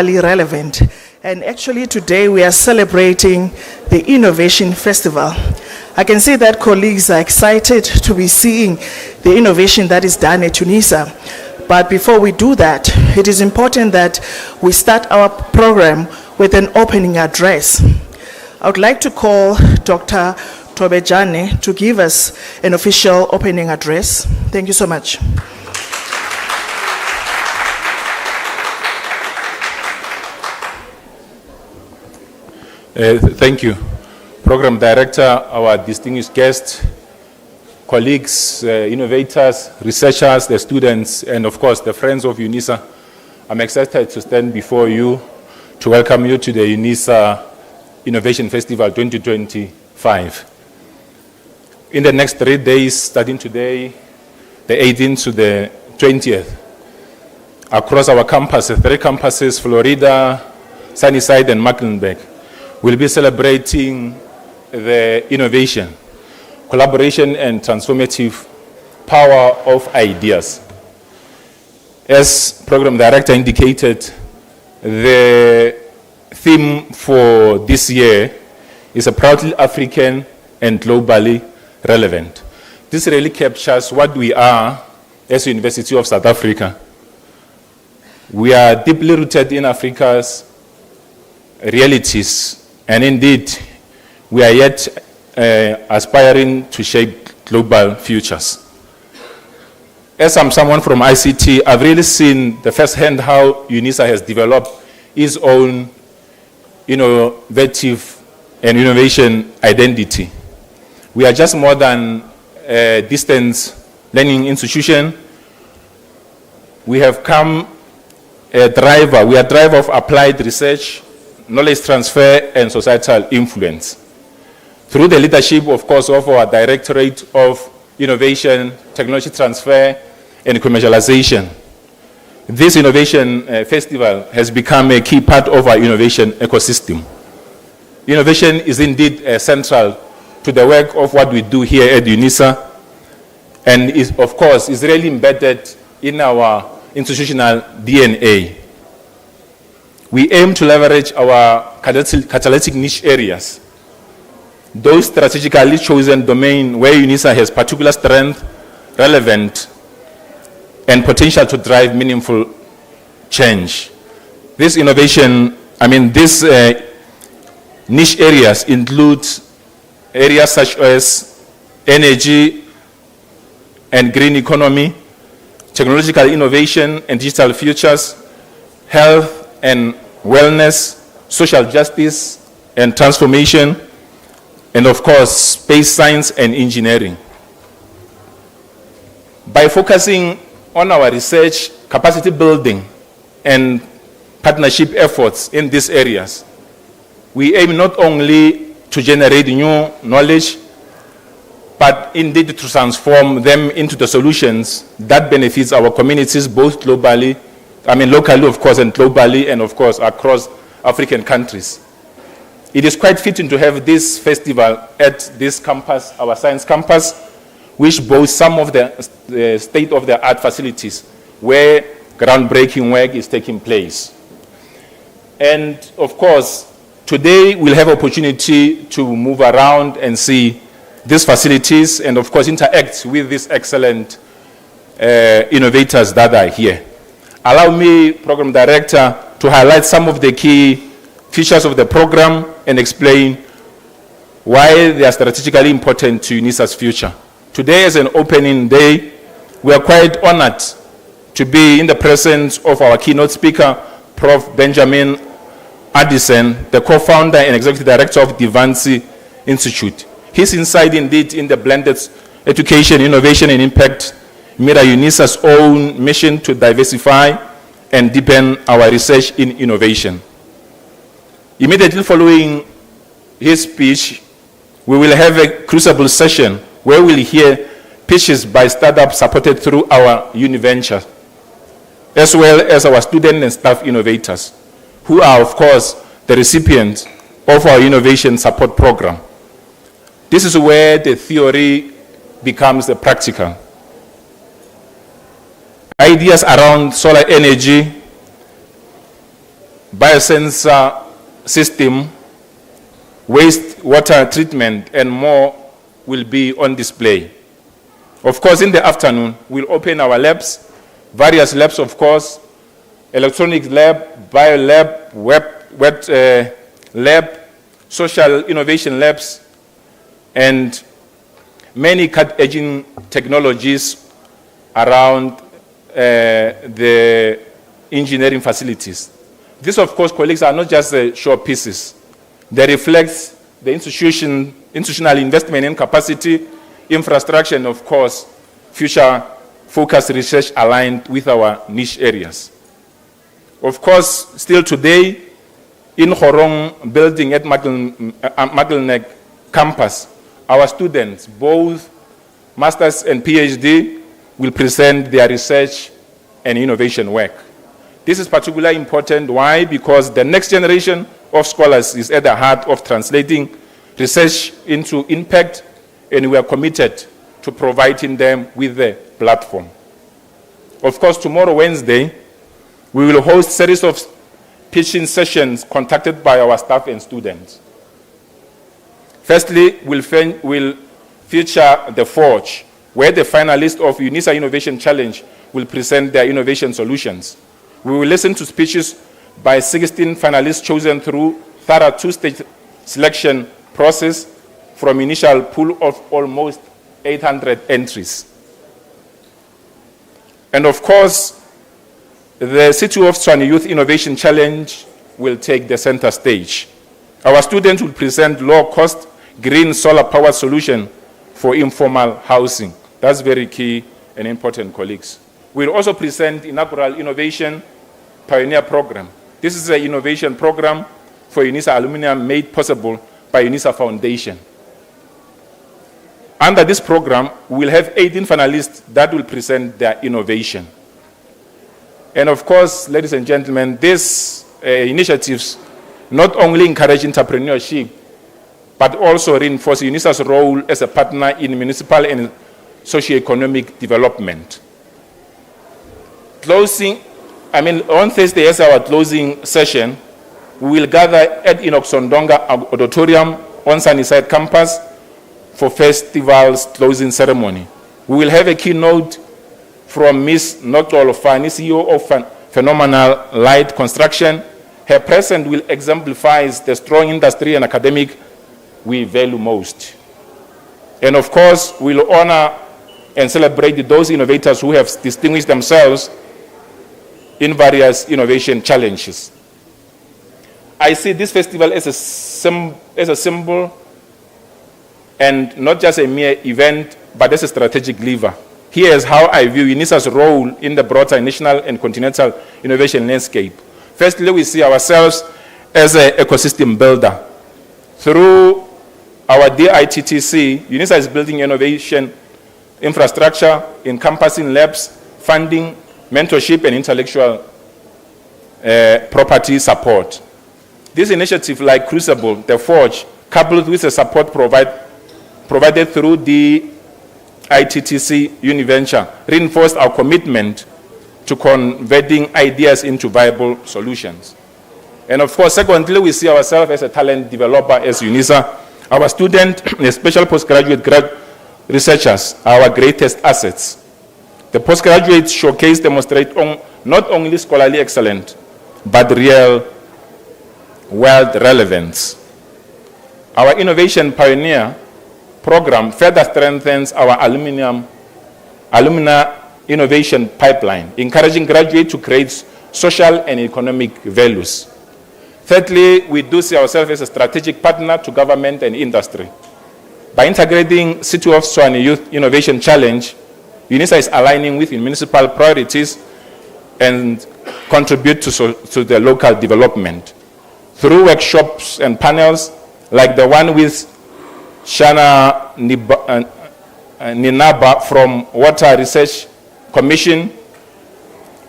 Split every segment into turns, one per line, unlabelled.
relevant. And actually today we are celebrating the Innovation Festival. I can see that colleagues are excited to be seeing the innovation that is done at Unisa. But before we do that, it is important that we start our program with an opening address. I would like to call Dr. Tobejane to give us an official opening address. Thank you so much.
Thank you. Program Director, our distinguished guests, colleagues, innovators, researchers, the students, and of course the friends of Unisa. I'm excited to stand before you to welcome you to the Unisa Innovation Festival 2025. In the next 3 days, starting today, the 18th to the 20th, across our campus, 3 campuses, Florida, Sunnyside, and Mecklenburg, we'll be celebrating the innovation, collaboration, and transformative power of ideas. As Program Director indicated, the theme for this year is a proudly African and globally relevant. This really captures what we are as the University of South Africa. We are deeply rooted in Africa's realities, and indeed, we are yet aspiring to shape global futures. As I'm someone from ICT, I've really seen the first-hand how Unisa has developed its own innovative and innovation identity. We are just more than a distance learning institution. We have come we are driver of applied research, knowledge transfer, and societal influence. Through the leadership, of course, of our Directorate of Innovation, Technology Transfer, and Commercialization, this Innovation Festival has become a key part of our innovation ecosystem. Innovation is indeed central to the work of what we do here at Unisa, and is, of course, is really embedded in our institutional DNA. We aim to leverage our catalytic niche areas, those strategically chosen domains where Unisa has particular strength, relevant, and potential to drive meaningful change. This innovation, these niche areas include areas such as energy and green economy, technological innovation and digital futures, health and wellness, social justice and transformation, and of course, space science and engineering. By focusing on our research, capacity building, and partnership efforts in these areas, we aim not only to generate new knowledge, but indeed to transform them into the solutions that benefits our communities both globally, locally, of course, and globally, and of course, across African countries. It is quite fitting to have this festival at this campus, our science campus, which boasts some of the state-of-the-art facilities where groundbreaking work is taking place. And of course, today we'll have opportunity to move around and see these facilities and of course interact with these excellent innovators that are here. Allow me, Program Director, to highlight some of the key features of the program and explain why they are strategically important to Unisa's future. Today is an opening day. We are quite honored to be in the presence of our keynote speaker, Prof. Benjamin Addison, the co-founder and executive director of Divansi Institute. His insight indeed in the blended education, innovation, and impact mirror Unisa's own mission to diversify and deepen our research in innovation. Immediately following his speech, we will have a crucible session where we'll hear pitches by startups supported through our UniVenture, as well as our student and staff innovators, who are, of course, the recipients of our innovation support program. This is where the theory becomes the practical. Ideas around solar energy, biosensor system, wastewater treatment, and more will be on display. Of course, in the afternoon, we'll open our labs, various labs, of course, electronics lab, bio lab, wet lab, social innovation labs, and many cutting-edge technologies around the engineering facilities. These, of course, colleagues, are not just showpieces. They reflect the institutional investment in capacity, infrastructure, and, of course, future-focused research aligned with our niche areas. Of course, still today, in Horong building at Magelneck campus, our students, both masters and PhD, will present their research and innovation work. This is particularly important. Why? Because the next generation of scholars is at the heart of translating research into impact, and we are committed to providing them with the platform. Of course, tomorrow, Wednesday, we will host a series of pitching sessions conducted by our staff and students. Firstly, we'll feature the Forge, where the finalists of Unisa Innovation Challenge will present their innovation solutions. We will listen to speeches by 16 finalists chosen through thorough two-stage selection process from initial pool of almost 800 entries. And of course, the City of Tshwane Youth Innovation Challenge will take the center stage. Our students will present low-cost green solar power solution for informal housing. That's very key and important, colleagues. We'll also present inaugural Innovation Pioneer Program. This is an innovation program for Unisa alumni made possible by Unisa Foundation. Under this program, we will have 18 finalists that will present their innovation. And of course, ladies and gentlemen, these initiatives not only encourage entrepreneurship, but also reinforce Unisa's role as a partner in municipal and socio-economic development. On Thursday, as our closing session, we will gather at Inoxondonga Auditorium on Sunnyside campus for festival's closing ceremony. We will have a keynote from Ms. Notolo Fani, CEO of Phenomenal Light Construction. Her presence will exemplify the strong industry and academic we value most. And of course, we'll honor and celebrate those innovators who have distinguished themselves in various innovation challenges. I see this festival as a symbol and not just a mere event, but as a strategic lever. Here is how I view Unisa's role in the broader national and continental innovation landscape. Firstly, we see ourselves as an ecosystem builder. Through our DITTC, Unisa is building innovation infrastructure, encompassing labs, funding, mentorship, and intellectual property support. This initiative, like Crucible, the Forge, coupled with the support provided through the ITTC Univenture, reinforced our commitment to converting ideas into viable solutions. And of course, secondly, we see ourselves as a talent developer as Unisa. Our student, especially postgraduate researchers, are our greatest assets. The postgraduates demonstrate not only scholarly excellence, but real world relevance. Our Innovation Pioneer program further strengthens our alumni innovation pipeline, encouraging graduates to create social and economic values. Thirdly, we do see ourselves as a strategic partner to government and industry. By integrating City of Tshwane Youth Innovation Challenge, Unisa is aligning with municipal priorities and contribute to the local development. Through workshops and panels like the one with Shana Ninaba from Water Research Commission,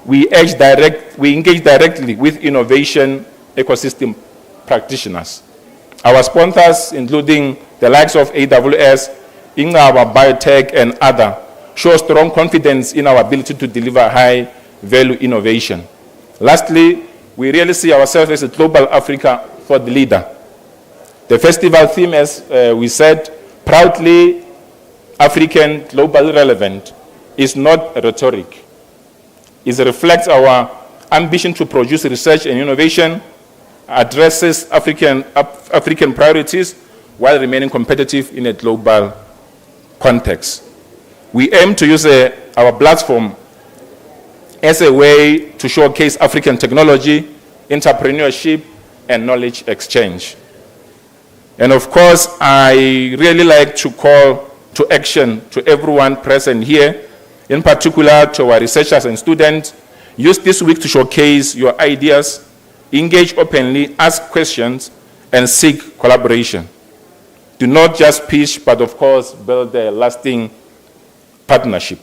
we engage directly with innovation ecosystem practitioners. Our sponsors, including the likes of AWS, Ingaba Biotech, and others, show strong confidence in our ability to deliver high-value innovation. Lastly, we really see ourselves as a global Africa thought leader. The festival theme, as we said, proudly African, globally relevant, is not rhetoric. It reflects our ambition to produce research and innovation, addresses African priorities while remaining competitive in a global context. We aim to use our platform as a way to showcase African technology, entrepreneurship, and knowledge exchange. And of course, I really like to call to action to everyone present here, in particular to our researchers and students. Use this week to showcase your ideas, engage openly, ask questions, and seek collaboration. Do not just pitch, but of course, build a lasting partnership.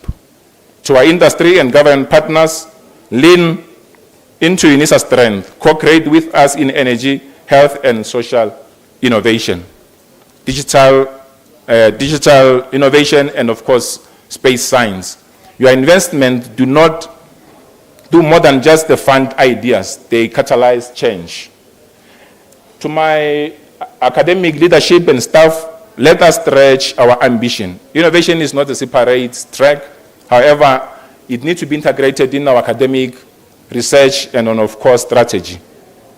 To our industry and government partners, lean into Unisa's strength, co-create with us in energy, health, and social innovation, digital innovation, and of course, space science. Your investment do not do more than just the fund ideas, they catalyze change. To my academic leadership and staff, let us stretch our ambition. Innovation is not a separate track. However, it needs to be integrated in our academic research and, of course, strategy.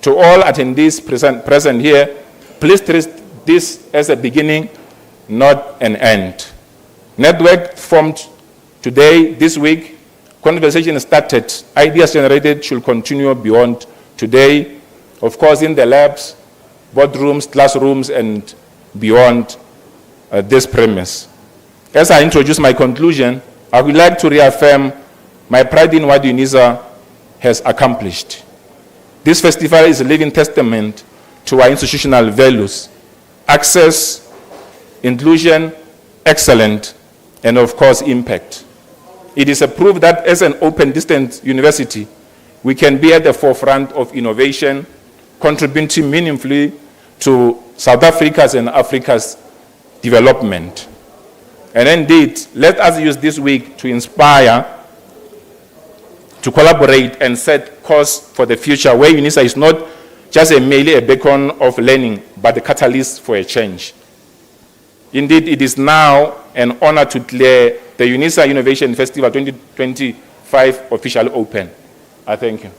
To all attendees present here, please treat this as a beginning, not an end. Network formed today, this week, conversation started, ideas generated should continue beyond today, of course, in the labs, boardrooms, classrooms, and beyond this premise. As I introduce my conclusion, I would like to reaffirm my pride in what Unisa has accomplished. This festival is a living testament to our institutional values: access, inclusion, excellence, and of course, impact. It is a proof that as an open distance university, we can be at the forefront of innovation, contributing meaningfully to South Africa's and Africa's development. And indeed, let us use this week to inspire, to collaborate and set course for the future, where Unisa is not just merely a beacon of learning, but a catalyst for a change. Indeed, it is now an honor to declare the Unisa Innovation Festival 2025 officially open. I thank you.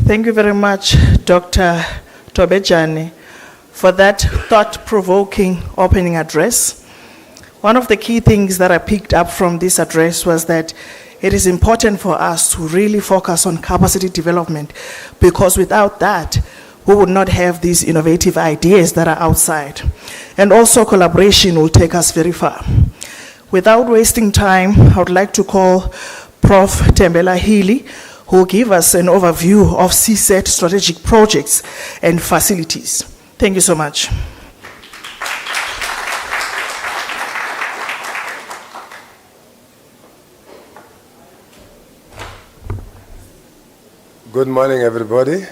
Thank you very much, Dr. Tobejane, for that thought-provoking opening address. One of the key things that I picked up from this address was that it is important for us to really focus on capacity development, because without that, we would not have these innovative ideas that are outside. And also collaboration will take us very far. Without wasting time, I would like to call Prof. Tembela Healy, who will give us an overview of CSET strategic projects and facilities. Thank you so much.
Good morning, everybody.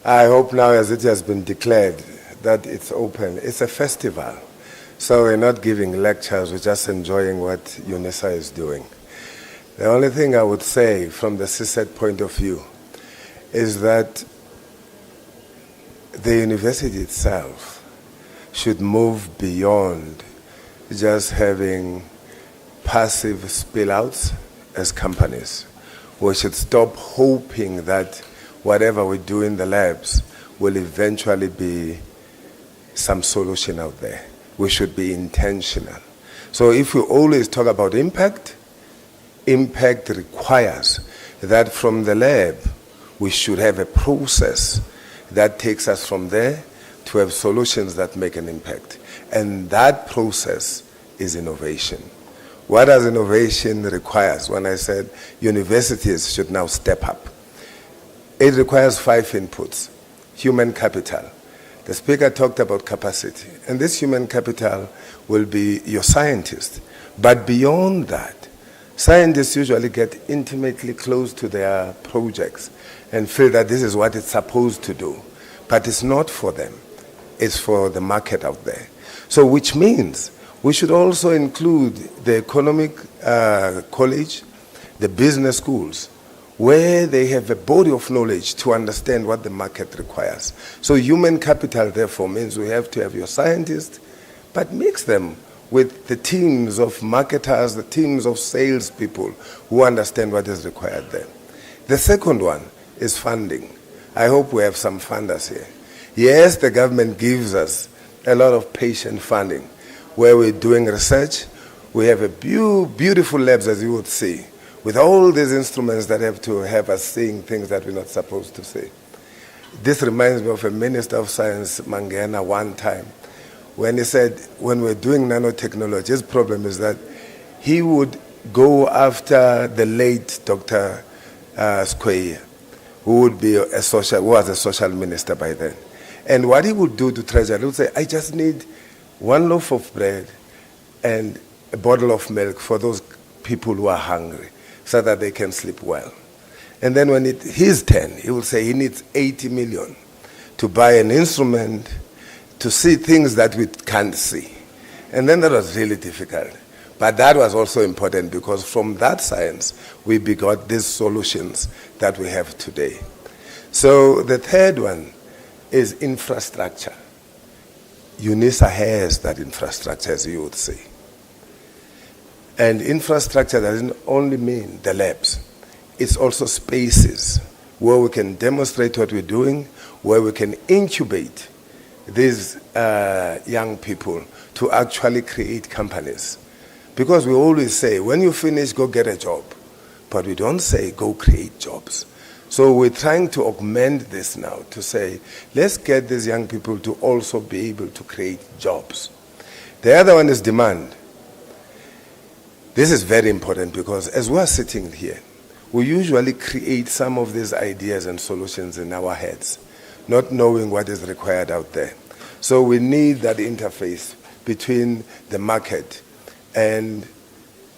I hope now, as it has been declared, that it's open. It's a festival, so we're not giving lectures, we're just enjoying what Unisa is doing. The only thing I would say from the CSET point of view is that the university itself should move beyond just having passive spillouts as companies. We should stop hoping that whatever we do in the labs will eventually be some solution out there. We should be intentional. So if we always talk about impact, impact requires that from the lab, we should have a process that takes us from there to have solutions that make an impact. And that process is innovation. What does innovation requires? When I said universities should now step up, it requires 5 inputs. Human capital. The speaker talked about capacity. And this human capital will be your scientist. But beyond that, Scientists usually get intimately close to their projects and feel that this is what it's supposed to do. But it's not for them. It's for the market out there. So which means we should also include the economic college, the business schools, where they have a body of knowledge to understand what the market requires. So human capital, therefore, means we have to have your scientists, but mix them with the teams of marketers, the teams of salespeople who understand what is required there. The second one is funding. I hope we have some funders here. Yes, the government gives us a lot of patient funding where we're doing research. We have a beautiful labs, as you would see, with all these instruments that have to have us seeing things that we're not supposed to see. This reminds me of a Minister of Science, Mangena, one time, when he said, when we're doing nanotechnology, his problem is that he would go after the late Dr. Akaya, who was a social minister by then. And what he would do to Treasury, he would say, I just need one loaf of bread and a bottle of milk for those people who are hungry so that they can sleep well. And then when it's his turn, he will say he needs 80 million to buy an instrument to see things that we can't see. And then that was really difficult. But that was also important because from that science, we begot these solutions that we have today. So the third one is infrastructure. Unisa has that infrastructure, as you would see. And infrastructure doesn't only mean the labs. It's also spaces where we can demonstrate what we're doing, where we can incubate these young people to actually create companies. Because we always say, when you finish, go get a job. But we don't say, go create jobs. So we're trying to augment this now to say, let's get these young people to also be able to create jobs. The other one is demand. This is very important because as we're sitting here, we usually create some of these ideas and solutions in our heads, not knowing what is required out there. So we need that interface between the market and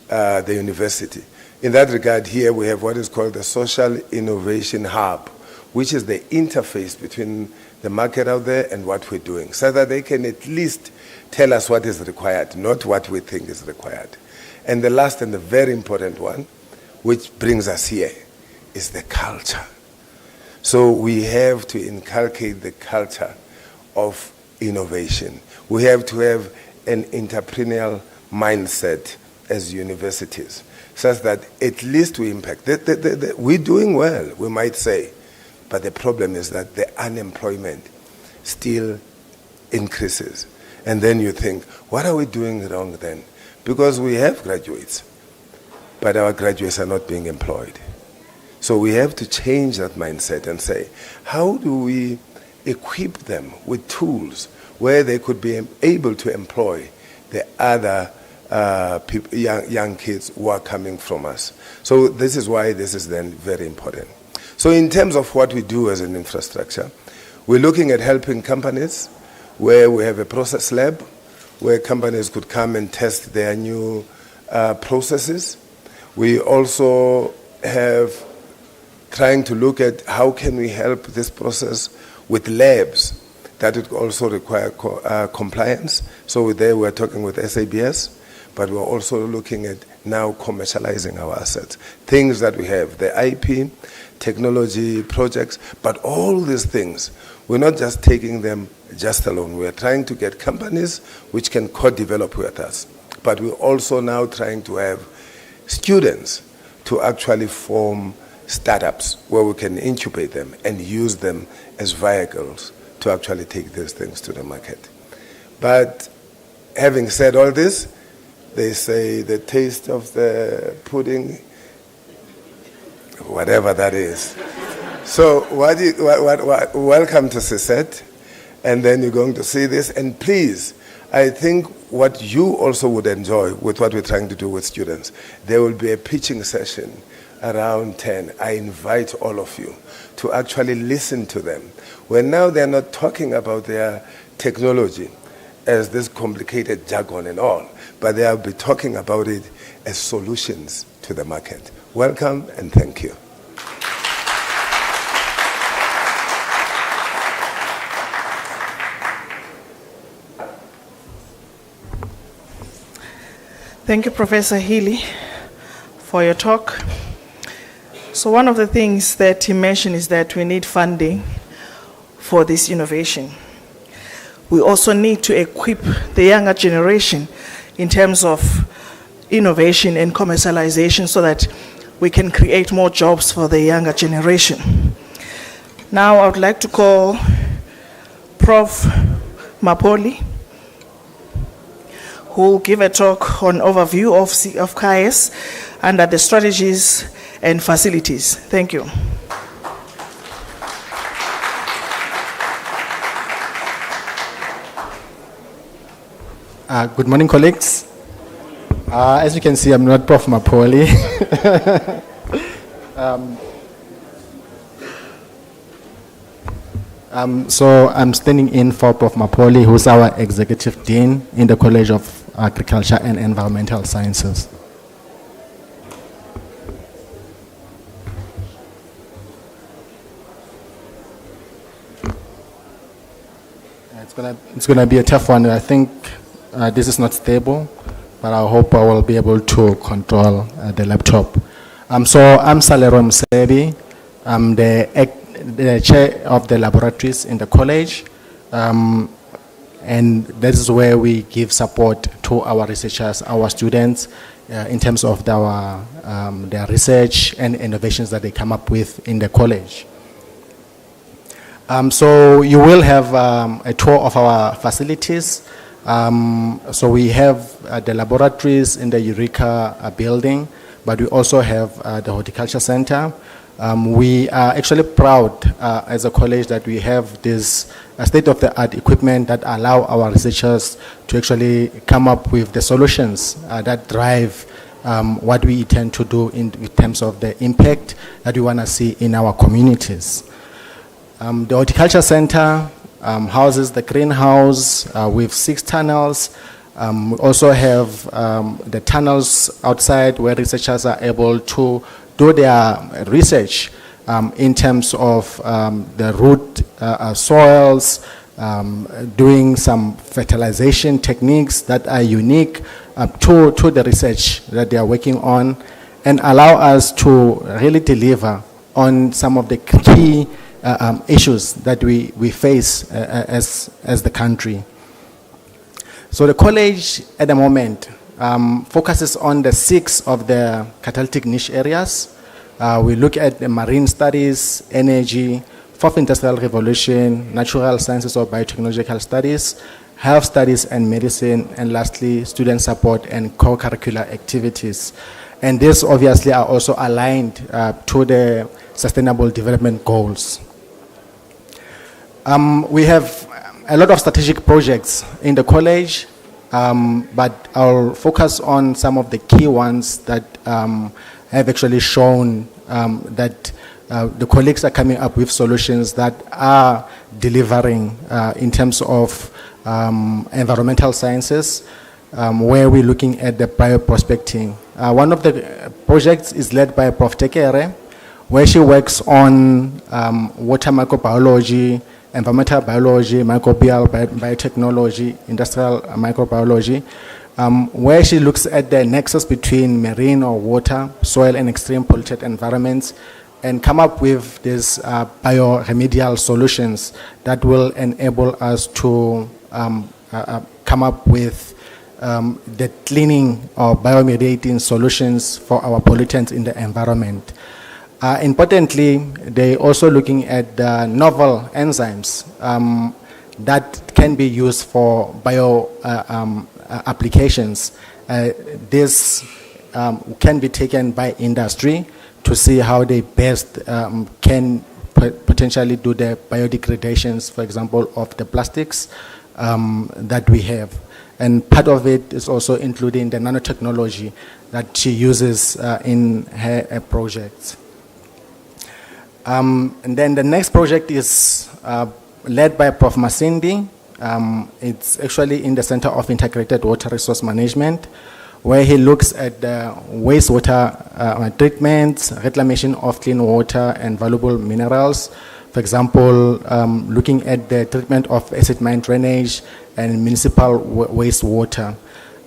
the university. In that regard, here we have what is called the Social Innovation Hub, which is the interface between the market out there and what we're doing, so that they can at least tell us what is required, not what we think is required. And the last and the very important one, which brings us here, is the culture. So we have to inculcate the culture of innovation. We have to have an entrepreneurial mindset as universities, such that at least we impact. We're doing well, we might say, but the problem is that the unemployment still increases. And then you think, what are we doing wrong then? Because we have graduates, but our graduates are not being employed. So we have to change that mindset and say, how do we equip them with tools where they could be able to employ the other young kids who are coming from us. So this is why this is then very important. So in terms of what we do as an infrastructure, we're looking at helping companies where we have a process lab, where companies could come and test their new processes. We also have trying to look at how can we help this process with labs that would also require compliance. So there we're talking with SABS, but we're also looking at now commercializing our assets. Things that we have, the IP, technology projects, but all these things, we're not just taking them just alone. We're trying to get companies which can co-develop with us. But we're also now trying to have students to actually form startups where we can incubate them and use them as vehicles to actually take these things to the market. But having said all this, they say the taste of the pudding, whatever that is. So welcome to CSET, and then you're going to see this. And please, I think what you also would enjoy with what we're trying to do with students, there will be a pitching session around 10. I invite all of you to actually listen to them. When now they're not talking about their technology as this complicated jargon and all, but they'll be talking about it as solutions to to the market. Welcome and thank you.
Thank you, Professor Healy, for your talk. So one of the things that he mentioned is that we need funding for this innovation. We also need to equip the younger generation in terms of innovation and commercialization so that we can create more jobs for the younger generation. Now I would like to call Prof. Mapoli, who will give a talk on overview of KAYS under the strategies and facilities. Thank you.
Good morning, colleagues. As you can see, I'm not Prof. Mapoli. So I'm standing in for Prof. Mapoli, who's our Executive Dean in the College of Agriculture and Environmental Sciences. It's gonna be a tough one. I think this is not stable, but I hope I will be able to control the laptop. So I'm Salero Msebi. I'm the chair of the laboratories in the college, and this is where we give support to our researchers, our students, in terms of their research and innovations that they come up with in the college. So you will have a tour of our facilities. So we have the laboratories in the Eureka building, but we also have the horticulture center. We are actually proud as a college that we have this state-of-the-art equipment that allow our researchers to actually come up with the solutions that drive what we intend to do in terms of the impact that we want to see in our communities. The horticulture center houses the greenhouse with 6 tunnels. We also have the tunnels outside where researchers are able to do their research in terms of the root soils, doing some fertilization techniques that are unique to the research that they are working on, and allow us to really deliver on some of the key issues that we face as the country. So the college at the moment focuses on the 6 of the catalytic niche areas. We look at the marine studies, energy, 4th industrial revolution, natural sciences or biotechnological studies, health studies and medicine, and lastly, student support and co-curricular activities. And these obviously are also aligned to the Sustainable Development Goals. We have a lot of strategic projects in the college, but I'll focus on some of the key ones that have actually shown that the colleagues are coming up with solutions that are delivering in terms of environmental sciences, where we're looking at the bioprospecting. One of the projects is led by Prof. Tekere, where she works on water microbiology, environmental biology, microbial biotechnology, industrial microbiology, where she looks at the nexus between marine or water, soil, and extreme polluted environments, and come up with these bioremedial solutions that will enable us to come up with the cleaning or biomediating solutions for our pollutants in the environment. Importantly, they're also looking at the novel enzymes that can be used for bio applications. This can be taken by industry to see how they best can potentially do the biodegradations, for example, of the plastics that we have. And part of it is also including the nanotechnology that she uses in her projects. And then the next project is led by Prof. Masindi. It's actually in the Center of Integrated Water Resource Management, where he looks at the wastewater treatment, reclamation of clean water and valuable minerals. For example, looking at the treatment of acid mine drainage and municipal wastewater,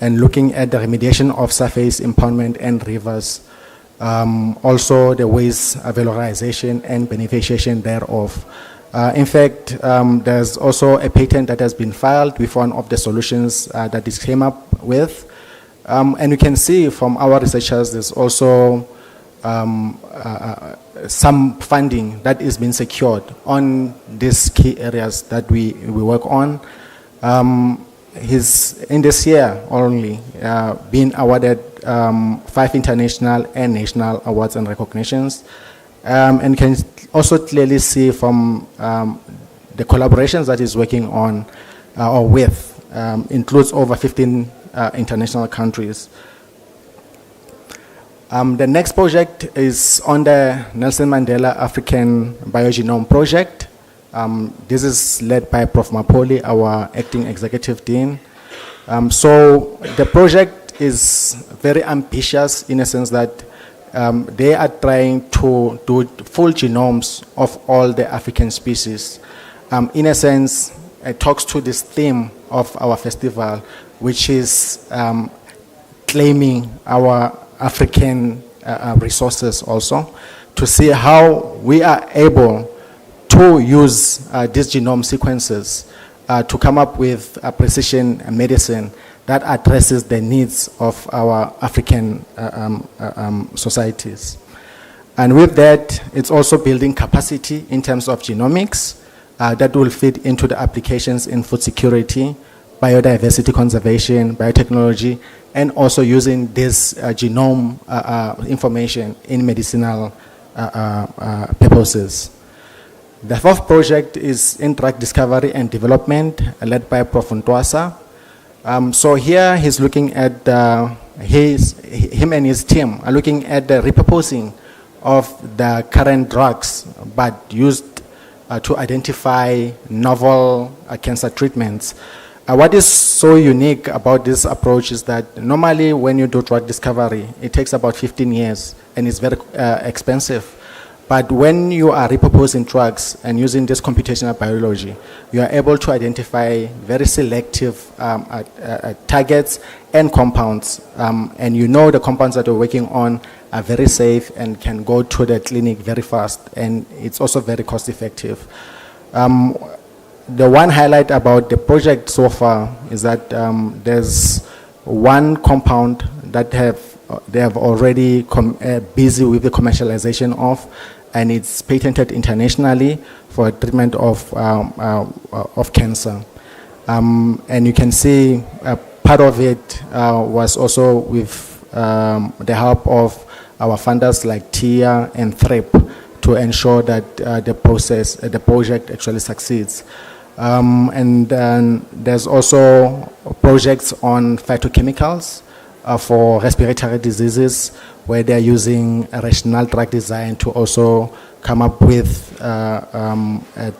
and looking at the remediation of surface impoundment and rivers. Also the waste valorization and beneficiation thereof. In fact, there's also a patent that has been filed with one of the solutions that this came up with. And you can see from our researchers, there's also some funding that is being secured on these key areas that we work on. He's in this year only been awarded 5 international and national awards and recognitions. And can also clearly see from the collaborations that he's working on or with, includes over 15 international countries. The next project is on the Nelson Mandela African Biogenome Project. This is led by Prof. Mapoli, our acting executive dean. So the project is very ambitious in a sense that they are trying to do full genomes of all the African species. In a sense, it talks to this theme of our festival, which is claiming our African resources also, to see how we are able to use these genome sequences to come up with a precision medicine that addresses the needs of our African societies. And with that, it's also building capacity in terms of genomics that will fit into the applications in food security, biodiversity conservation, biotechnology, and also using this genome information in medicinal purposes. The fourth project is in drug discovery and development, led by Prof. Ntwasa. So here he's looking at, him and his team are looking at the repurposing of the current drugs, but used to identify novel cancer treatments. What is so unique about this approach is that normally when you do drug discovery, it takes about 15 years and it's very expensive. But when you are repurposing drugs and using this computational biology, you are able to identify very selective targets and compounds. And you know the compounds that you're working on are very safe and can go to the clinic very fast. And it's also very cost effective. The one highlight about the project so far is that there's one compound that they have already busy with the commercialization of, and it's patented internationally for treatment of cancer. And you can see part of it was also with the help of our funders like TIA and THRIP to ensure that the project actually succeeds. And then there's also projects on phytochemicals for respiratory diseases, where they're using a rational drug design to also come up with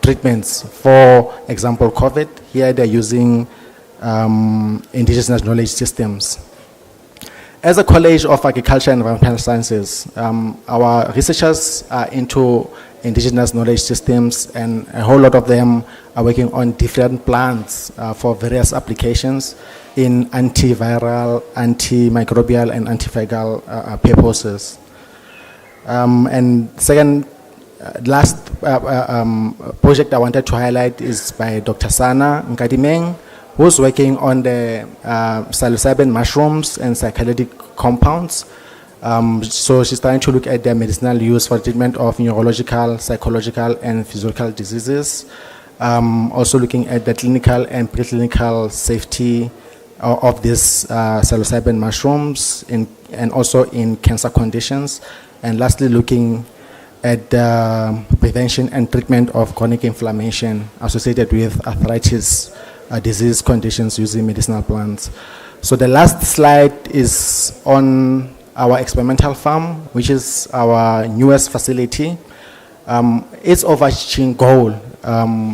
treatments. For example, COVID, here they're using indigenous knowledge systems. As a College of Agriculture and Environmental Sciences, our researchers are into indigenous knowledge systems, and a whole lot of them are working on different plants for various applications in antiviral, antimicrobial, and antifungal purposes. And second, last project I wanted to highlight is by Dr. Sana Nkadimeng, who's working on the psilocybin mushrooms and psychedelic compounds. So she's trying to look at their medicinal use for treatment of neurological, psychological, and physiological diseases. Also looking at the clinical and preclinical safety of these psilocybin mushrooms and also in cancer conditions. And lastly, looking at the prevention and treatment of chronic inflammation associated with arthritis disease conditions using medicinal plants. So the last slide is on our experimental farm, which is our newest facility. Its overarching goal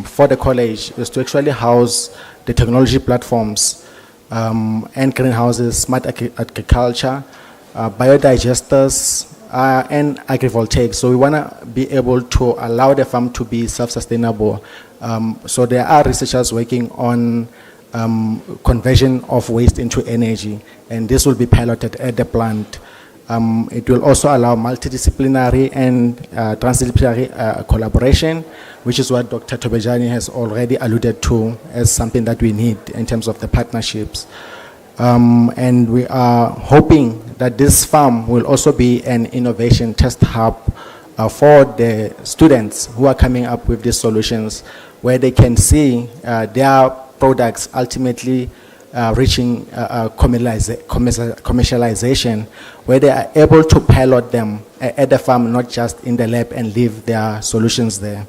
for the college is to actually house the technology platforms and greenhouses, smart agriculture, biodigesters, and agrivoltaics. So we want to be able to allow the farm to be self-sustainable. So there are researchers working on conversion of waste into energy, and this will be piloted at the plant. It will also allow multidisciplinary and transdisciplinary collaboration, which is what Dr. Tobejani has already alluded to as something that we need in terms of the partnerships. And we are hoping that this farm will also be an innovation test hub for the students who are coming up with these solutions, where they can see their products ultimately reaching commercialization, where they are able to pilot them at the farm, not just in the lab, and leave their solutions there.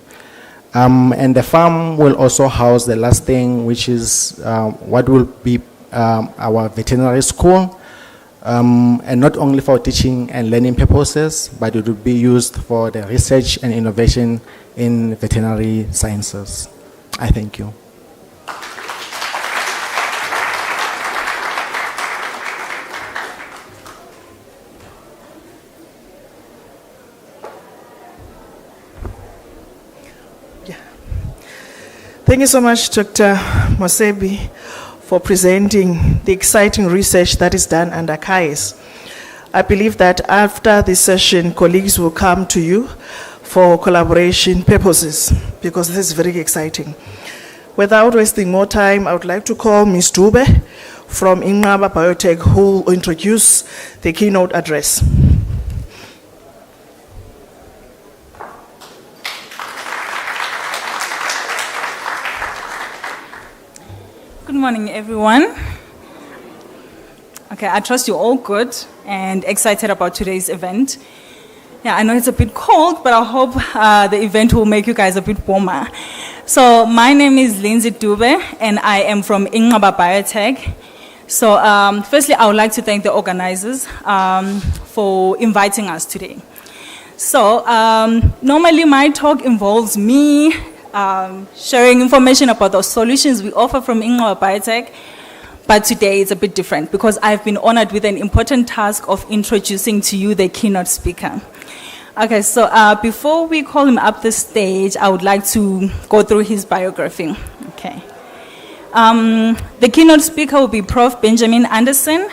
And the farm will also house the last thing, which is what will be our veterinary school, and not only for teaching and learning purposes, but it will be used for the research and innovation in veterinary sciences. I thank you.
Thank you so much, Dr. Mosebi, for presenting the exciting research that is done under Akaya. I believe that after this session, colleagues will come to you for collaboration purposes, because this is very exciting. Without wasting more time, I would like to call Ms. Dube from Inqaba Biotech, who will introduce the keynote address.
Good morning, everyone. Okay, I trust you're all good and excited about today's event. Yeah, I know it's a bit cold, but I hope the event will make you guys a bit warmer. So my name is Lindsay Dube, and I am from Inqaba Biotech. So firstly, I would like to thank the organizers for inviting us today. So normally my talk involves me sharing information about the solutions we offer from Inqaba Biotech, but today it's a bit different because I've been honored with an important task of introducing to you the keynote speaker. Okay, so before we call him up the stage, I would like to go through his biography. Okay. The keynote speaker will be Prof. Benjamin Anderson,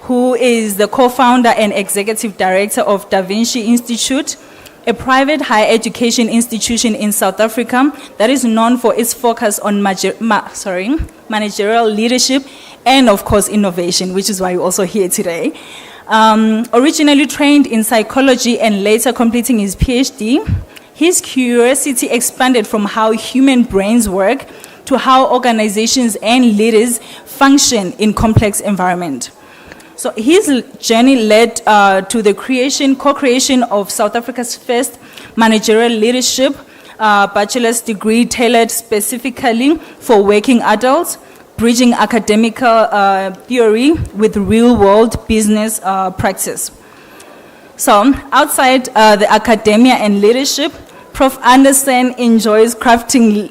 who is the co-founder and executive director of Da Vinci Institute, a private higher education institution in South Africa that is known for its focus on managerial leadership and, of course, innovation, which is why you're also here today. Originally trained in psychology and later completing his PhD, his curiosity expanded from how human brains work to how organizations and leaders function in complex environments. So his journey led to the co-creation of South Africa's first managerial leadership bachelor's degree tailored specifically for working adults, bridging academic theory with real-world business practice. So outside the academia and leadership, Prof. Anderson enjoys crafting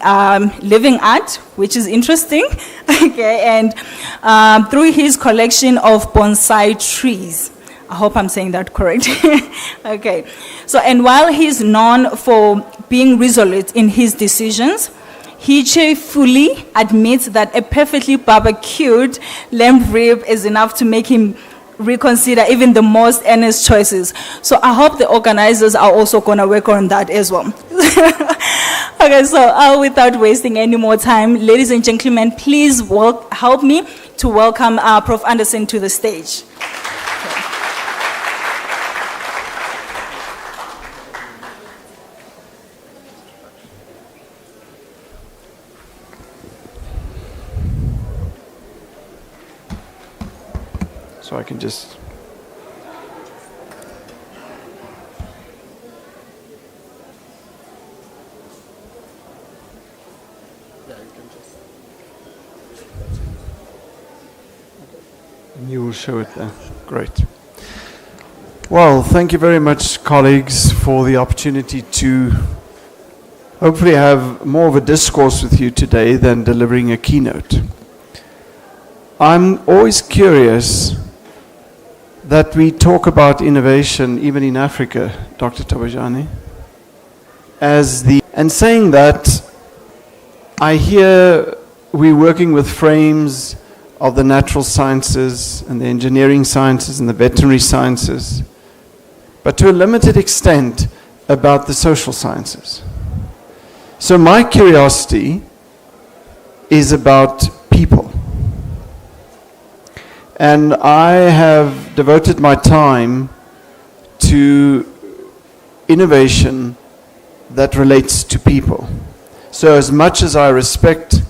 living art, which is interesting, okay, and through his collection of bonsai trees. I hope I'm saying that correct. Okay, so and while he's known for being resolute in his decisions, he cheerfully admits that a perfectly barbecued lamb rib is enough to make him reconsider even the most earnest choices. So I hope the organizers are also going to work on that as well. Okay, so without wasting any more time, ladies and gentlemen, please help me to welcome Prof. Anderson to the stage.
So I can just... You will show it there. Great. Well, thank you very much, colleagues, for the opportunity to hopefully have more of a discourse with you today than delivering a keynote. I'm always curious that we talk about innovation, even in Africa, Dr. Tabajani, and saying that, I hear we're working with frames of the natural sciences and the engineering sciences and the veterinary sciences, but to a limited extent about the social sciences. So my curiosity is about people. And I have devoted my time to innovation that relates to people. So as much as I respect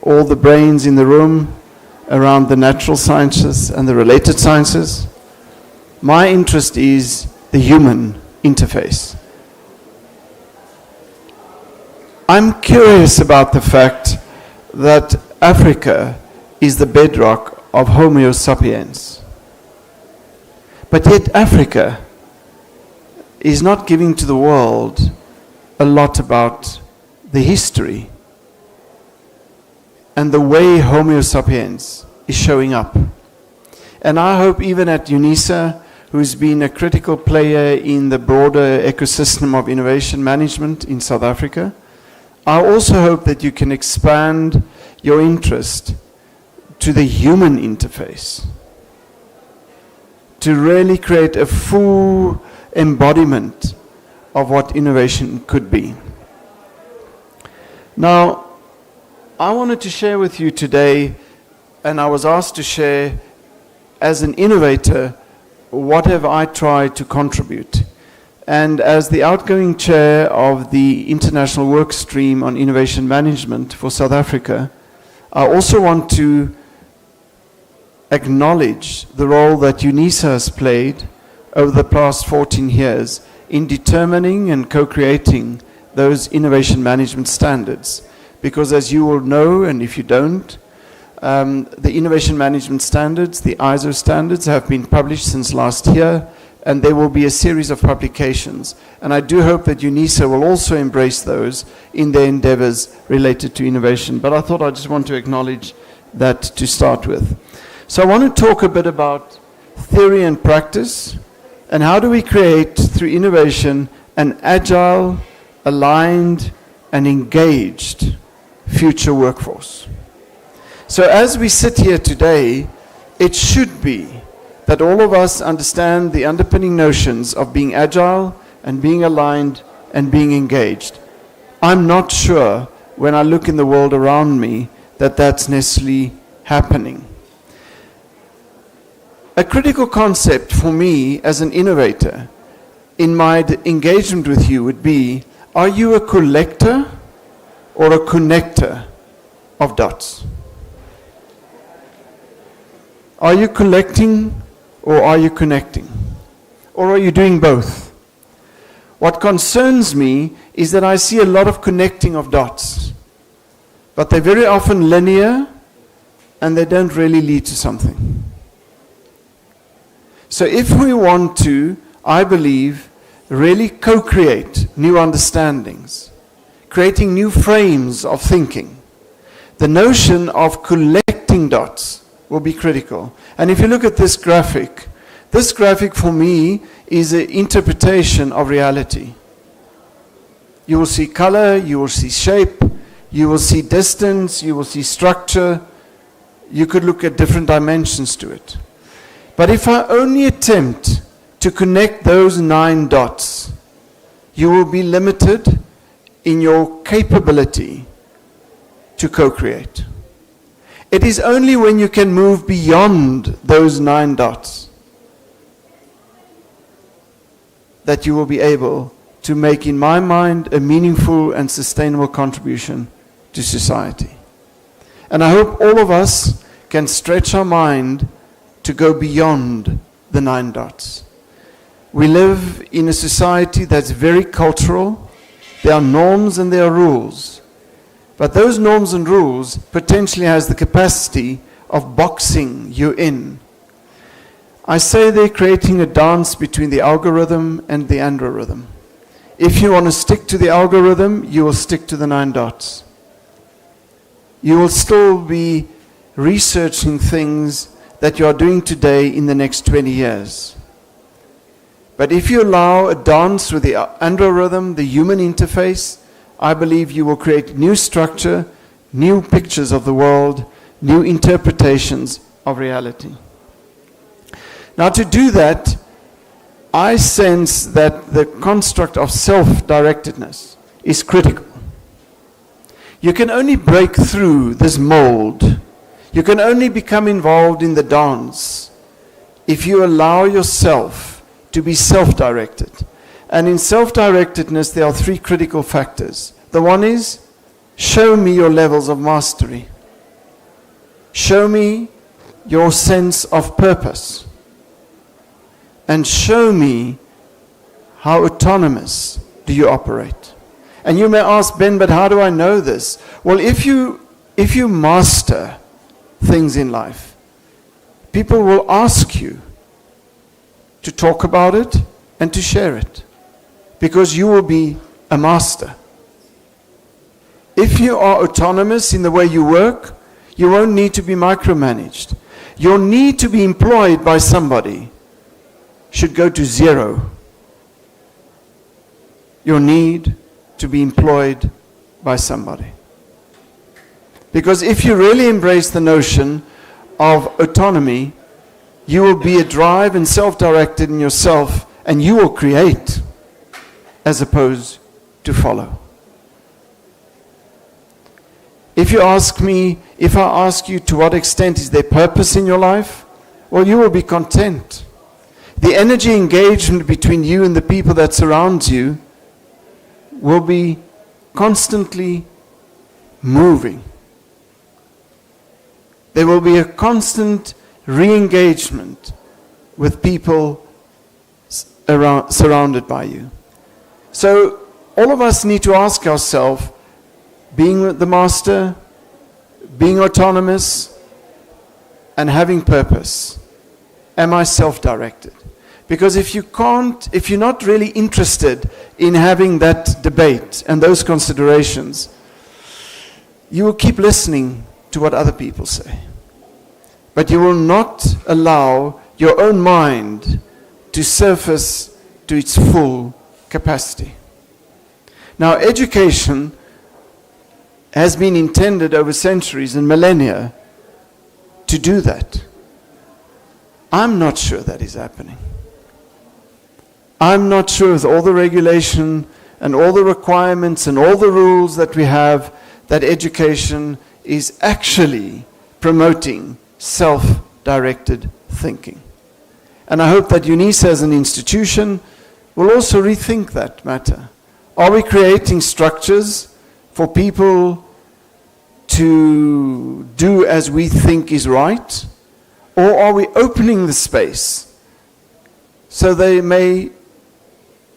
all the brains in the room around the natural sciences and the related sciences, my interest is the human interface. I'm curious about the fact that Africa is the bedrock of Homo sapiens. But yet Africa is not giving to the world a lot about the history and the way Homo sapiens is showing up. And I hope even at Unisa, who's been a critical player in the broader ecosystem of innovation management in South Africa, I also hope that you can expand your interest to the human interface, to really create a full embodiment of what innovation could be. Now, I wanted to share with you today, and I was asked to share as an innovator, what have I tried to contribute? And as the outgoing chair of the International Work Stream on Innovation Management for South Africa, I also want to acknowledge the role that Unisa has played over the past 14 years in determining and co-creating those innovation management standards. Because as you will know, and if you don't, the innovation management standards, the ISO standards, have been published since last year, and there will be a series of publications. And I do hope that Unisa will also embrace those in their endeavors related to innovation. But I thought I just want to acknowledge that to start with. So I want to talk a bit about theory and practice, and how do we create, through innovation, an agile, aligned, and engaged future workforce. So as we sit here today, it should be that all of us understand the underpinning notions of being agile and being aligned and being engaged. I'm not sure when I look in the world around me that that's necessarily happening. A critical concept for me as an innovator in my engagement with you would be, are you a collector or a connector of dots? Are you collecting or are you connecting? Or are you doing both? What concerns me is that I see a lot of connecting of dots, but they're very often linear and they don't really lead to something. So if we want to, I believe, really co-create new understandings, creating new frames of thinking, the notion of collecting dots will be critical. And if you look at this graphic for me is an interpretation of reality. You will see color, you will see shape, you will see distance, you will see structure. You could look at different dimensions to it. But if I only attempt to connect those 9 dots, you will be limited in your capability to co-create. It is only when you can move beyond those 9 dots that you will be able to make, in my mind, a meaningful and sustainable contribution to society. And I hope all of us can stretch our mind to go beyond the 9 dots. We live in a society that's very cultural. There are norms and there are rules. But those norms and rules potentially has the capacity of boxing you in. I say they're creating a dance between the algorithm and the androrhythm. If you want to stick to the algorithm, you will stick to the 9 dots. You will still be researching things that you are doing today in the next 20 years. But if you allow a dance with the androrhythm, the human interface, I believe you will create new structure, new pictures of the world, new interpretations of reality. Now, to do that, I sense that the construct of self-directedness is critical. You can only break through this mold. You can only become involved in the dance if you allow yourself to be self-directed. And in self-directedness, there are three critical factors. The one is, show me your levels of mastery. Show me your sense of purpose. And show me how autonomous do you operate. And you may ask, Ben, but how do I know this? Well, if you master things in life, people will ask you to talk about it and to share it, because you will be a master. If you are autonomous in the way you work, you won't need to be micromanaged. Your need to be employed by somebody should go to zero. Your need to be employed by somebody. Because if you really embrace the notion of autonomy, you will be a drive and self-directed in yourself, and you will create as opposed to follow. If you ask me, if I ask you to what extent is there purpose in your life, well, you will be content. The energy engagement between you and the people that surround you will be constantly moving. There will be a constant re-engagement with people surrounded by you. So all of us need to ask ourselves, being the master, being autonomous, and having purpose, am I self-directed? Because if you're not really interested in having that debate and those considerations, you will keep listening to what other people say. But you will not allow your own mind to surface to its full capacity. Now, education has been intended over centuries and millennia to do that. I'm not sure that is happening. I'm not sure with all the regulation and all the requirements and all the rules that we have, that education is actually promoting self-directed thinking. And I hope that Unisa as an institution will also rethink that matter. Are we creating structures for people to do as we think is right? Or are we opening the space so they may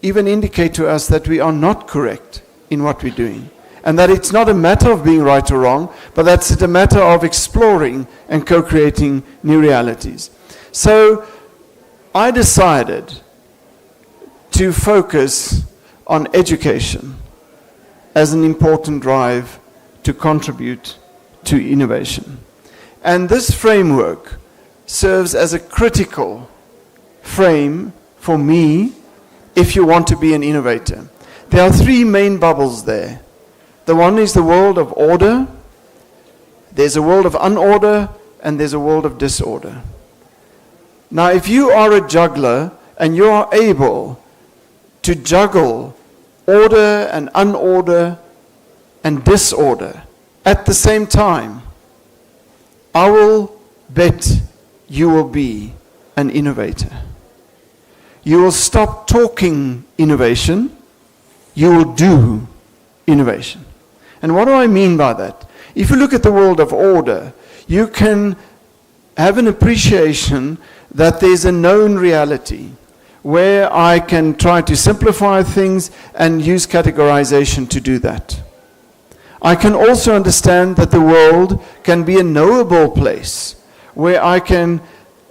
even indicate to us that we are not correct in what we're doing? And that it's not a matter of being right or wrong, but that's a matter of exploring and co-creating new realities. So I decided to focus on education as an important drive to contribute to innovation. And this framework serves as a critical frame for me if you want to be an innovator. There are three main bubbles there. The one is the world of order, there's a world of unorder, and there's a world of disorder. Now, if you are a juggler and you are able to juggle order and unorder and disorder at the same time, I will bet you will be an innovator. You will stop talking innovation, you will do innovation. And what do I mean by that? If you look at the world of order, you can have an appreciation that there's a known reality where I can try to simplify things and use categorization to do that. I can also understand that the world can be a knowable place where I can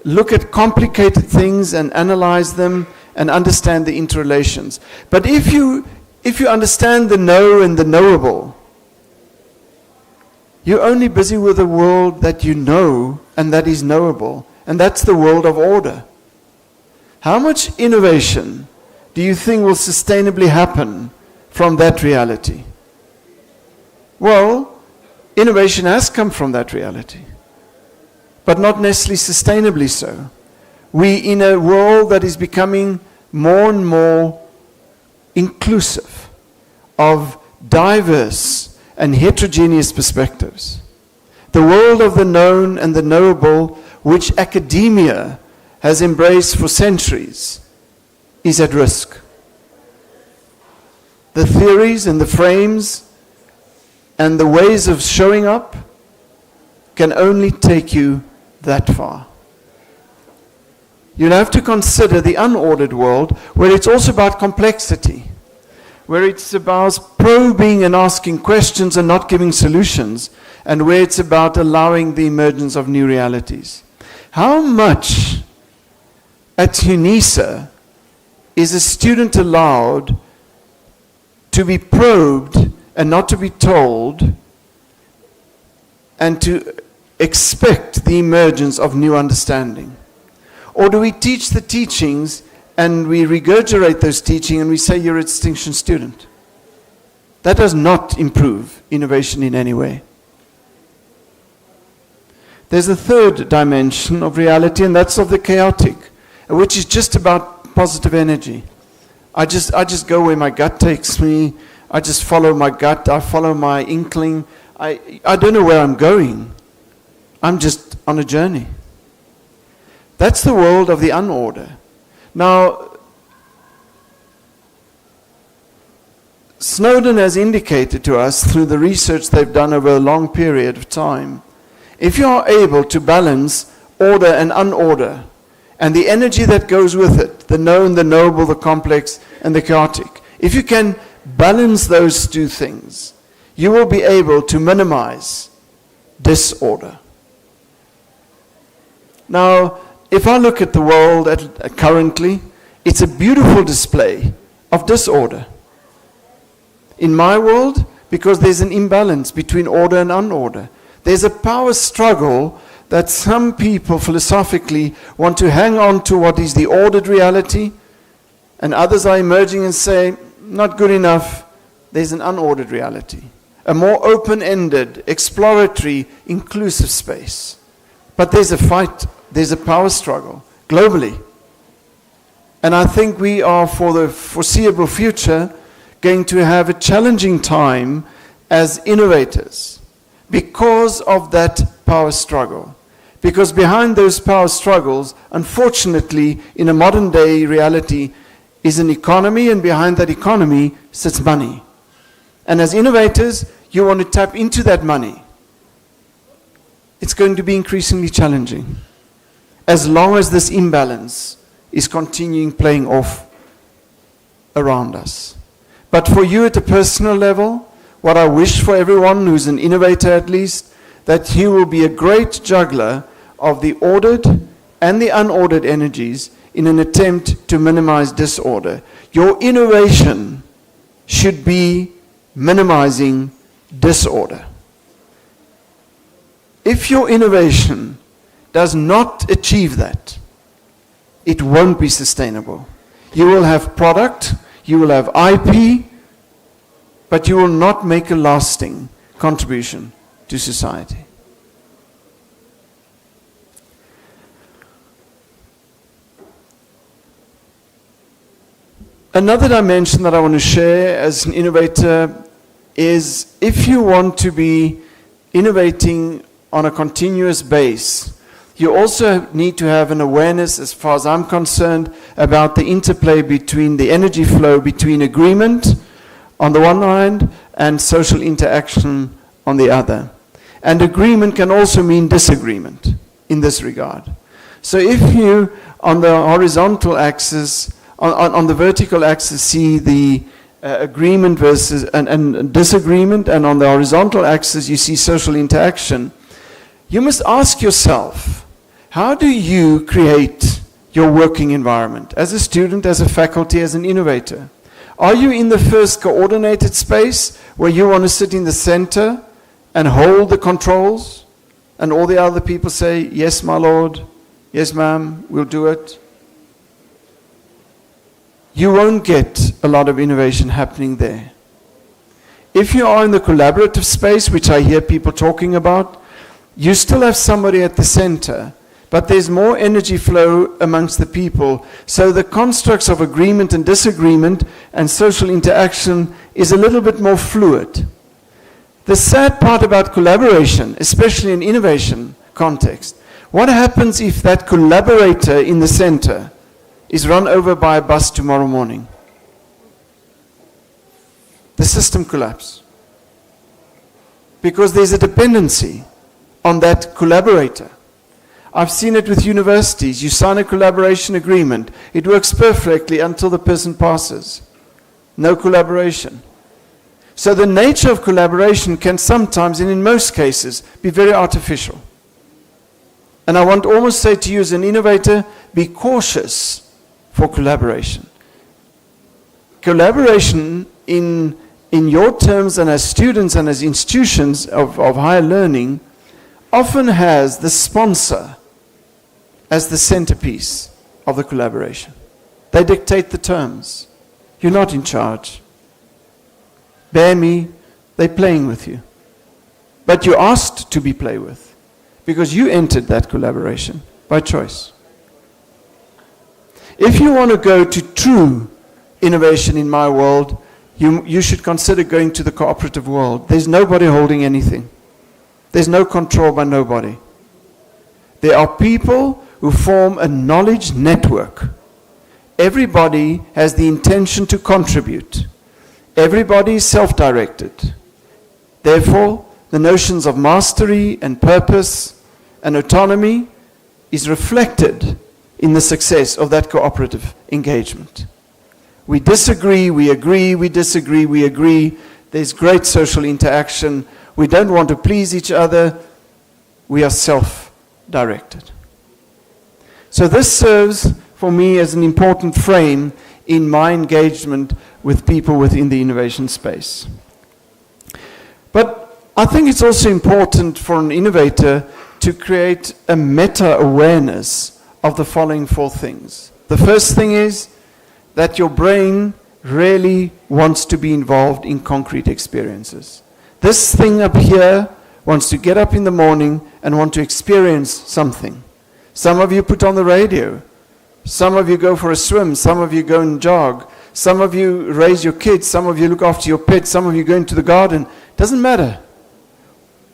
look at complicated things and analyze them and understand the interrelations. But if you understand the know and the knowable, You're only busy with the world that you know and that is knowable, and that's the world of order. How much innovation do you think will sustainably happen from that reality? Well, innovation has come from that reality, but not necessarily sustainably so. We in a world that is becoming more and more inclusive of diverse and heterogeneous perspectives. The world of the known and the knowable, which academia has embraced for centuries, is at risk. The theories and the frames and the ways of showing up can only take you that far. You'll have to consider the unordered world, where it's also about complexity, where it's about probing and asking questions and not giving solutions, and where it's about allowing the emergence of new realities. How much at Unisa is a student allowed to be probed and not to be told, and to expect the emergence of new understanding? Or do we teach the teachings and we regurgitate those teachings and we say you're a distinction student? That does not improve innovation in any way. There's a third dimension of reality, and that's of the chaotic, which is just about positive energy. I just go where my gut takes me. I just follow my gut. I follow my inkling. I don't know where I'm going. I'm just on a journey. That's the world of the unorder. Now, Snowden has indicated to us through the research they've done over a long period of time, if you are able to balance order and unorder, and the energy that goes with it, the known, the knowable, the complex, and the chaotic, if you can balance those two things, you will be able to minimize disorder. Now, if I look at the world currently, it's a beautiful display of disorder. In my world, because there's an imbalance between order and unorder. There's a power struggle that some people philosophically want to hang on to what is the ordered reality, and others are emerging and say, not good enough, there's an unordered reality. A more open-ended, exploratory, inclusive space. But there's a fight, there's a power struggle, globally. And I think we are, for the foreseeable future, going to have a challenging time as innovators because of that power struggle. Because behind those power struggles, unfortunately, in a modern day reality, is an economy, and behind that economy sits money. And as innovators, you want to tap into that money. It's going to be increasingly challenging, as long as this imbalance is continuing playing off around us. But for you at a personal level, what I wish for everyone who's an innovator at least, that you will be a great juggler of the ordered and the unordered energies in an attempt to minimize disorder. Your innovation should be minimizing disorder. If your innovation does not achieve that, it won't be sustainable. You will have product, you will have IP, but you will not make a lasting contribution to society. Another dimension that I want to share as an innovator is, if you want to be innovating on a continuous base, you also need to have an awareness, as far as I'm concerned, about the interplay between the energy flow between agreement on the one hand and social interaction on the other. And agreement can also mean disagreement in this regard. So if you, on the horizontal axis, on the vertical axis, see the agreement versus and disagreement, and on the horizontal axis you see social interaction, you must ask yourself, how do you create your working environment as a student, as a faculty, as an innovator? Are you in the first coordinated space where you want to sit in the center and hold the controls, and all the other people say, yes, my lord, yes, ma'am, we'll do it, you won't get a lot of innovation happening there. If you are in the collaborative space, which I hear people talking about, you still have somebody at the center, but there's more energy flow amongst the people. So the constructs of agreement and disagreement and social interaction is a little bit more fluid. The sad part about collaboration, especially in innovation context, what happens if that collaborator in the center is run over by a bus tomorrow morning? The system collapses. Because there's a dependency on that collaborator. I've seen it with universities. You sign a collaboration agreement. It works perfectly until the person passes. No collaboration. So the nature of collaboration can sometimes, and in most cases, be very artificial. And I want to almost say to you as an innovator, be cautious for collaboration. Collaboration in your terms and as students and as institutions of higher learning often has the sponsor as the centerpiece of the collaboration. They dictate the terms. You're not in charge. Bear me, they're playing with you. But you're asked to be played with because you entered that collaboration by choice. If you want to go to true innovation in my world, you should consider going to the cooperative world. There's nobody holding anything. There's no control by nobody. There are people who form a knowledge network. Everybody has the intention to contribute. Everybody is self-directed. Therefore, the notions of mastery and purpose and autonomy is reflected in the success of that cooperative engagement. We disagree, we agree, we disagree, we agree. There's great social interaction. We don't want to please each other. We are self-directed. So this serves for me as an important frame in my engagement with people within the innovation space. But I think it's also important for an innovator to create a meta-awareness of the following four things. The first thing is that your brain really wants to be involved in concrete experiences. This thing up here wants to get up in the morning and want to experience something. Some of you put on the radio. Some of you go for a swim. Some of you go and jog. Some of you raise your kids. Some of you look after your pets. Some of you go into the garden. Doesn't matter.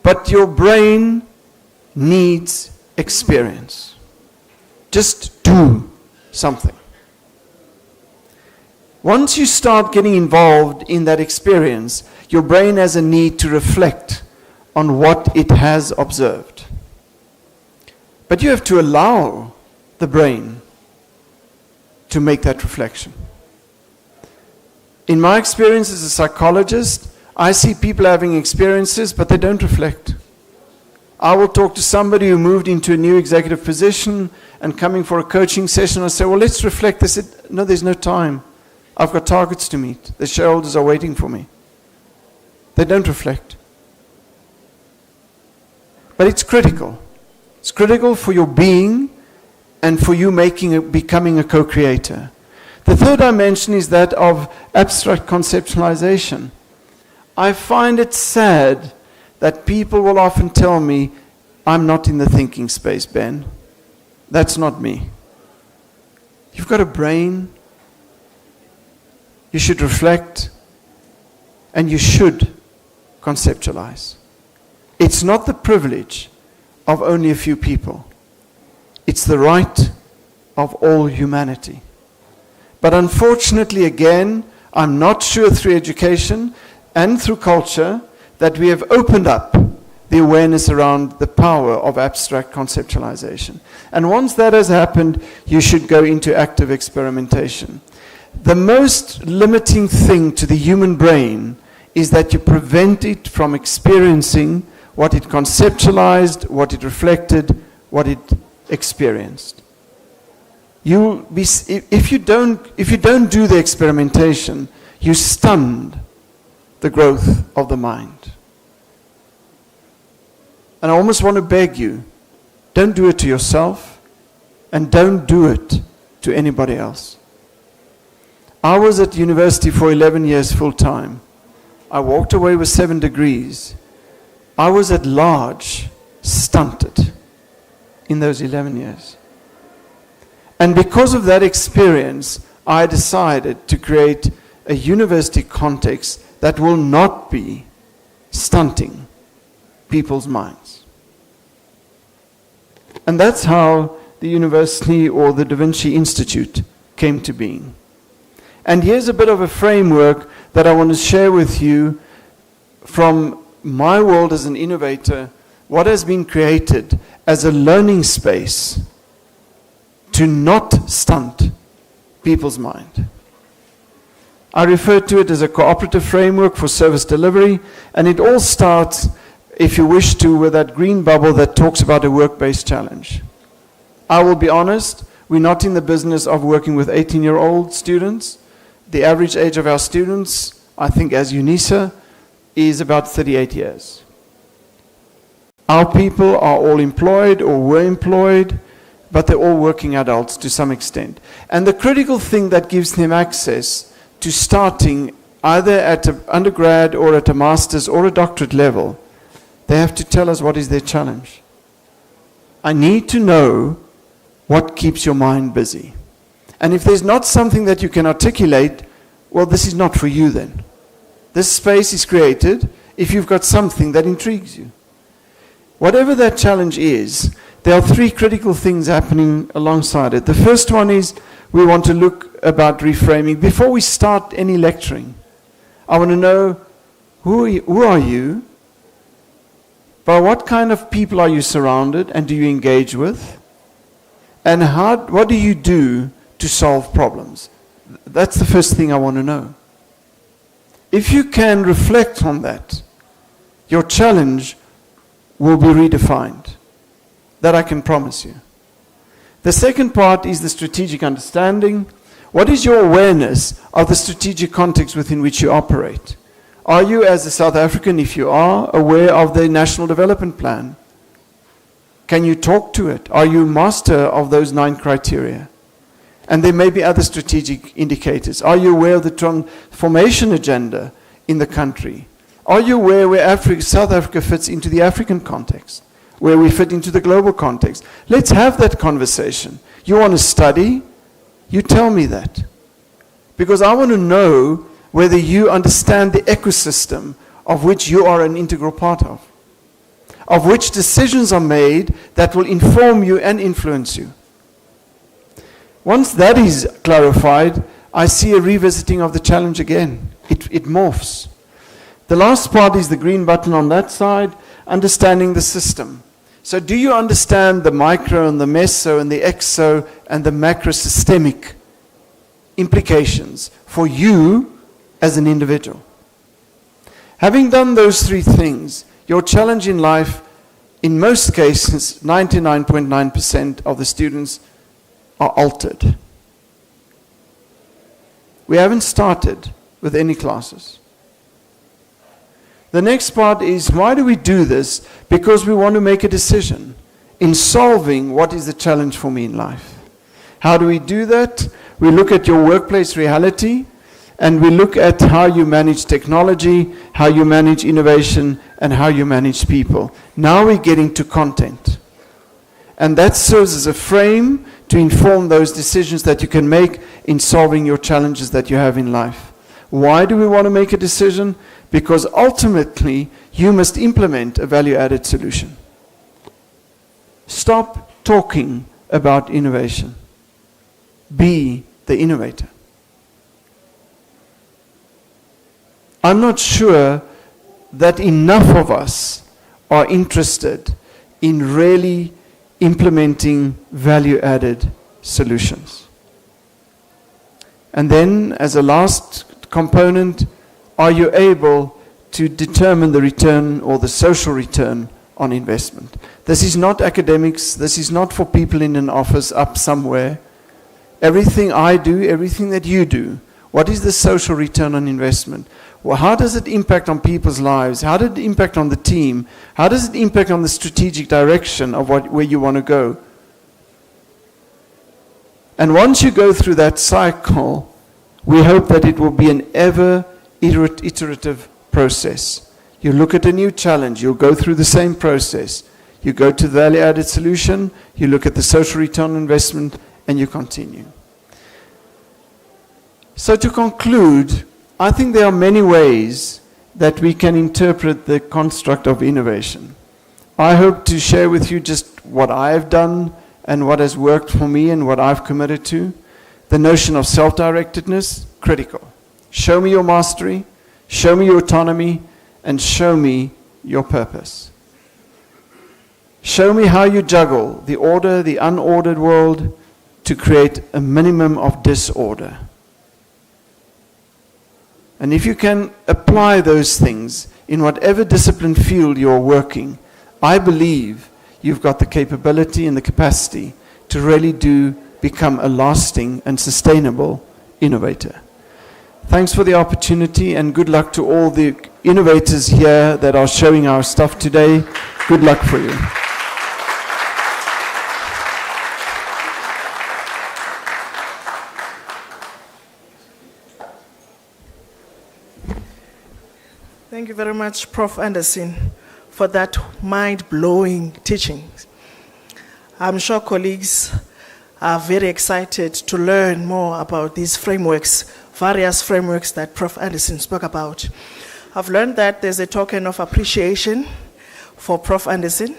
But your brain needs experience. Just do something. Once you start getting involved in that experience, your brain has a need to reflect on what it has observed. But you have to allow the brain to make that reflection. In my experience as a psychologist, I see people having experiences, but they don't reflect. I will talk to somebody who moved into a new executive position and coming for a coaching session. I say, well, let's reflect. They said, no, there's no time. I've got targets to meet. The shareholders are waiting for me. They don't reflect. But it's critical. It's critical for your being and for you becoming a co-creator. The third dimension is that of abstract conceptualization. I find it sad that people will often tell me, I'm not in the thinking space, Ben. That's not me. You've got a brain. You should reflect, and you should conceptualize. It's not the privilege of only a few people. It's the right of all humanity. But unfortunately, again, I'm not sure through education and through culture that we have opened up the awareness around the power of abstract conceptualization. And once that has happened, you should go into active experimentation. The most limiting thing to the human brain is that you prevent it from experiencing what it conceptualized, what it reflected, what it experienced. If you don't do the experimentation, you stun the growth of the mind. And I almost want to beg you, don't do it to yourself and don't do it to anybody else. I was at university for 11 years full time. I walked away with 7 degrees. I was at large stunted in those 11 years. And because of that experience, I decided to create a university context that will not be stunting people's minds. And that's how the university or the Da Vinci Institute came to being. And here's a bit of a framework that I want to share with you from my world as an innovator, what has been created as a learning space to not stunt people's mind. I refer to it as a cooperative framework for service delivery, and it all starts, if you wish to, with that green bubble that talks about a work-based challenge. I will be honest, we're not in the business of working with 18-year-old students. The average age of our students, I think as Unisa, is about 38 years. Our people are all employed or were employed, but they're all working adults to some extent. And the critical thing that gives them access to starting either at an undergrad or at a master's or a doctorate level, they have to tell us what is their challenge. I need to know what keeps your mind busy. And if there's not something that you can articulate, well, this is not for you then. This space is created if you've got something that intrigues you. Whatever that challenge is, there are 3 critical things happening alongside it. The first one is we want to look about reframing. Before we start any lecturing, I want to know who are you? By what kind of people are you surrounded and do you engage with? And what do you do to solve problems? That's the first thing I want to know. If you can reflect on that, your challenge will be redefined. That I can promise you. The second part is the strategic understanding. What is your awareness of the strategic context within which you operate? Are you, as a South African, if you are, aware of the National Development Plan? Can you talk to it? Are you master of those 9 criteria? And there may be other strategic indicators. Are you aware of the transformation agenda in the country? Are you aware where South Africa fits into the African context? Where we fit into the global context? Let's have that conversation. You want to study? You tell me that. Because I want to know whether you understand the ecosystem of which you are an integral part of which decisions are made that will inform you and influence you. Once that is clarified, I see a revisiting of the challenge again. It morphs. The last part is the green button on that side, understanding the system. So do you understand the micro and the meso and the exo and the macro systemic implications for you as an individual? Having done those 3 things, your challenge in life, in most cases, 99.9% of the students are altered. We haven't started with any classes. The next part is, why do we do this? Because we want to make a decision in solving what is the challenge for me in life. How do we do that? We look at your workplace reality, and we look at how you manage technology, how you manage innovation, and how you manage people. Now we're getting to content. And that serves as a frame to inform those decisions that you can make in solving your challenges that you have in life. Why do we want to make a decision? Because ultimately, you must implement a value-added solution. Stop talking about innovation. Be the innovator. I'm not sure that enough of us are interested in really implementing value-added solutions. And then, as a last component, are you able to determine the return or the social return on investment? This is not academics. This is not for people in an office up somewhere. Everything I do, everything that you do, what is the social return on investment? Well, how does it impact on people's lives? How did it impact on the team? How does it impact on the strategic direction of where you want to go? And once you go through that cycle, we hope that it will be an ever iterative process. You look at a new challenge, you'll go through the same process. You go to the value-added solution, you look at the social return on investment, and you continue. So to conclude, I think there are many ways that we can interpret the construct of innovation. I hope to share with you just what I have done and what has worked for me and what I've committed to. The notion of self-directedness, critical. Show me your mastery, show me your autonomy, and show me your purpose. Show me how you juggle the order, the unordered world to create a minimum of disorder. And if you can apply those things in whatever discipline field you're working, I believe you've got the capability and the capacity to really become a lasting and sustainable innovator. Thanks for the opportunity and good luck to all the innovators here that are showing our stuff today. Good luck for you.
Thank you very much, Prof. Anderson, for that mind-blowing teaching. I'm sure colleagues are very excited to learn more about these frameworks, various frameworks that Prof. Anderson spoke about. I've learned that there's a token of appreciation for Prof. Anderson.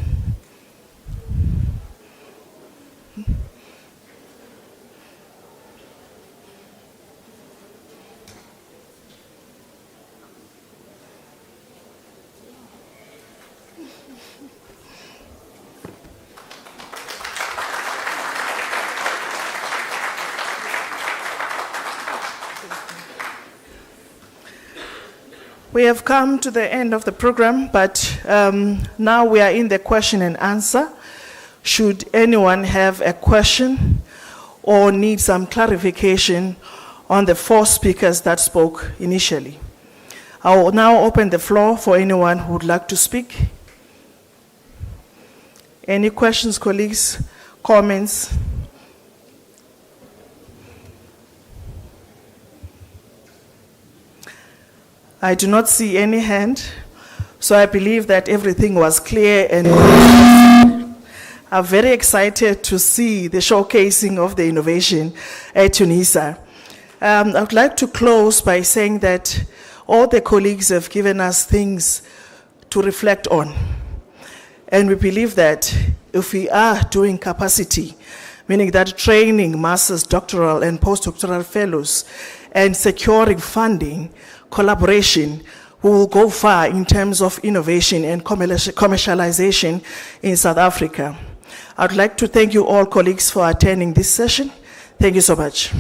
We have come to the end of the program, but now we are in the question and answer. Should anyone have a question or need some clarification on the 4 speakers that spoke initially? I will now open the floor for anyone who would like to speak. Any questions, colleagues, comments? I do not see any hand, so I believe that everything was clear and I'm very excited to see the showcasing of the innovation at Unisa. I would like to close by saying that all the colleagues have given us things to reflect on. And we believe that if we are doing capacity, meaning that training master's, doctoral, and postdoctoral fellows, and securing funding, collaboration, we will go far in terms of innovation and commercialization in South Africa. I'd like to thank you all, colleagues, for attending this session. Thank you so much.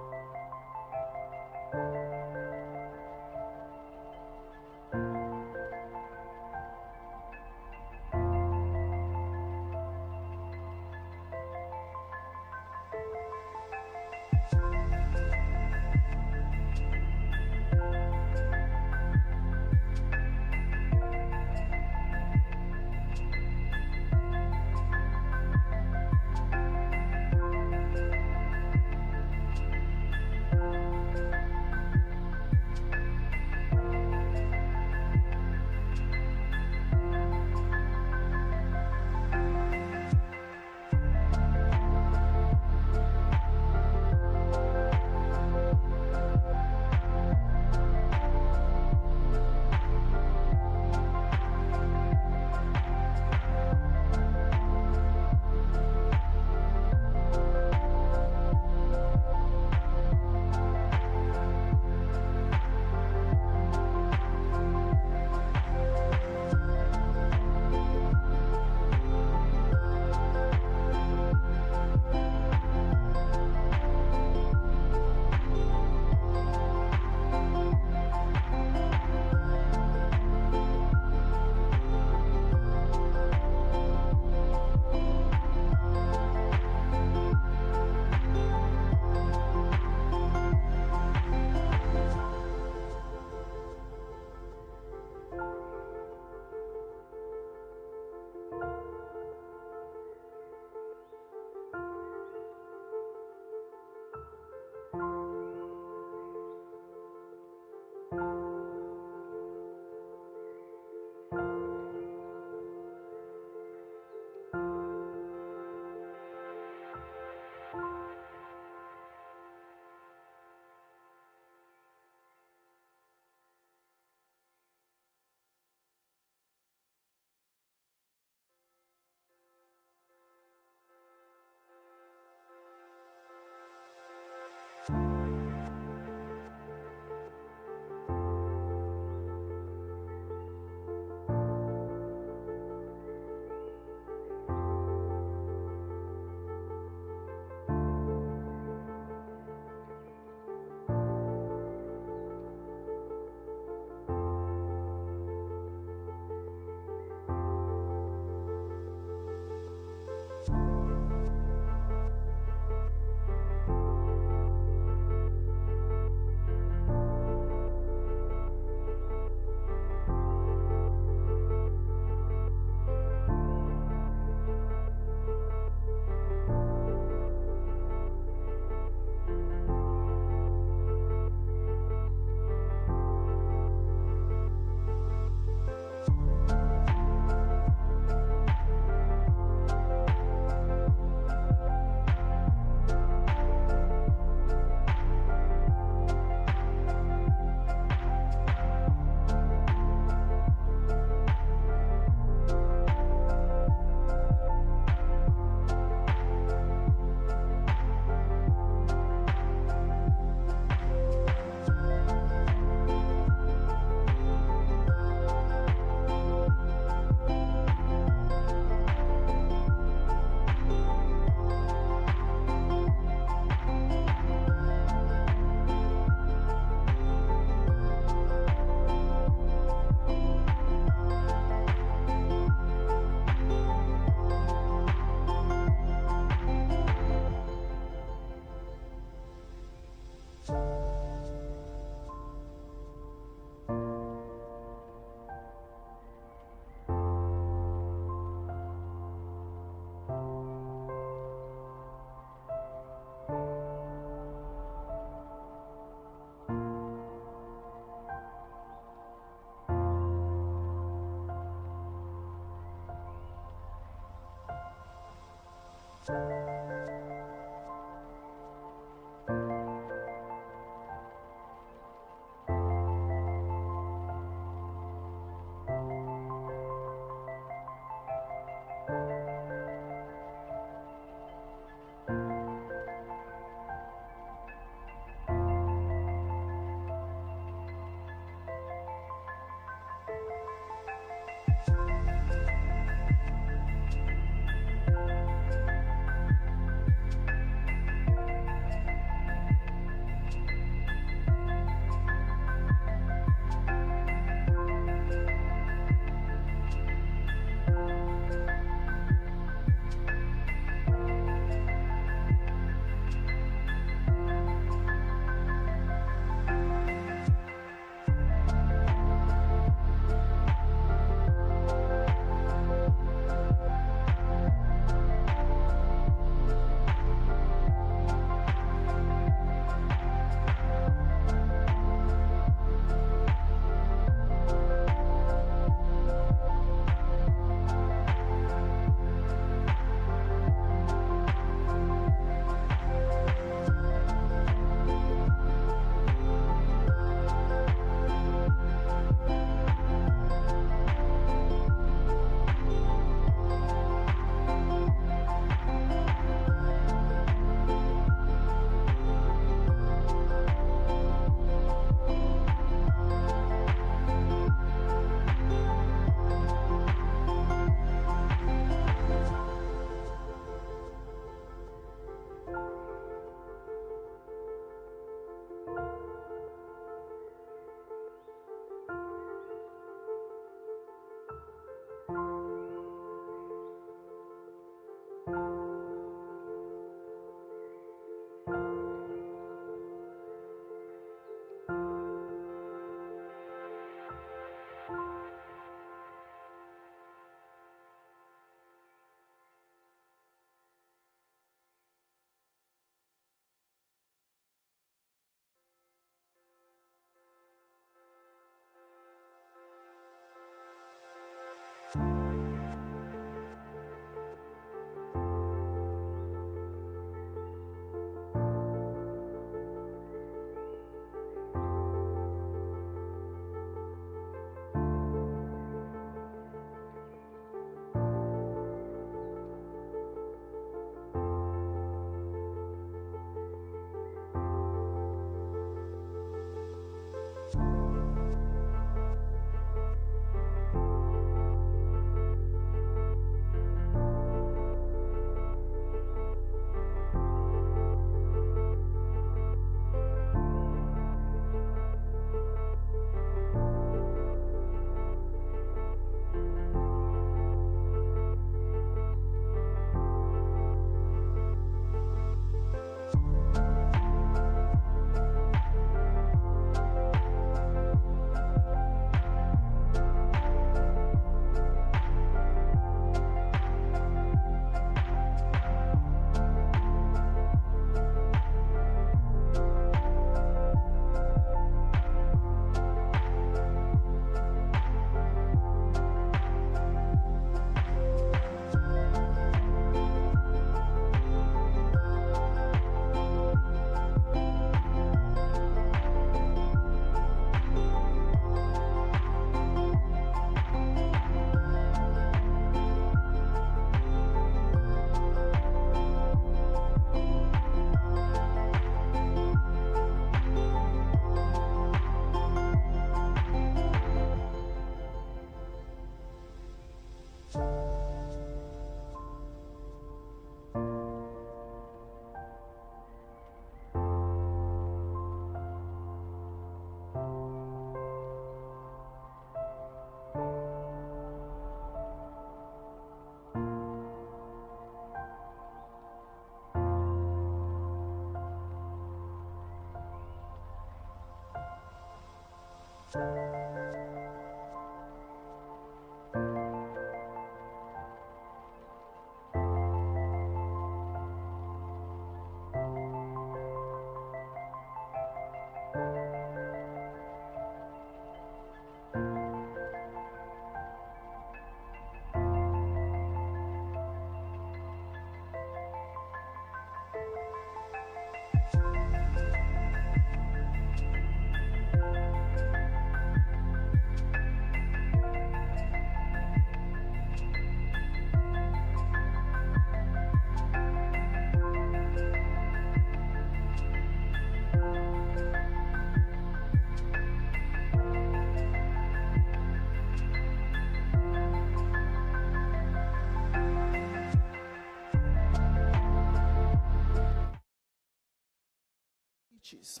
peaches.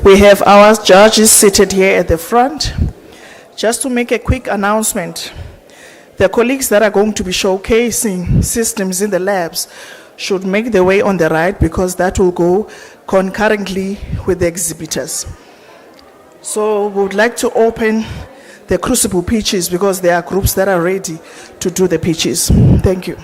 We have our judges seated here at the front. Just to make a quick announcement, the colleagues that are going to be showcasing systems in the labs should make their way on the right because that will go concurrently with the exhibitors. So we would like to open the crucible pitches because there are groups that are ready to do the pitches. Thank you.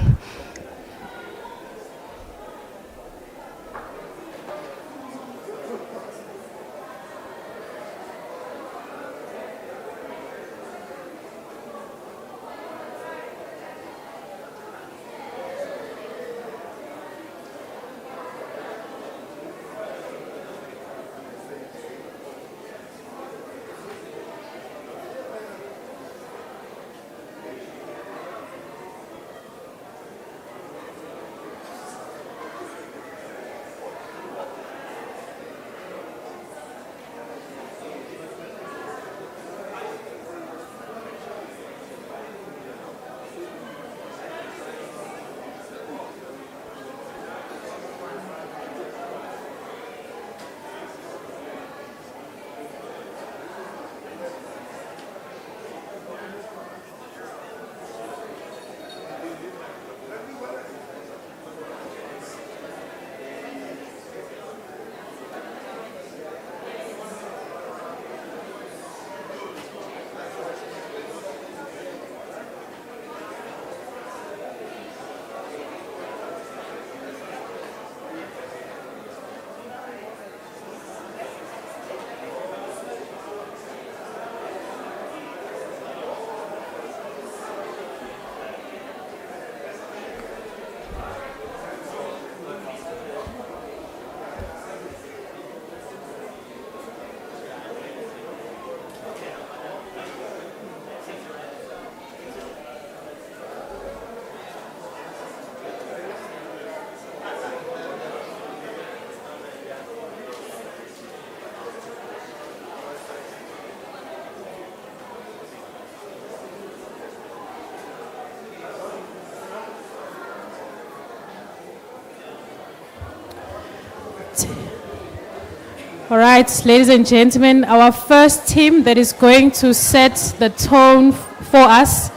All right, ladies and gentlemen, our first team that is going to set the tone for us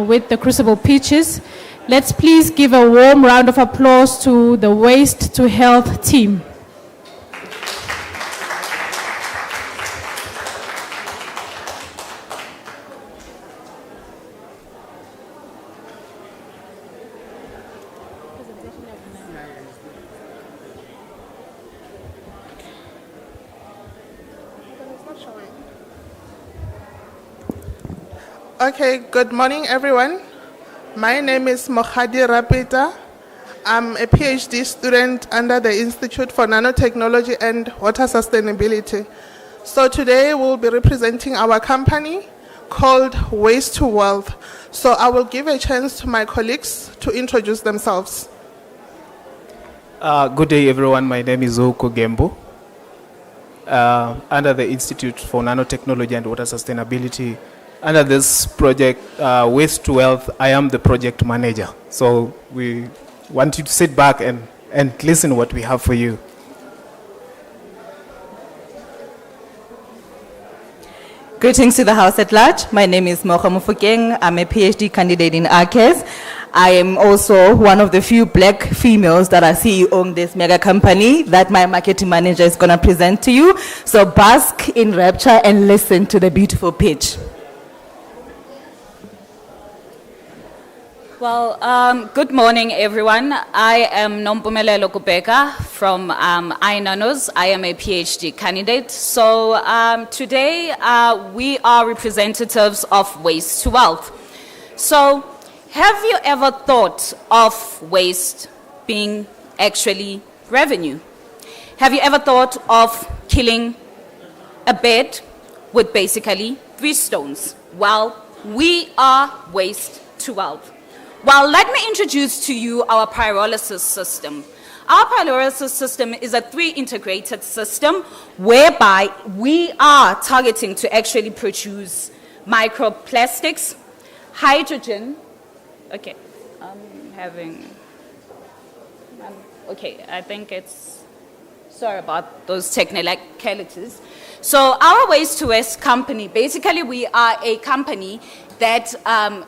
with the crucible pitches. Let's please give a warm round of applause to the Waste to Health team.
Okay, good morning, everyone. My name is Mohadi Rapita. I'm a PhD student under the Institute for Nanotechnology and Water Sustainability. So today we'll be representing our company called Waste to Wealth. So I will give a chance to my colleagues to introduce themselves.
Good day, everyone. My name is Oko Gembo. Under the Institute for Nanotechnology and Water Sustainability, under this project, Waste to Wealth, I am the project manager. So we want you to sit back and listen what we have for you.
Greetings to the House at large. My name is Mocha Mufukeng. I'm a PhD candidate in ARCES. I am also one of the few black females that are CEO in this mega company that my marketing manager is going to present to you. So bask in rapture and listen to the beautiful pitch.
Well, good morning, everyone. I am Nompumelelo Kubeka from iNanos. I am a PhD candidate. So today we are representatives of Waste to Wealth. So have you ever thought of waste being actually revenue? Have you ever thought of killing a bird with basically 3 stones? Well, we are Waste to Wealth. Well, let me introduce to you our pyrolysis system. Our pyrolysis system is a 3 integrated system whereby we are targeting to actually produce microplastics, hydrogen. Okay, I think it's Sorry about those technicalities. So our waste to waste company, basically we are a company that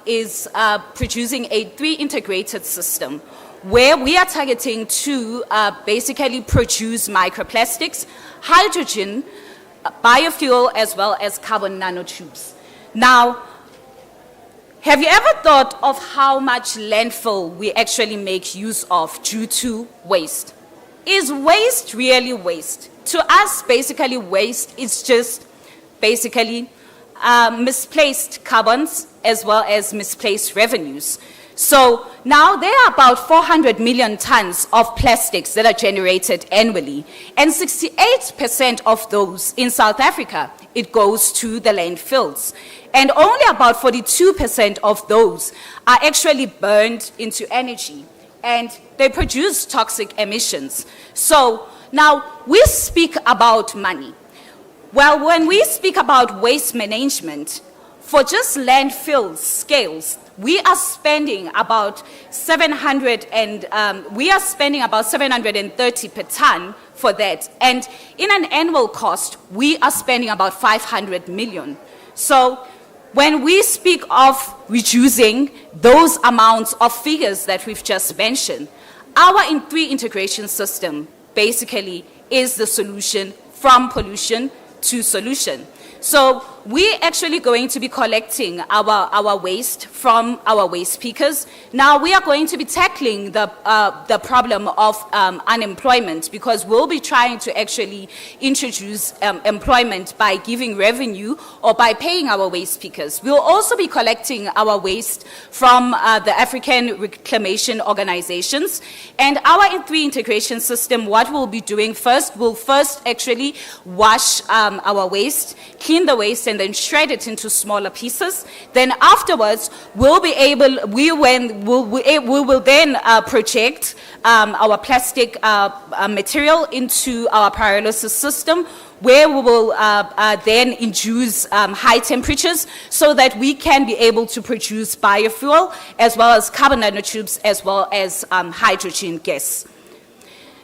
is producing a 3 integrated system where we are targeting to basically produce microplastics, hydrogen, biofuel, as well as carbon nanotubes. Now, have you ever thought of how much landfill we actually make use of due to waste? Is waste really waste? To us, basically, waste is just basically misplaced carbons as well as misplaced revenues. So now there are about 400 million tons of plastics that are generated annually, and 68% of those in South Africa, it goes to the landfills. And only about 42% of those are actually burned into energy, and they produce toxic emissions. So now we speak about money. Well, when we speak about waste management, for just landfill scales, we are spending about 730 per ton for that. And in an annual cost, we are spending about 500 million. So when we speak of reducing those amounts of figures that we've just mentioned, our 3 integration system basically is the solution from pollution to solution. So we're actually going to be collecting our waste from our waste pickers. Now we are going to be tackling the problem of unemployment, because we'll be trying to actually introduce employment by giving revenue or by paying our waste pickers. We'll also be collecting our waste from the African reclamation organizations. And our 3 integration system, what we'll be doing first, we'll first actually wash our waste, clean the waste, and then shred it into smaller pieces. Then afterwards, we will then project our plastic material into our pyrolysis system, where we will then induce high temperatures so that we can be able to produce biofuel, as well as carbon nanotubes, as well as hydrogen gas.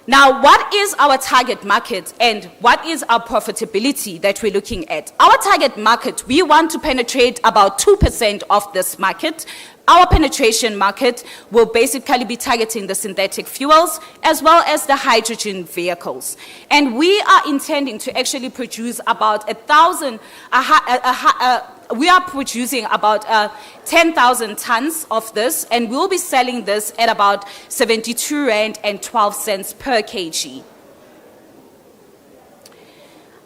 Now, what is our target market and what is our profitability that we're looking at? Our target market, we want to penetrate about 2% of this market. Our penetration market will basically be targeting the synthetic fuels as well as the hydrogen vehicles. And we are intending to actually produce about 10,000 tons of this, and we'll be selling this at about 72 Rand and 12 cents per kg.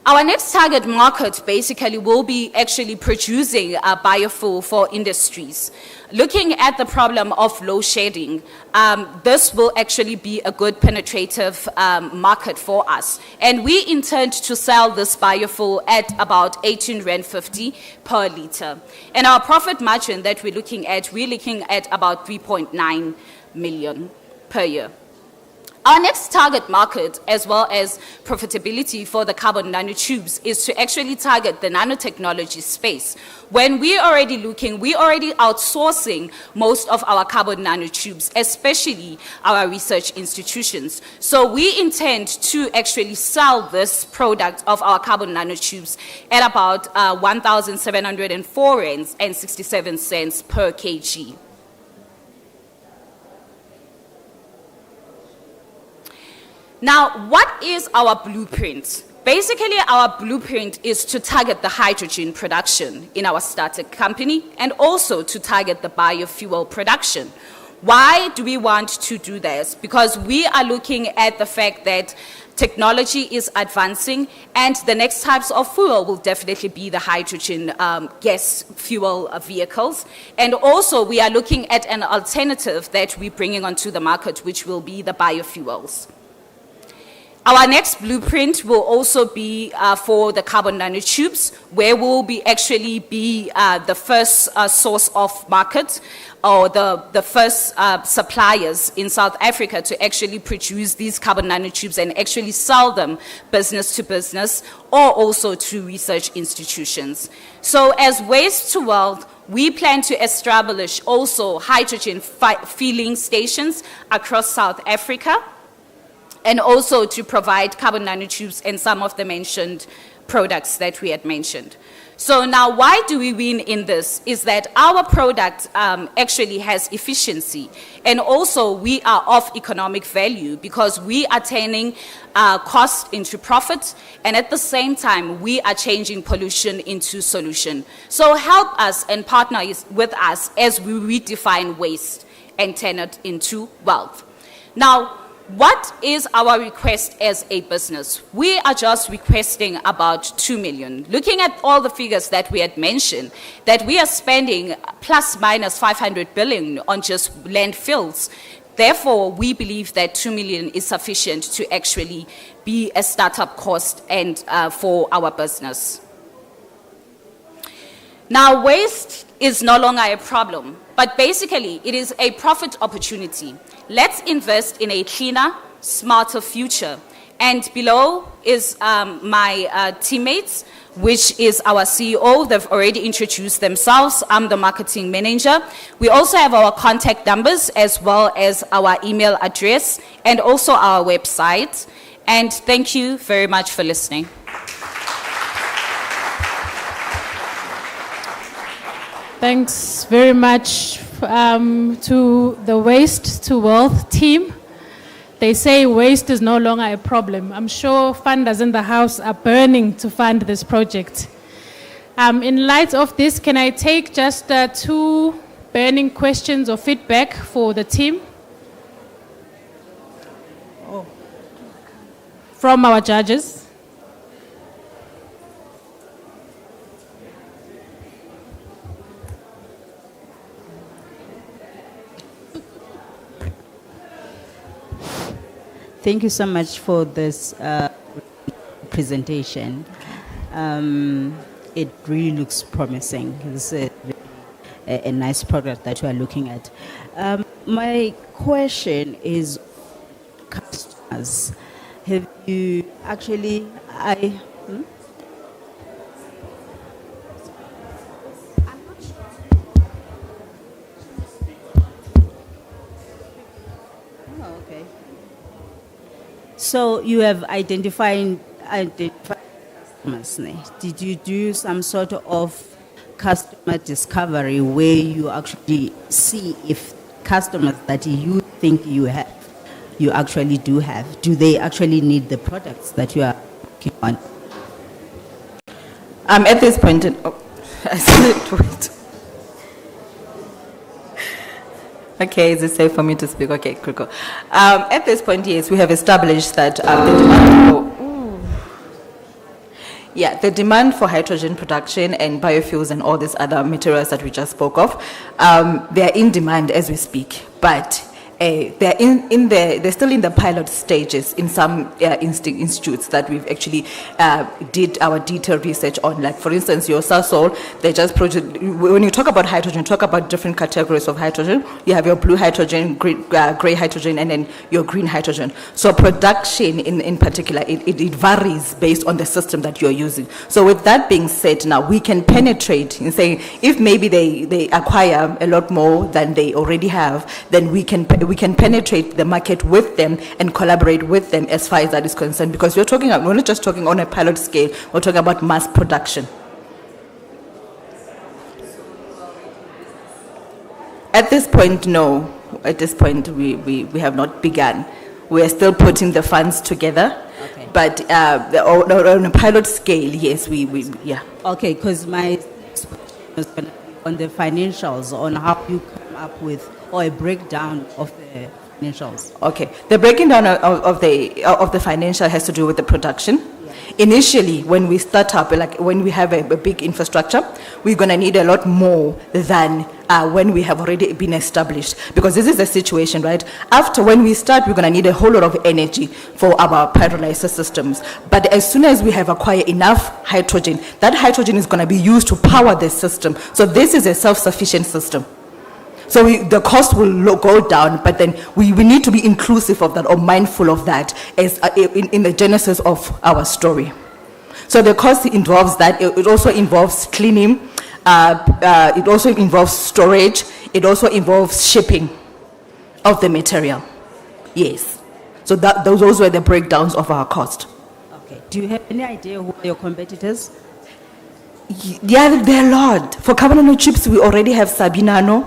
Our next target market basically will be actually producing biofuel for industries. Looking at the problem of load shedding, this will actually be a good penetrative market for us. And we intend to sell this biofuel at about 18.50 Rand per litre. And our profit margin that we're looking at about 3.9 million per year. Our next target market, as well as profitability for the carbon nanotubes, is to actually target the nanotechnology space. When we're already outsourcing most of our carbon nanotubes, especially our research institutions. So we intend to actually sell this product of our carbon nanotubes at about 1,704 Rands and 67 cents per kg. Now, what is our blueprint? Basically, our blueprint is to target the hydrogen production in our startup company and also to target the biofuel production. Why do we want to do this? Because we are looking at the fact that technology is advancing, and the next types of fuel will definitely be the hydrogen gas fuel vehicles. And also, we are looking at an alternative that we're bringing onto the market, which will be the biofuels. Our next blueprint will also be for the carbon nanotubes, where we'll be the first source of market, or the first suppliers in South Africa to actually produce these carbon nanotubes and actually sell them business to business or also to research institutions. So as Waste to Wealth, we plan to establish also hydrogen filling stations across South Africa. and also to provide carbon nanotubes and some of the mentioned products that we had mentioned. So now why do we win in this is that our product actually has efficiency, and also we are of economic value because we are turning cost into profit, and at the same time we are changing pollution into solution. So help us and partner with us as we redefine waste and turn it into wealth. Now, what is our request as a business? We are just requesting about 2 million. Looking at all the figures that we had mentioned, that we are spending plus minus 500 billion on just landfills. Therefore, we believe that 2 million is sufficient to actually be a startup cost and for our business. Now, waste is no longer a problem, but basically it is a profit opportunity. Let's invest in a cleaner, smarter future. And below is my teammates, which is our CEO. They've already introduced themselves. I'm the marketing manager. We also have our contact numbers as well as our email address and also our website. And thank you very much for listening.
Thanks very much to the Waste to Wealth team. They say waste is no longer a problem. I'm sure funders in the house are burning to fund this project. In light of this, can I take just 2 burning questions or feedback for the team? From our judges.
Thank you so much for this presentation. It really looks promising. It's a nice product that you are looking at. My question is customers. Have you actually, So you have identified customers. Did you do some sort of customer discovery where you actually see if customers that you think you actually do have, do they actually need the products that you are working on?
At this point, I said, wait. Okay, is it safe for me to speak? Okay, cool. At this point, yes, we have established that the demand for hydrogen production and biofuels and all these other materials that we just spoke of, they are in demand as we speak, but they're still in the pilot stages in some institutes that we've actually did our detailed research on. Like, for instance, your Sasol, they just when you talk about hydrogen, talk about different categories of hydrogen. You have your blue hydrogen, gray hydrogen, and then your green hydrogen. So production in particular, it varies based on the system that you're using. So with that being said, now we can penetrate in saying if maybe they acquire a lot more than they already have, then we can penetrate the market with them and collaborate with them as far as that is concerned, because we're not just talking on a pilot scale, we're talking about mass production. At this point, no. At this point, we have not begun. We are still putting the funds together. Okay. But on a pilot scale, yes, yeah.
Okay, because my was on the financials, on how you come up with, or a breakdown of the financials.
Okay, the breaking down of the financial has to do with the production. Yeah. Initially, when we start up, like when we have a big infrastructure, we're going to need a lot more than when we have already been established. Because this is the situation, right? After, when we start, we're going to need a whole lot of energy for our pyrolysis systems. But as soon as we have acquired enough hydrogen, that hydrogen is going to be used to power the system. So this is a self-sufficient system. So the cost will go down, but then we need to be inclusive of that or mindful of that as in the genesis of our story. So the cost involves that. It also involves cleaning. It also involves storage. It also involves shipping of the material. Yes. So those were the breakdowns of our cost.
Okay. Do you have any idea who are your competitors?
Yeah, there are a lot. For carbon nanochips, we already have Sabinano.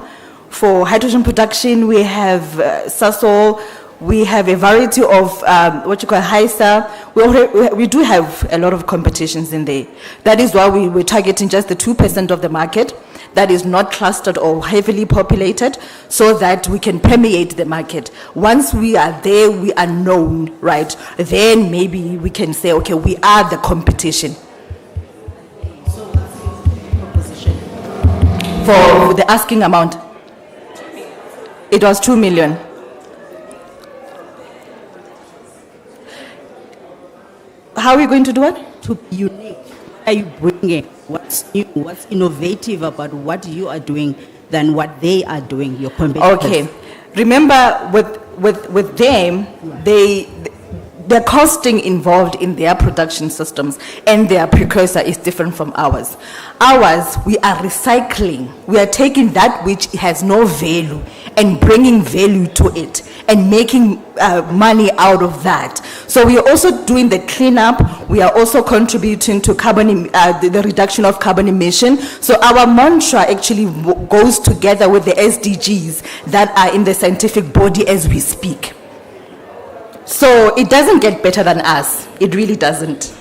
For hydrogen production, we have Sasol. We have a variety of HISA. We do have a lot of competitions in there. That is why we're targeting just the 2% of the market that is not clustered or heavily populated, so that we can permeate the market. Once we are there, we are known, right? Then maybe we can say, okay, we are the competition. For the asking amount, it was 2 million. How are we going to do it?
To be unique. What are you bringing? What's new? What's innovative about what you are doing than what they are doing, your competitors?
Okay. Remember, with them, the costing involved in their production systems and their precursor is different from ours. Ours, we are recycling. We are taking that which has no value and bringing value to it and making money out of that. So we are also doing the cleanup. We are also contributing to the reduction of carbon emission. So our mantra actually goes together with the SDGs that are in the scientific body as we speak. So it doesn't get better than us. It really doesn't.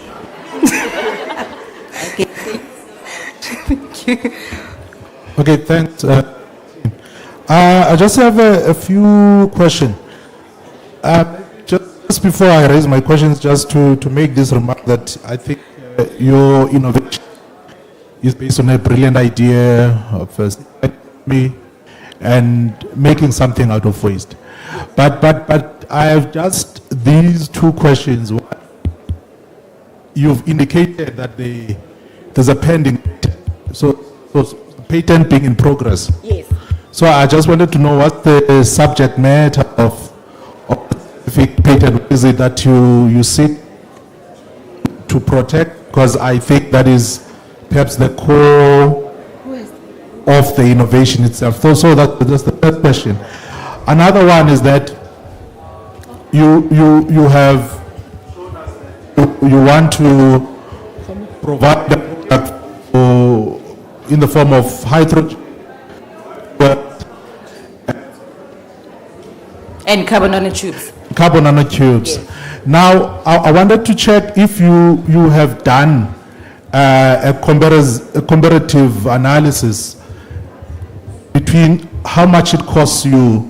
Okay.
Thank you.
Okay, thanks. I just have a few questions. Just before I raise my questions, just to make this remark that I think your innovation is based on a brilliant idea of me and making something out of waste. But I have just these two questions. You've indicated that there's a pending, so patent being in progress.
Yes.
So I just wanted to know what the subject matter of specific patent is it that you seek to protect, because I think that is perhaps the core of the innovation itself. So that's the first question. Another one is that you want to provide the product in the form of hydrogen
And carbon nanotubes.
Carbon nanotubes.
Yes.
Now, I wanted to check if you have done a comparative analysis between how much it costs you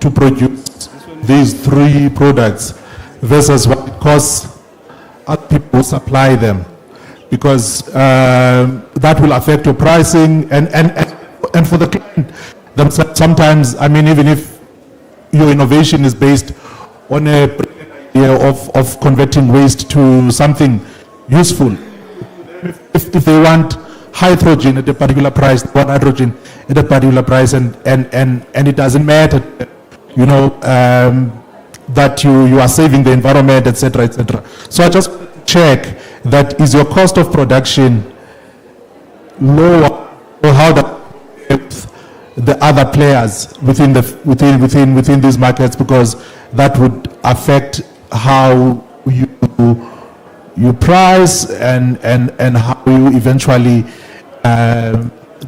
to produce these three products versus what it costs other people who supply them, because that will affect your pricing and for the client themselves. Sometimes, I mean, even if your innovation is based on a idea of converting waste to something useful, if they want hydrogen at a particular price, they want hydrogen at a particular price, and it doesn't matter, you know, that you are saving the environment, etc., etc. So I just check that is your cost of production lower, or how the other players within these markets, because that would affect how you price and how you eventually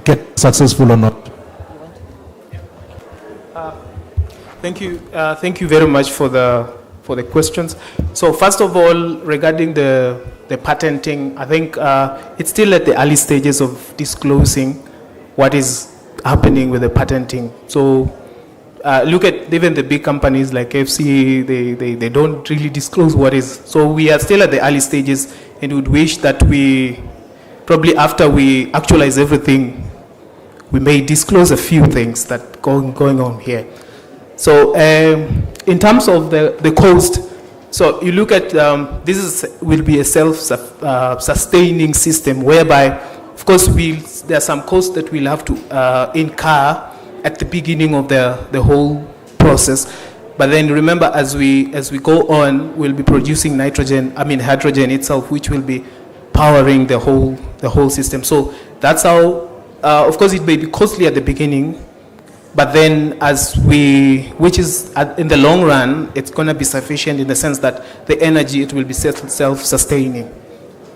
get successful or not.
Thank you very much for the questions. So first of all, regarding the patenting, I think it's still at the early stages of disclosing what is happening with the patenting. So look at even the big companies like FC, they don't really disclose what is. So we are still at the early stages, and would wish that we, probably after we actualize everything, we may disclose a few things that going on here. So in terms of the cost, so you look at will be a self-sustaining system, whereby, of course, there are some costs that we'll have to incur at the beginning of the whole process. But then remember, as we go on, we'll be producing hydrogen itself, which will be powering the whole system. So that's how, of course, it may be costly at the beginning, But then which is in the long run, it's going to be sufficient in the sense that the energy, it will be self-sustaining.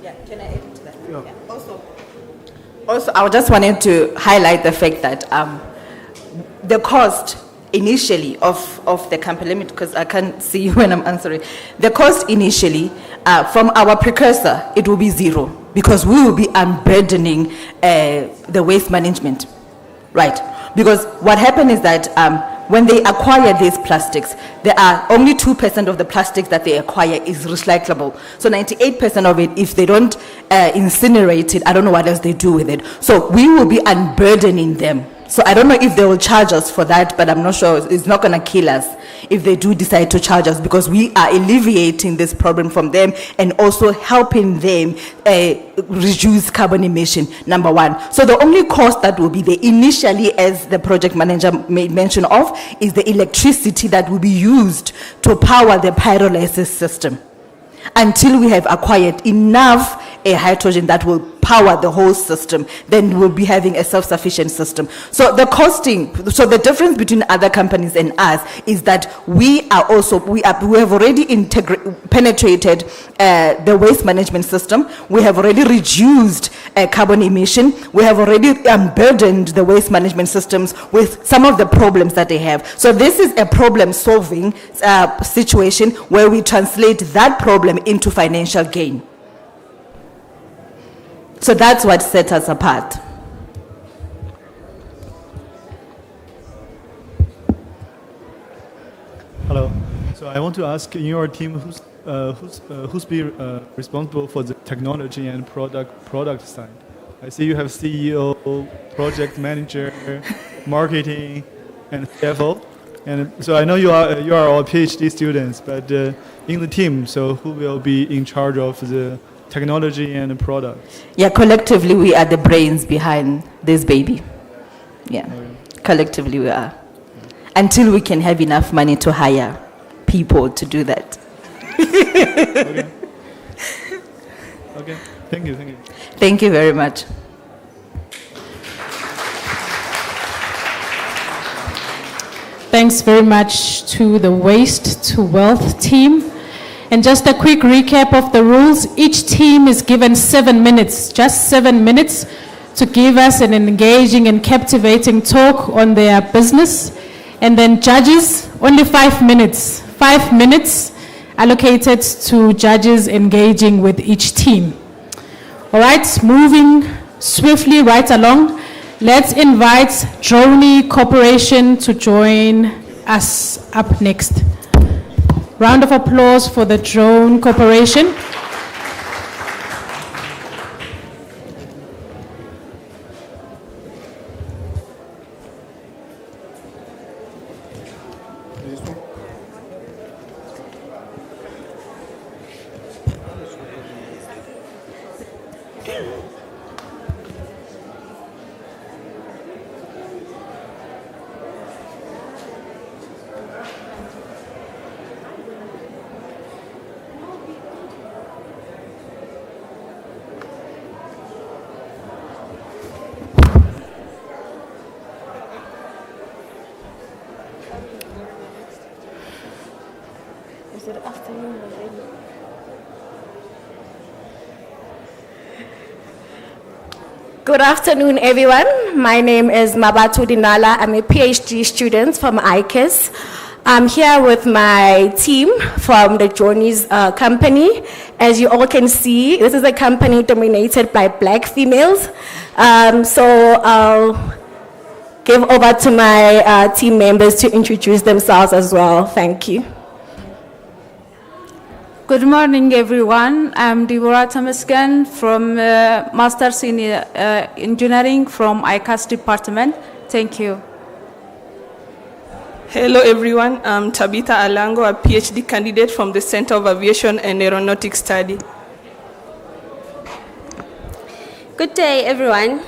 Yeah, can I add to that? Yeah. Also, I just wanted to highlight the fact that the cost initially of the company, because I can't see you when I'm answering, the cost initially from our precursor, it will be zero, because we will be unburdening the waste management, right? Because what happened is that when they acquire these plastics, there are only 2% of the plastics that they acquire is recyclable. So 98% of it, if they don't incinerate it, I don't know what else they do with it. So we will be unburdening them. So I don't know if they will charge us for that, but I'm not sure. It's not going to kill us if they do decide to charge us, because we are alleviating this problem from them and also helping them reduce carbon emission, number one. So the only cost that will be there initially, as the project manager made mention of, is the electricity that will be used to power the pyrolysis system until we have acquired enough hydrogen that will power the whole system. Then we'll be having a self-sufficient system. So the costing, so the difference between other companies and us is that we have already penetrated the waste management system. We have already reduced carbon emission. We have already unburdened the waste management systems with some of the problems that they have. So this is a problem-solving situation where we translate that problem into financial gain. So that's what sets us apart.
Hello. So I want to ask, in your team, who's responsible for the technology and product side? I see you have CEO, project manager, marketing, and CFO. And so I know you are all PhD students, but in the team, so who will be in charge of the technology and products?
Yeah, collectively we are the brains behind this baby. Yeah, collectively we are. Until we can have enough money to hire people to do that.
Okay. Okay. Thank you.
Thank you very much.
Thanks very much to the Waste to Wealth team. And just a quick recap of the rules. Each team is given 7 minutes, just 7 minutes, to give us an engaging and captivating talk on their business. And then judges, only 5 minutes. 5 minutes allocated to judges engaging with each team. All right, moving swiftly right along. Let's invite Droney Corporation to join us up next. Round of applause for the Drone Corporation.
Good afternoon, everyone. My name is Mabatu Dinala. I'm a PhD student from ICAS. I'm here with my team from the Journeys company. As you all can see, this is a company dominated by black females. So I'll give over to my team members to introduce themselves as well. Thank you.
Good morning, everyone. I'm Deborah Tamaskan from Masters in Engineering from ICAS department. Thank you.
Hello, everyone. I'm Tabitha Alango, a PhD candidate from the Center of Aviation and Aeronautic Study.
Good day, everyone.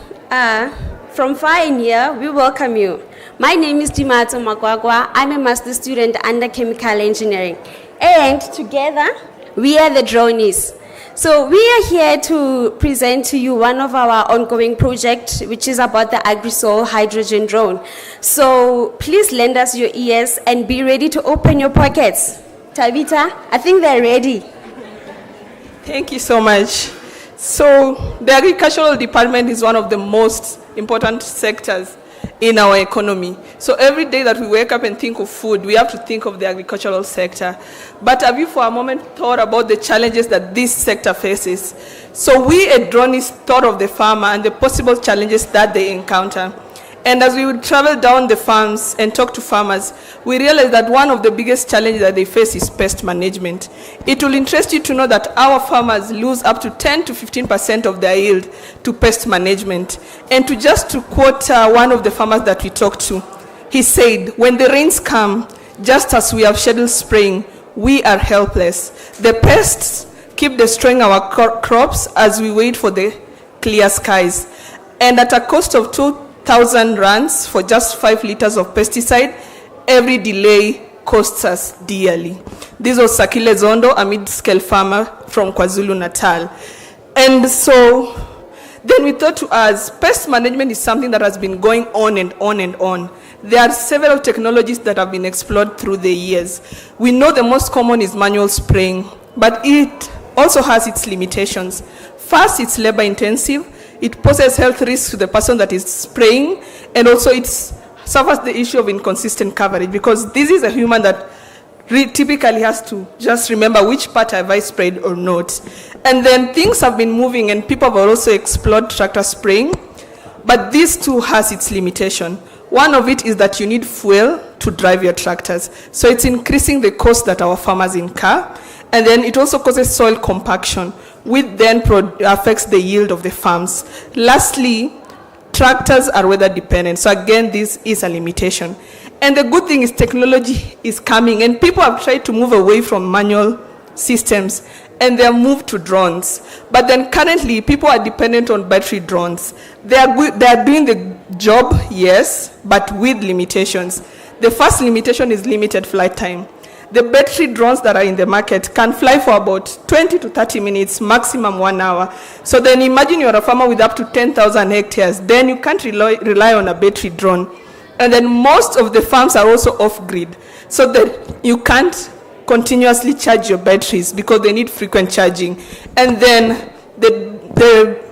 From far and near, we welcome you. My name is Dimato Magwagwa. I'm a master's student under chemical engineering. And together, we are the Dronies. So we are here to present to you one of our ongoing projects, which is about the Agris hydrogen drone. So please lend us your ears and be ready to open your pockets. Tabitha, I think they're ready.
Thank you so much. So the agricultural department is one of the most important sectors in our economy. So every day that we wake up and think of food, we have to think of the agricultural sector. But have you for a moment thought about the challenges that this sector faces? So we at Dronies thought of the farmer and the possible challenges that they encounter. And as we would travel down the farms and talk to farmers, we realized that one of the biggest challenges that they face is pest management. It will interest you to know that our farmers lose up to 10 to 15% of their yield to pest management. And to quote one of the farmers that we talked to, he said, when the rains come, just as we have scheduled spraying, we are helpless. The pests keep destroying our crops as we wait for the clear skies. And at a cost of 2,000 rands for just 5 liters of pesticide, every delay costs us dearly. This was Sakile Zondo, a mid-scale farmer from KwaZulu-Natal. And so then we thought to us, pest management is something that has been going on and on and on. There are several technologies that have been explored through the years. We know the most common is manual spraying, but it also has its limitations. First, it's labor intensive. It poses health risks to the person that is spraying, and also it suffers the issue of inconsistent coverage, because this is a human that typically has to just remember which part have I sprayed or not. And then things have been moving, and people have also explored tractor spraying, but this too has its limitation. One of it is that you need fuel to drive your tractors. So it's increasing the cost that our farmers incur. And then it also causes soil compaction, which then affects the yield of the farms. Lastly, tractors are weather dependent. So again, this is a limitation. And the good thing is technology is coming, and people have tried to move away from manual systems, and they are moved to drones. But then currently, people are dependent on battery drones. They are doing the job, yes, but with limitations. The first limitation is limited flight time. The battery drones that are in the market can fly for about 20 to 30 minutes, maximum 1 hour. So then imagine you're a farmer with up to 10,000 hectares, then you can't rely on a battery drone. And then most of the farms are also off-grid, so that you can't continuously charge your batteries because they need frequent charging. And then the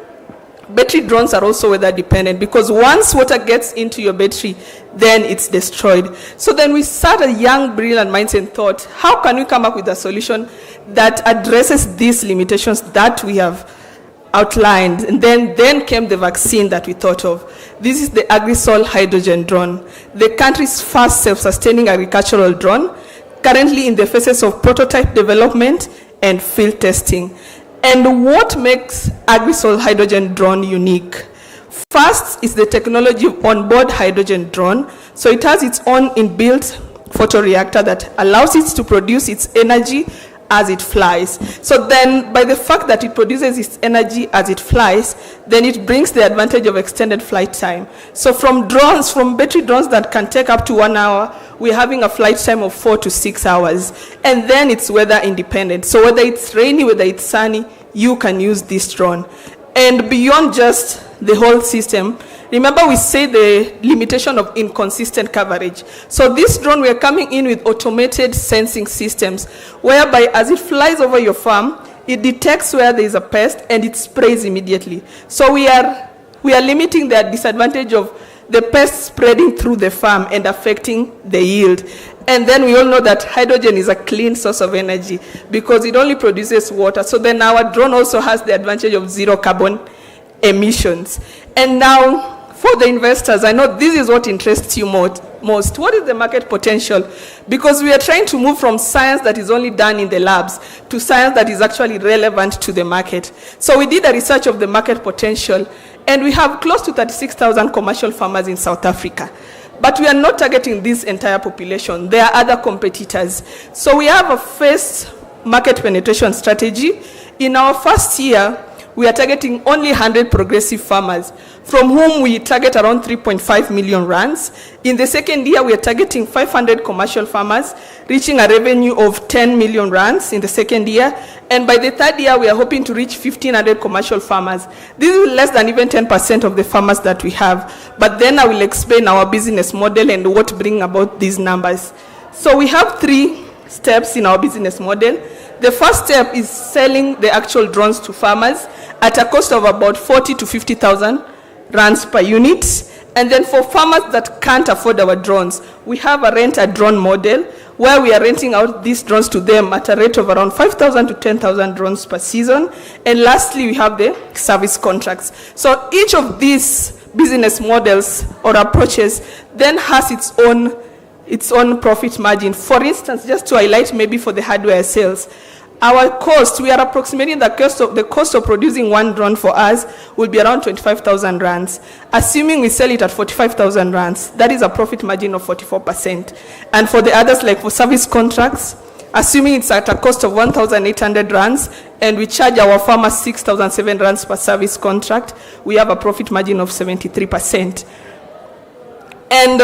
battery drones are also weather dependent, because once water gets into your battery, then it's destroyed. So then we started a young, brilliant minds and thought, how can we come up with a solution that addresses these limitations that we have outlined? And then came the vaccine that we thought of. This is the Agris hydrogen drone, the country's first self-sustaining agricultural drone, currently in the phases of prototype development and field testing. And what makes Agris hydrogen drone unique? First is the technology of onboard hydrogen drone. So it has its own inbuilt photoreactor that allows it to produce its energy as it flies. So then, by the fact that it produces its energy as it flies, then it brings the advantage of extended flight time. So from battery drones that can take up to 1 hour, we're having a flight time of 4 to 6 hours. And then it's weather independent. So whether it's rainy, whether it's sunny, you can use this drone. And beyond just the whole system, remember we say the limitation of inconsistent coverage. So this drone, we are coming in with automated sensing systems, whereby as it flies over your farm, it detects where there is a pest and it sprays immediately. So we are limiting the disadvantage of the pest spreading through the farm and affecting the yield. And then we all know that hydrogen is a clean source of energy because it only produces water. So then our drone also has the advantage of zero carbon emissions. And now, for the investors, I know this is what interests you most. What is the market potential? Because we are trying to move from science that is only done in the labs to science that is actually relevant to the market. So we did a research of the market potential, and we have close to 36,000 commercial farmers in South Africa. But we are not targeting this entire population. There are other competitors. So we have a first market penetration strategy. In our first year, we are targeting only 100 progressive farmers, from whom we target around 3.5 million rands. In the second year, we are targeting 500 commercial farmers, reaching a revenue of 10 million rands in the second year. And by the third year, we are hoping to reach 1,500 commercial farmers. This is less than even 10% of the farmers that we have. But then I will explain our business model and what brings about these numbers. So we have 3 steps in our business model. The first step is selling the actual drones to farmers at a cost of about 40 to 50,000 rands per unit. And then for farmers that can't afford our drones, we have a rent-a-drone model where we are renting out these drones to them at a rate of around 5,000 to 10,000 drones per season. And lastly, we have the service contracts. So each of these business models or approaches then has its own profit margin. For instance, just to highlight maybe for the hardware sales, our cost, we are approximating the cost of producing one drone for us will be around 25,000 rands. Assuming we sell it at 45,000 rands, that is a profit margin of 44%. And for the others, like for service contracts, assuming it's at a cost of 1,800 rands, and we charge our farmers 6,007 rands per service contract, we have a profit margin of 73%. And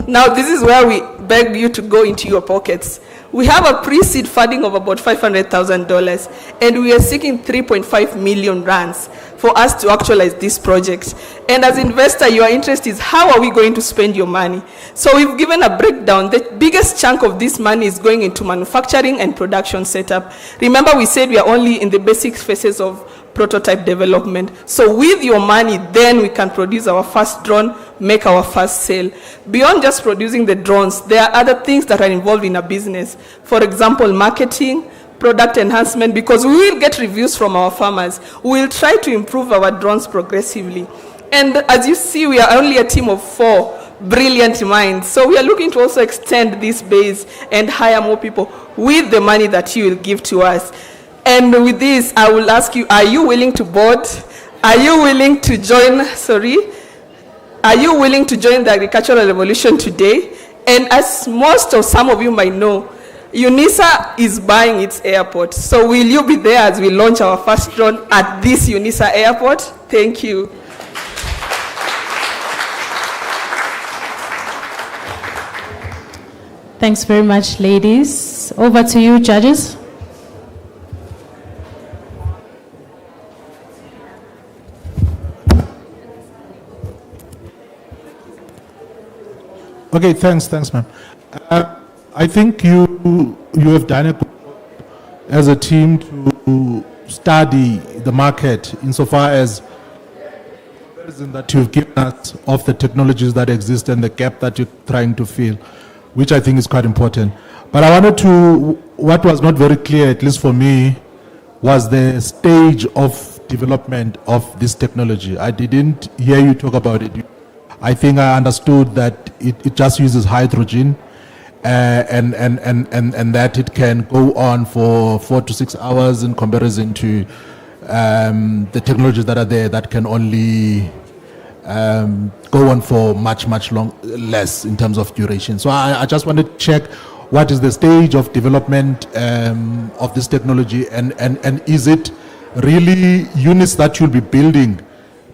now this is where we beg you to go into your pockets. We have a pre-seed funding of about $500,000, and we are seeking 3.5 million rands for us to actualize this project. And as investor, your interest is how are we going to spend your money? So we've given a breakdown. The biggest chunk of this money is going into manufacturing and production setup. Remember, we said we are only in the basic phases of prototype development. So with your money, then we can produce our first drone, make our first sale. Beyond just producing the drones, there are other things that are involved in a business. For example, marketing, product enhancement, because we will get reviews from our farmers. We will try to improve our drones progressively. And as you see, we are only a team of 4 brilliant minds. So we are looking to also extend this base and hire more people with the money that you will give to us. And with this, I will ask you, are you willing to board? Are you willing to join, Are you willing to join the agricultural revolution today? And as some of you might know, Unisa is buying its airport. So will you be there as we launch our first drone at this Unisa airport? Thank you.
Thanks very much, ladies. Over to you, judges.
Okay, thanks, ma'am. I think you have done a good job as a team to study the market insofar as that you've given us of the technologies that exist and the gap that you're trying to fill, which I think is quite important. But I wanted to, what was not very clear, at least for me, was the stage of development of this technology. I didn't hear you talk about it. I think I understood that it just uses hydrogen and that it can go on for 4 to 6 hours in comparison to the technologies that are there that can only go on for much less in terms of duration. So I just wanted to check what is the stage of development of this technology, and is it really units that you'll be building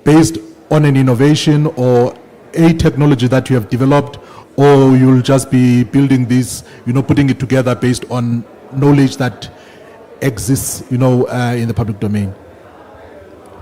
based on an innovation or a technology that you have developed, or you'll just be building this, putting it together based on knowledge that exists, in the public domain?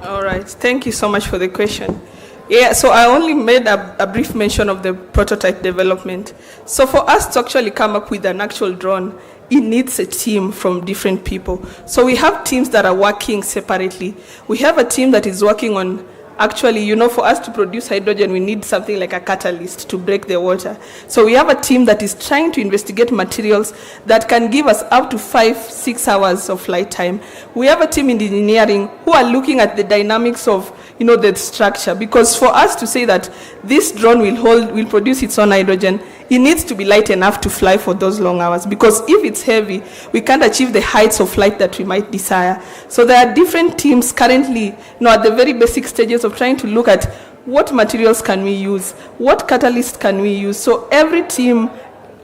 All right, thank you so much for the question. Yeah, so I only made a brief mention of the prototype development. So for us to actually come up with an actual drone, it needs a team from different people. So we have teams that are working separately. We have a team that is working on, actually, for us to produce hydrogen, we need something like a catalyst to break the water. So we have a team that is trying to investigate materials that can give us up to 5-6 hours of flight time. We have a team in engineering who are looking at the dynamics of, the structure. Because for us to say that this drone will produce its own hydrogen, it needs to be light enough to fly for those long hours. Because if it's heavy, we can't achieve the heights of flight that we might desire. So there are different teams currently, at the very basic stages of trying to look at what materials can we use, what catalyst can we use. So every team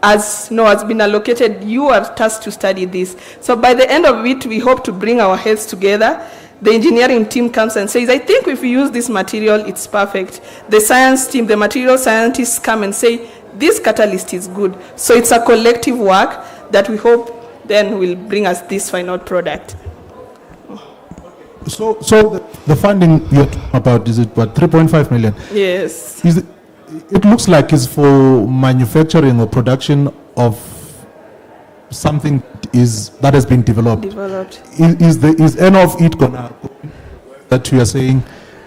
has been allocated, you are tasked to study this. So by the end of it, we hope to bring our heads together The engineering team comes and says, I think if we use this material, it's perfect. The science team, the material scientists come and say, this catalyst is good. So it's a collective work that we hope then will bring us this final product.
So the funding you're talking about, is it what, 3.5 million?
Yes.
It looks like it's for manufacturing or production of something that has been developed. Is any of it gonna, that we are saying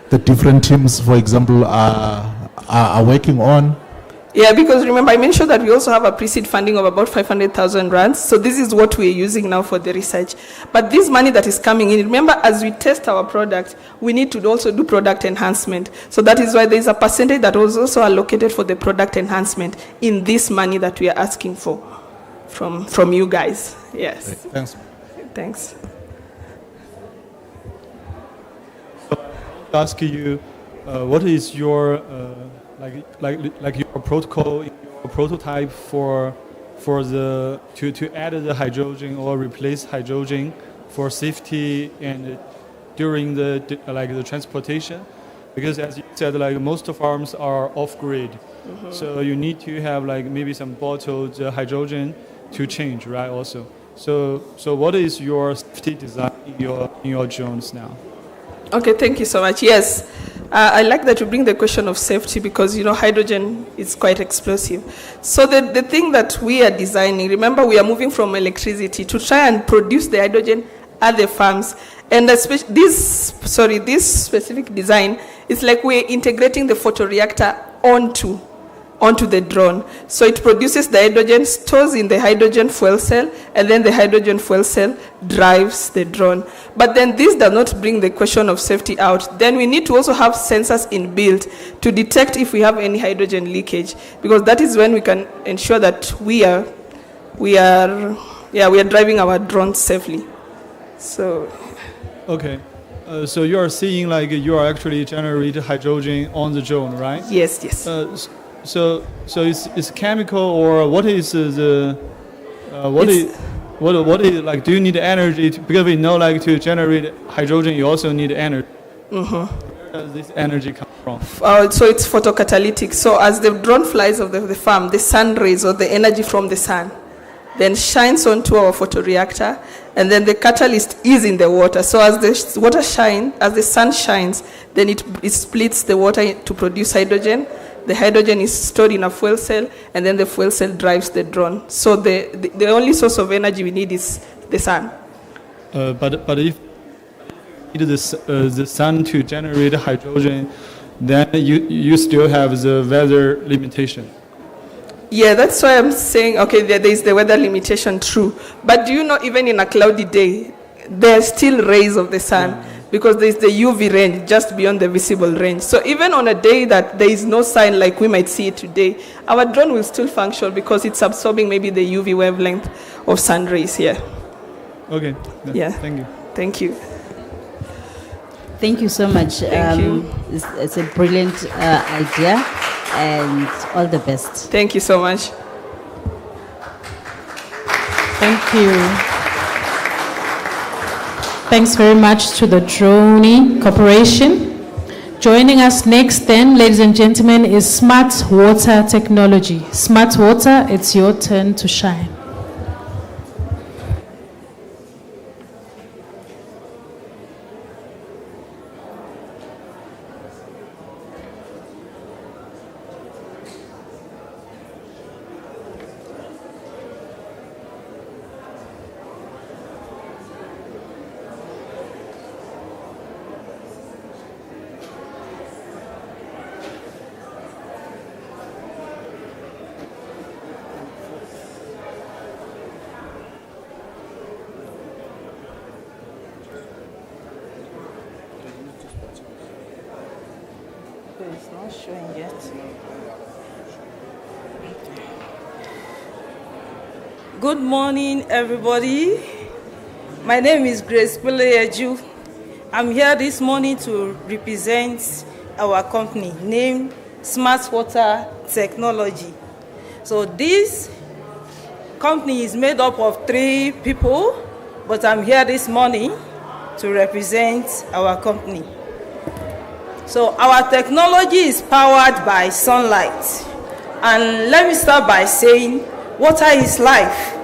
the different teams, for example, are working on?
Yeah, because remember I mentioned that we also have a pre-seed funding of about 500,000 rands. So this is what we're using now for the research. But this money that is coming in, remember as we test our product, we need to also do product enhancement. So that is why there is a percentage that was also allocated for the product enhancement in this money that we are asking for from you guys. Yes.
Thanks.
Thanks.
Ask you, what is your like your protocol, your prototype for the to add the hydrogen or replace hydrogen for safety and during the transportation? Because as you said, most of farms are off grid, so you need to have maybe some bottled hydrogen to change, right? Also, so what is your safety design in your drones now?
Okay, thank you so much. Yes, I like that you bring the question of safety because, hydrogen is quite explosive. So the thing that we are designing, remember we are moving from electricity to try and produce the hydrogen at the farms. And this specific design is like we're integrating the photoreactor onto the drone. So it produces the hydrogen, stores in the hydrogen fuel cell, and then the hydrogen fuel cell drives the drone. But then this does not bring the question of safety out. Then we need to also have sensors inbuilt to detect if we have any hydrogen leakage, because that is when we can ensure that we are driving our drones safely. So.
Okay. So you are seeing you are actually generating hydrogen on the drone, right?
Yes.
So it's chemical, or what is what is do you need energy because we know to generate hydrogen you also need energy. Where does this energy come from?
So it's photocatalytic. So as the drone flies over the farm, the sun rays or the energy from the sun then shines onto our photoreactor, and then the catalyst is in the water. So as the water shines, as the sun shines, then it splits the water to produce hydrogen. The hydrogen is stored in a fuel cell, and then the fuel cell drives the drone. So the only source of energy we need is the sun.
But if you need the sun to generate hydrogen, then you still have the weather limitation.
Yeah, that's why I'm saying, okay, there is the weather limitation, true. But do you know, even in a cloudy day, there are still rays of the sun, because there is the UV range just beyond the visible range. So even on a day that there is no sun like we might see it today, our drone will still function because it's absorbing maybe the UV wavelength of sun rays here.
Okay.
Yeah.
Thank you.
Thank you.
Thank you so much.
Thank you.
It's a brilliant idea, and all the best.
Thank you so much.
Thank you. Thanks very much to the Drone Corporation. Joining us next then, ladies and gentlemen, is Smart Water Technology. Smart Water, it's your turn to shine.
It's not showing yet. Good morning, everybody. My name is Grace Peleju. I'm here this morning to represent our company named Smart Water Technology. So this company is made up of 3 people, but I'm here this morning
to represent our company. So our technology is powered by sunlight. And let me start by saying, water is life.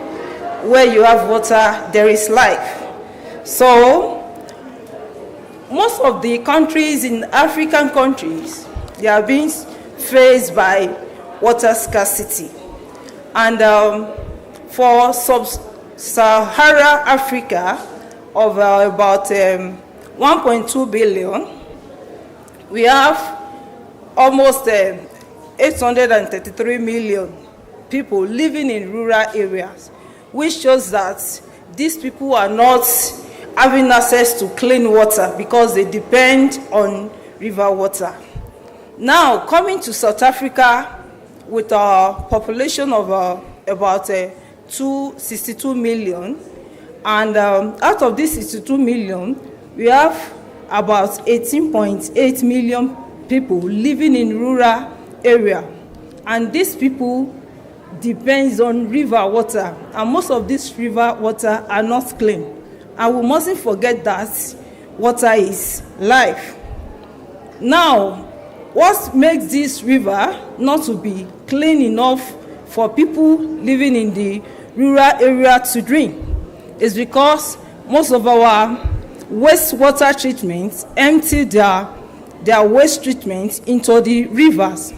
Where you have water, there is life. So most of the countries in African countries, they are being faced by water scarcity. And for sub-Saharan Africa, of about 1.2 billion, we have almost 833 million people living in rural areas, which shows that these people are not having access to clean water because they depend on river water. Now, coming to South Africa with a population of about 262 million, and out of this 62 million, we have about 18.8 million people living in rural area. And these people depend on river water, and most of this river water are not clean. And we mustn't forget that water is life. Now, what makes this river not to be clean enough for people living in the rural area to drink is because most of our wastewater treatments empty their waste treatment into the rivers.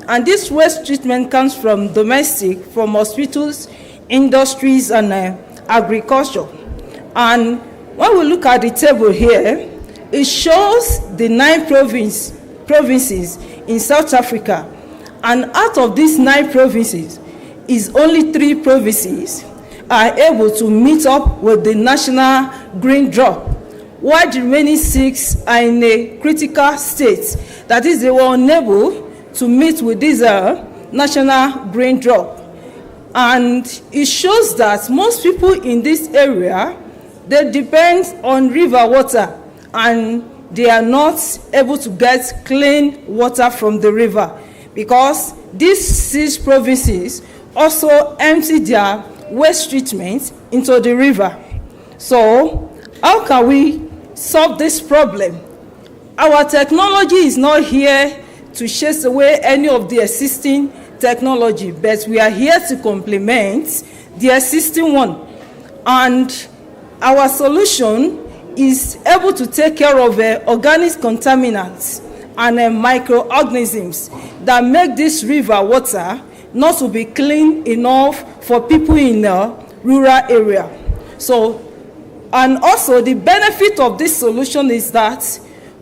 And this waste treatment comes from domestic, from hospitals, industries, and agriculture. And when we look at the table here, it shows the 9 provinces in South Africa. And out of these 9 provinces, is only 3 provinces are able to meet up with the national green drop, while the remaining 6 are in a critical state. That is, they were unable to meet with this national green drop. And it shows that most people in this area, they depend on river water, and they are not able to get clean water from the river because these 6 provinces also empty their waste treatment into the river. So how can we solve this problem? Our technology is not here to chase away any of the existing technology, but we are here to complement the existing one. And our solution is able to take care of organic contaminants and microorganisms that make this river water not to be clean enough for people in the rural area. So, and also the benefit of this solution is that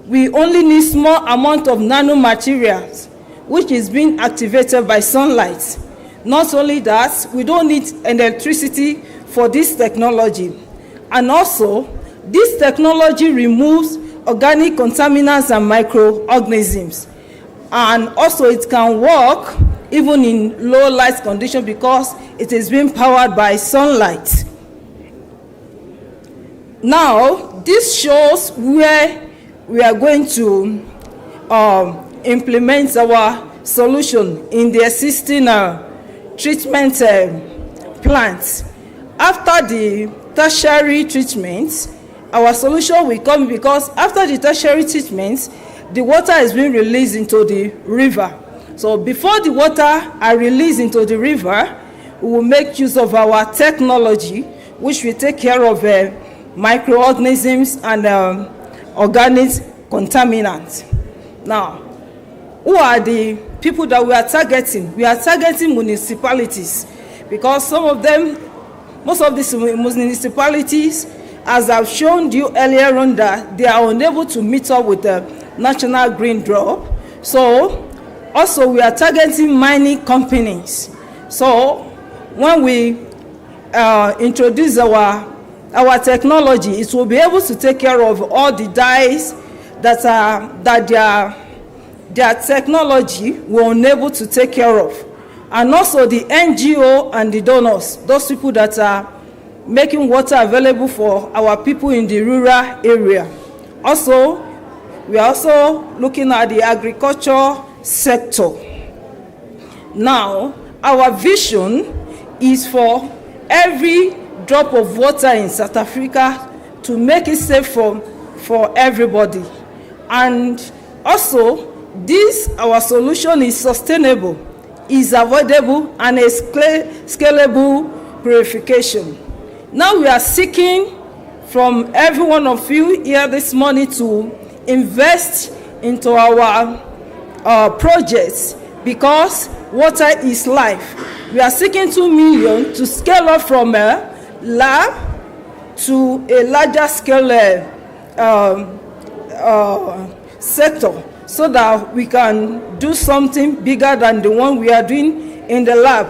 we only need small amount of nanomaterials, which is being activated by sunlight. Not only that, we don't need electricity for this technology. And also, this technology removes organic contaminants and microorganisms. And also, it can work even in low light conditions because it is being powered by sunlight. Now, this shows where we are going to implement our solution in the existing treatment plants. After the tertiary treatment, our solution will come because after the tertiary treatment, the water is being released into the river. So before the water are released into the river, we will make use of our technology, which will take care of microorganisms and organic contaminants. Now, who are the people that we are targeting? We are targeting municipalities because some of them, most of these municipalities, as I've shown you earlier on, that they are unable to meet up with the national green drop. So also we are targeting mining companies. So when we introduce our technology, it will be able to take care of all the dyes that their technology will enable to take care of. And also the NGO and the donors, those people that are making water available for our people in the rural area. Also, we are also looking at the agriculture sector. Now, our vision is for every drop of water in South Africa to make it safe for everybody. And also, our solution is sustainable, is avoidable, and a scalable purification. Now we are seeking from every one of you here this morning to invest into our projects, because water is life. We are seeking 2 million to scale up from a lab to a larger scale sector, so that we can do something bigger than the one we are doing in the lab.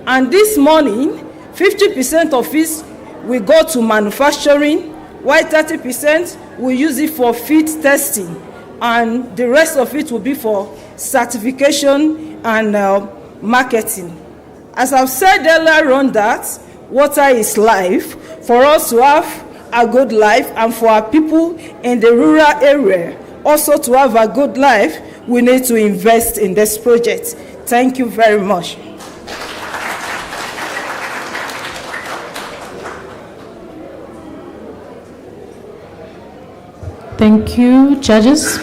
And this morning, 50% of it will go to manufacturing, while 30% will use it for feed testing, and the rest of it will be for certification and marketing. As I've said earlier on, that water is life. For us to have a good life, and for our people in the rural area also to have a good life, we need to invest in this project. Thank you very much.
Thank you, judges.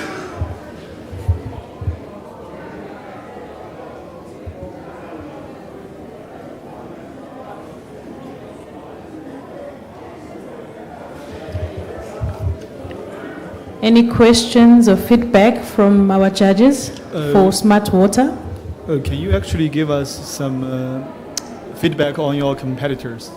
Any questions or feedback from our judges for smart water?
Can you actually give us some feedback on your competitors?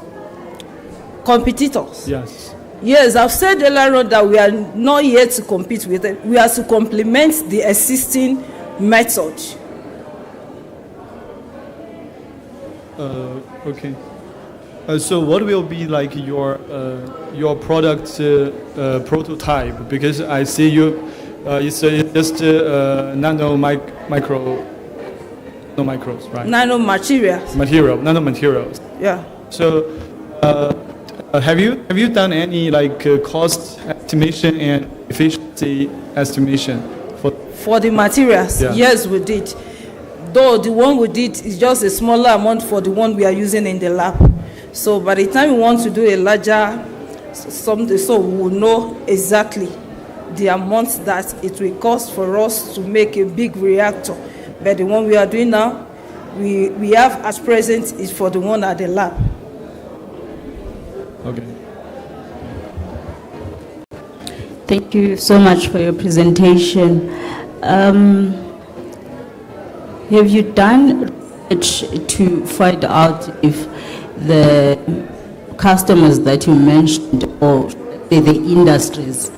Competitors?
Yes.
Yes, I've said earlier on that we are not here to compete with it. We are to complement the existing method.
Okay. So what will be like your product prototype? Because I see you, it's just nanomaterials, right? Nanomaterials.
Yeah.
So have you done any like cost estimation and efficiency estimation
for the materials?
Yeah.
Yes, we did. Though the one we did is just a smaller amount for the one we are using in the lab. So by the time we want to do a larger something, so we will know exactly the amount that it will cost for us to make a big reactor. But the one we are doing now, we have at present is for the one at the lab.
Okay.
Thank you so much for your presentation. Have you done research to find out if the customers that you mentioned, or the industries,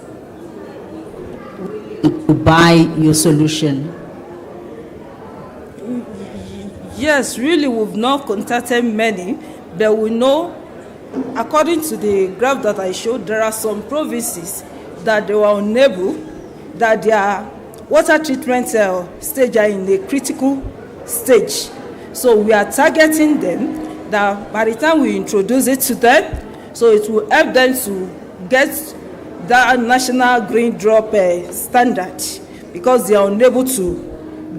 to buy your solution?
Yes, really, we've not contacted many, but we know, according to the graph that I showed, there are some provinces that they were unable, that their water treatment stage are in a critical stage. So we are targeting them, that by the time we introduce it to them, so it will help them to get that national green drop standard, because they are unable to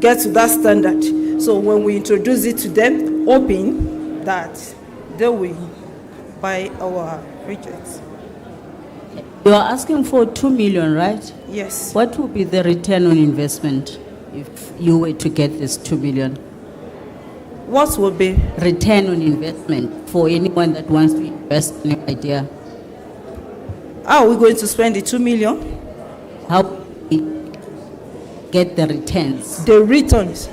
get to that standard. So when we introduce it to them, hoping that they will buy our projects.
You are asking for 2 million, right?
Yes.
What would be the return on investment if you were to get this 2 million?
What will be?
Return on investment for anyone that wants to invest in your idea.
How are we going to spend the 2 million?
How we get the returns?
The returns.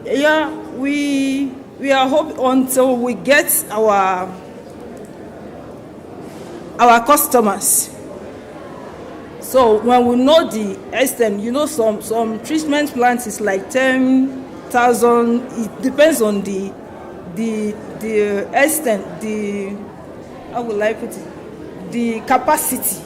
Yeah, we are hoping until we get our customers. So when we know the extent, you know, some treatment plants is like 10,000. It depends on the extent, how will I put it, the capacity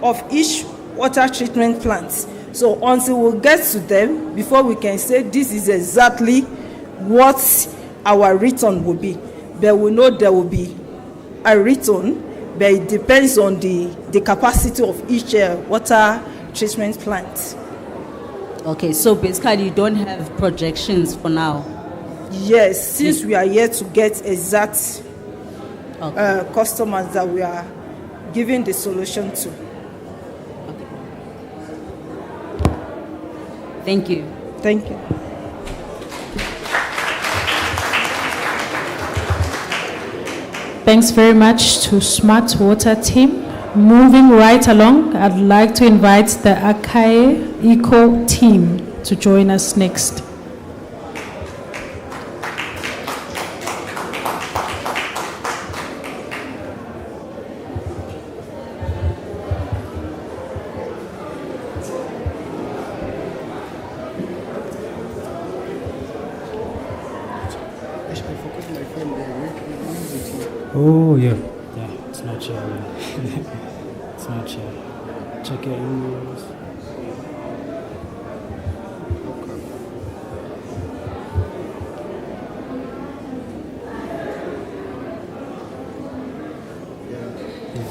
of each water treatment plant. So until we get to them, before we can say this is exactly what our return will be. But we know there will be a return, but it depends on the capacity of each water treatment plant.
Okay, so basically you don't have projections for now?
Yes, since we are yet to get exact customers that we are giving the solution to.
Thank you.
Thank you.
Thanks very much to Smart Water team. Moving right along, I'd like to invite the Akaya Eco team to join us next.
Oh, yeah. Yeah, it's not sure. It's not sure. Check your emails.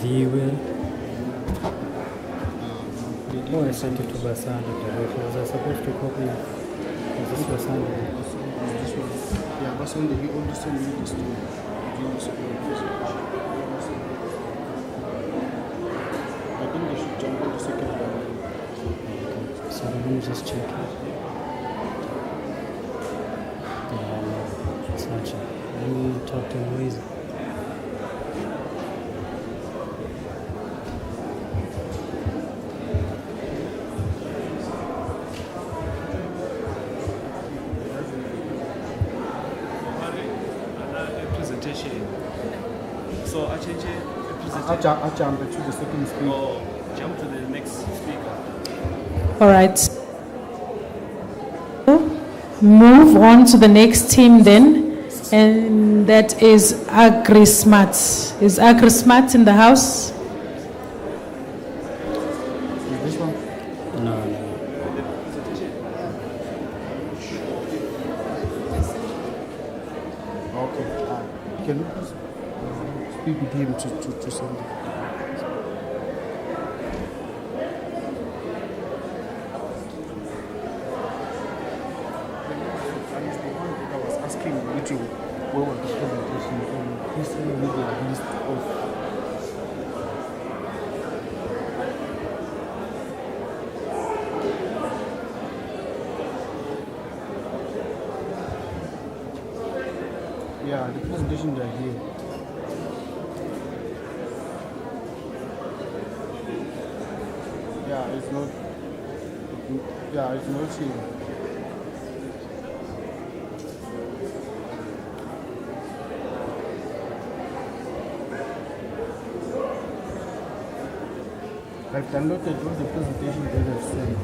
View it. Oh, I sent it to Basanda directly. Was I supposed to copy it? Was this Basanda?
Yeah, Basanda, he only sent me this to I think they should jump on the second one.
So let me just check it. Yeah, no, it's not sure. Let me talk to Noisy.
So I change it.
I jump to the second speaker.
Or jump to the next speaker.
All right. Move on to the next team then, and that is Agris. Is Agris in the house?
This one?
No.
Okay. Can you please speak with him to send it? I was asking you where was the presentation and he sent me the list of yeah, the presentations are here. Yeah, it's not here. I've downloaded all the presentations that I've sent.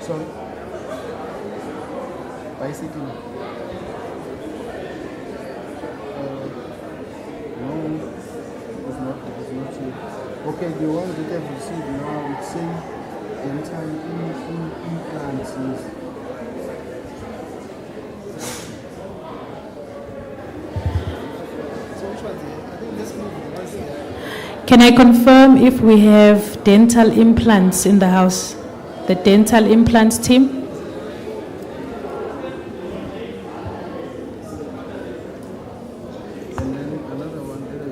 Sorry? Bicycle? No, it's not here. Okay, the one that I've received now, it's saying dental implants. So which one's here? I think this one is here.
Can I confirm if we have dental implants in the house? The dental implants team?
And then another one that I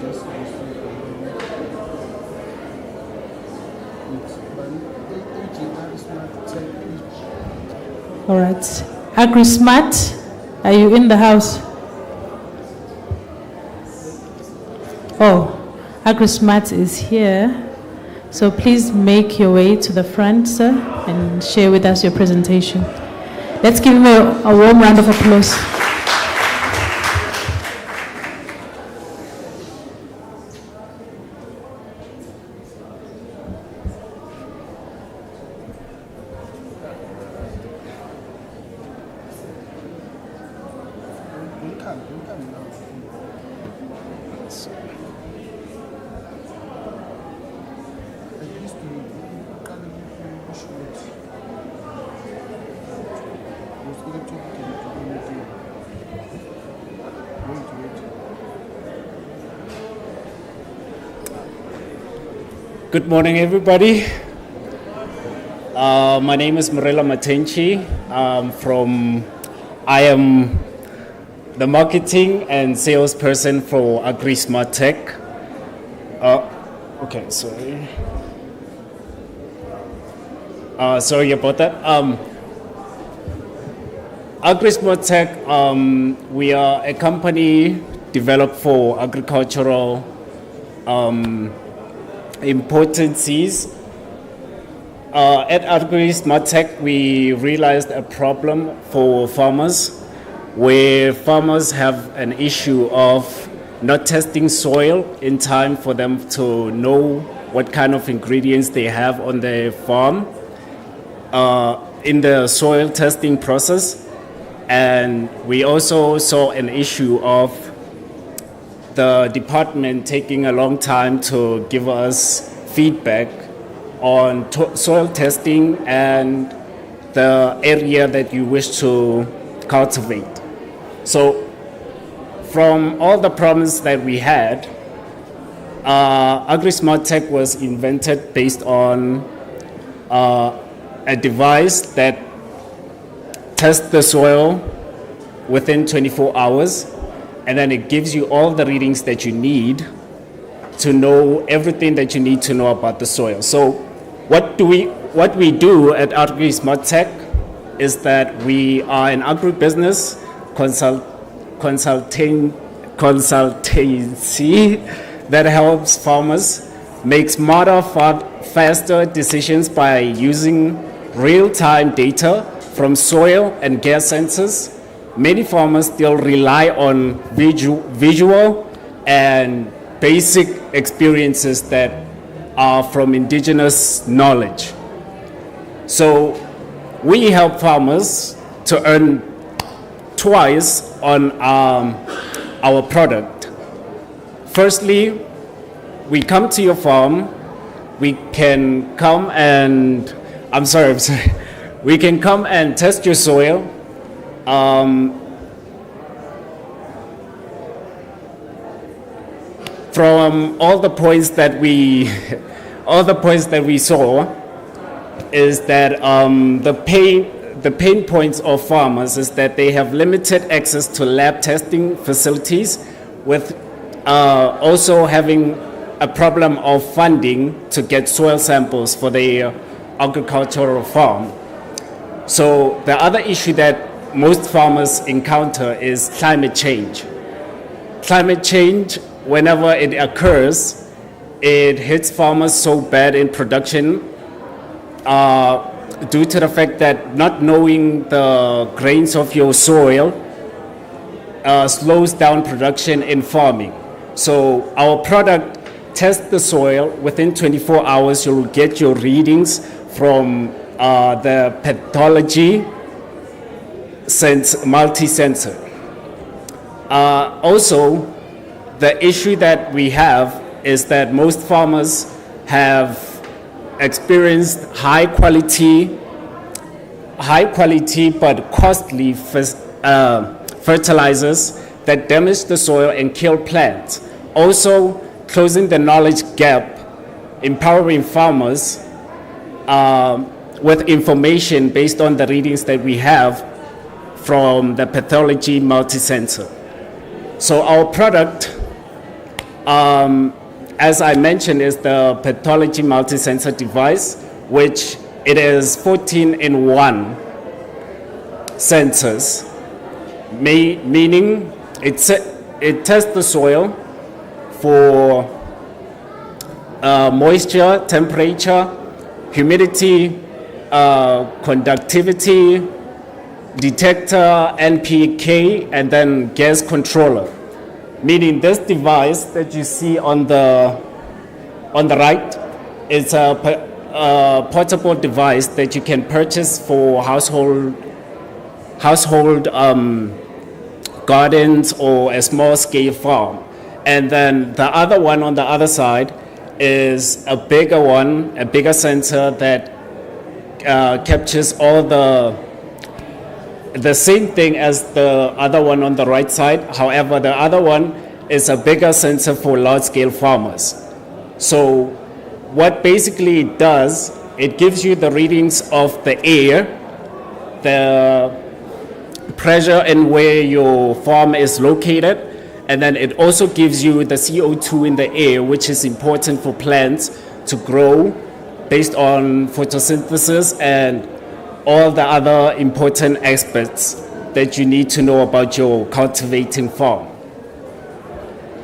just received. It's
All right. Agris, are you in the house? Oh, Agris is here. So please make your way to the front, sir, and share with us your presentation. Let's give him a warm round of applause.
Good morning, everybody. My name is Morella Matenchi. I am the marketing and salesperson for Agris Smart Tech. Okay, sorry. Sorry about that. Agris Smart Tech, we are a company developed for agricultural importances. At Agris Smart Tech, we realized a problem for farmers where farmers have an issue of not testing soil in time for them to know what kind of ingredients they have on their farm in the soil testing process. And we also saw an issue of the department taking a long time to give us feedback on soil testing and the area that you wish to cultivate. So from all the problems that we had, Agris Smart Tech was invented based on a device that tests the soil within 24 hours, and then it gives you all the readings that you need to know everything that you need to know about the soil. So what we do at Agris Smart Tech is that we are an agribusiness consultancy that helps farmers make smarter, faster decisions by using real-time data from soil and gas sensors. Many farmers still rely on visual and basic experiences that are from indigenous knowledge. So we help farmers to earn twice on our product. Firstly, we come to your farm, we can come and, we can come and test your soil. From all the points that we saw is that the pain points of farmers is that they have limited access to lab testing facilities, with also having a problem of funding to get soil samples for their agricultural farm. So the other issue that most farmers encounter is climate change. Climate change, whenever it occurs, it hits farmers so bad in production due to the fact that not knowing the grains of your soil slows down production in farming. So our product tests the soil. Within 24 hours, you'll get your readings from the pathology multi-sensor. Also, the issue that we have is that most farmers have experienced high quality but costly fertilizers that damage the soil and kill plants. Also, closing the knowledge gap, empowering farmers with information based on the readings that we have from the pathology multi-sensor. So our product, as I mentioned, is the pathology multi-sensor device, which it is 14-in-1 sensors, meaning it tests the soil for moisture, temperature, humidity, conductivity, detector, NPK, and then gas controller. Meaning this device that you see on the right is a portable device that gardens or a small scale farm. And then the other one on the other side is a bigger one, a bigger sensor that captures all the same thing as the other one on the right side. However, the other one is a bigger sensor for large scale farmers. So what basically it does, it gives you the readings of the air, the pressure and where your farm is located, and then it also gives you the CO2 in the air, which is important for plants to grow based on photosynthesis and all the other important aspects that you need to know about your cultivating farm.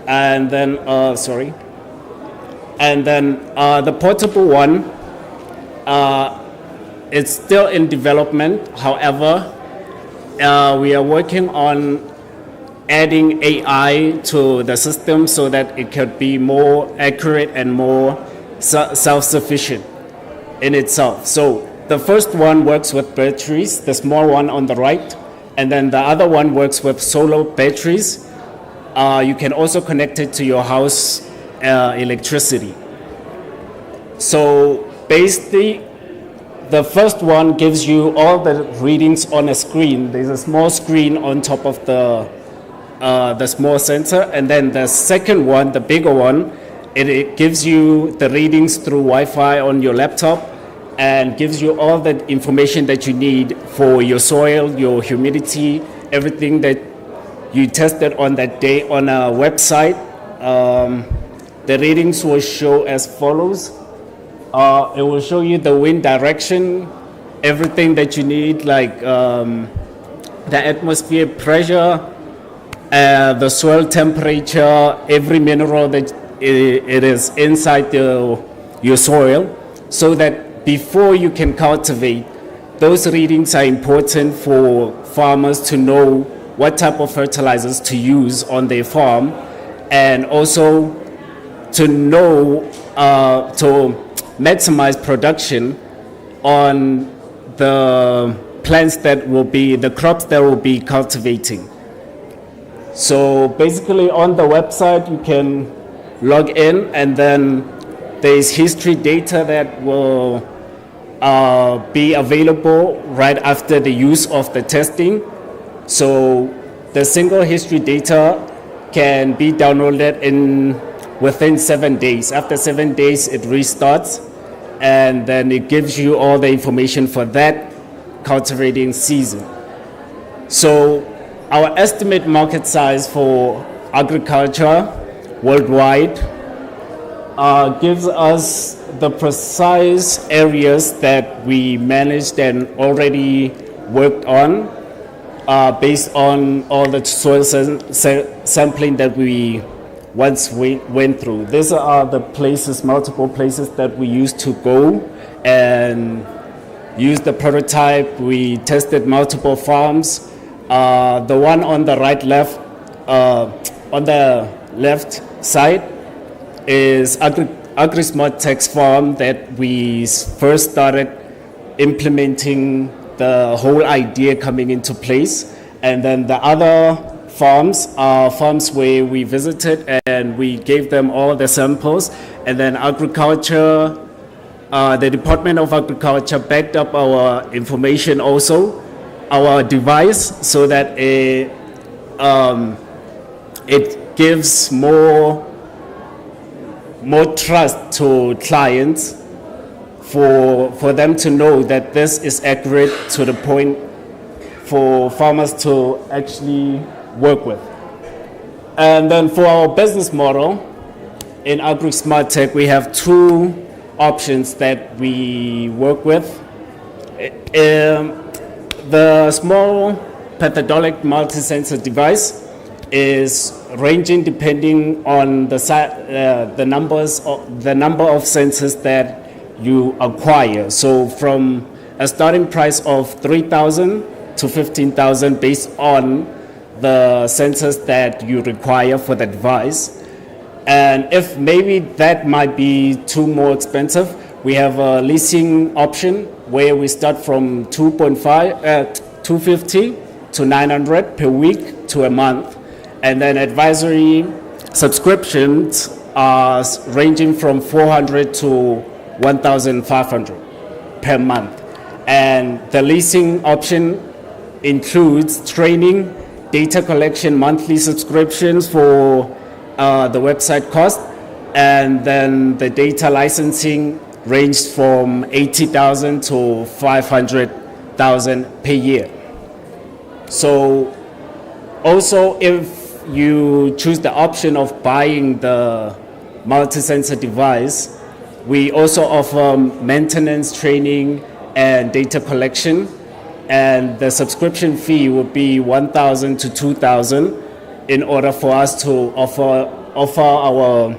And then, the portable one, it's still in development. However, we are working on adding AI to the system so that it could be more accurate and more self-sufficient in itself. So the first one works with batteries, the small one on the right, and then the other one works with solar batteries. You can also connect it to your house electricity. So basically, the first one gives you all the readings on a screen. There's a small screen on top of the small sensor, and then the second one, the bigger one, it gives you the readings through Wi-Fi on your laptop and gives you all the information that you need for your soil, your humidity, everything that you tested on that day on a website. The readings will show as follows. It will show you the wind direction, everything that you need, like the atmosphere pressure, the soil temperature, every mineral that it is inside your soil, so that before you can cultivate, those readings are important for farmers to know what type of fertilizers to use on their farm, and also to know to maximize production on the plants that will be, the crops that will be cultivating. So basically on the website you can log in, and then there's history data that will be available right after the use of the testing. So the single history data can be downloaded within 7 days. After 7 days it restarts, and then it gives you all the information for that cultivating season. So our estimate market size for agriculture worldwide gives us the precise areas that we managed and already worked on based on all the soil sampling that we once went through. These are the places, multiple places that we used to go and use the prototype. We tested multiple farms. The one on the left side is Agris Tech farm that we first started implementing the whole idea coming into place. And then the other farms are farms where we visited and we gave them all the samples. And then agriculture, the Department of Agriculture backed up our information also, our device, so that it gives more trust to clients for them to know that this is accurate to the point for farmers to actually work with. And then for our business model in Agris Smart Tech, we have two options that we work with. The small pathologic multi-sensor device is ranging depending on the number of sensors that you acquire. So from a starting price of 3,000 to 15,000 based on the sensors that you require for the device. And if maybe that might be too more expensive, we have a leasing option where we start from 250 to 900 per week to a month. And then advisory subscriptions are ranging from 400 to 1,500 per month. And the leasing option includes training, data collection, monthly subscriptions for the website cost, and then the data licensing ranged from 80,000 to 500,000 per year. So also, if you choose the option of buying the multi-sensor device, we also offer maintenance, training, and data collection. And the subscription fee would be 1,000 to 2,000 in order for us to offer our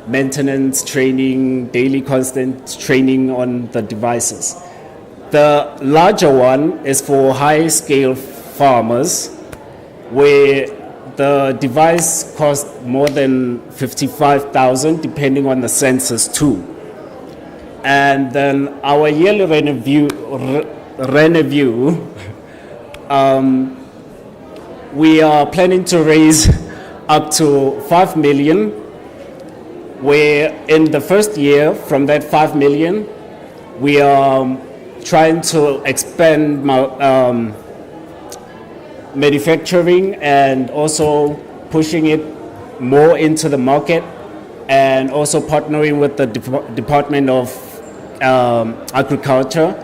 maintenance, training, daily constant training on the devices. The larger one is for high-scale farmers, where the device costs more than 55,000, depending on the sensors too. And then our yearly review, we are planning to raise up to 5 million, where in the first year, from that 5 million, we are trying to expand manufacturing and also pushing it more into the market, and also partnering with the Department of Agriculture.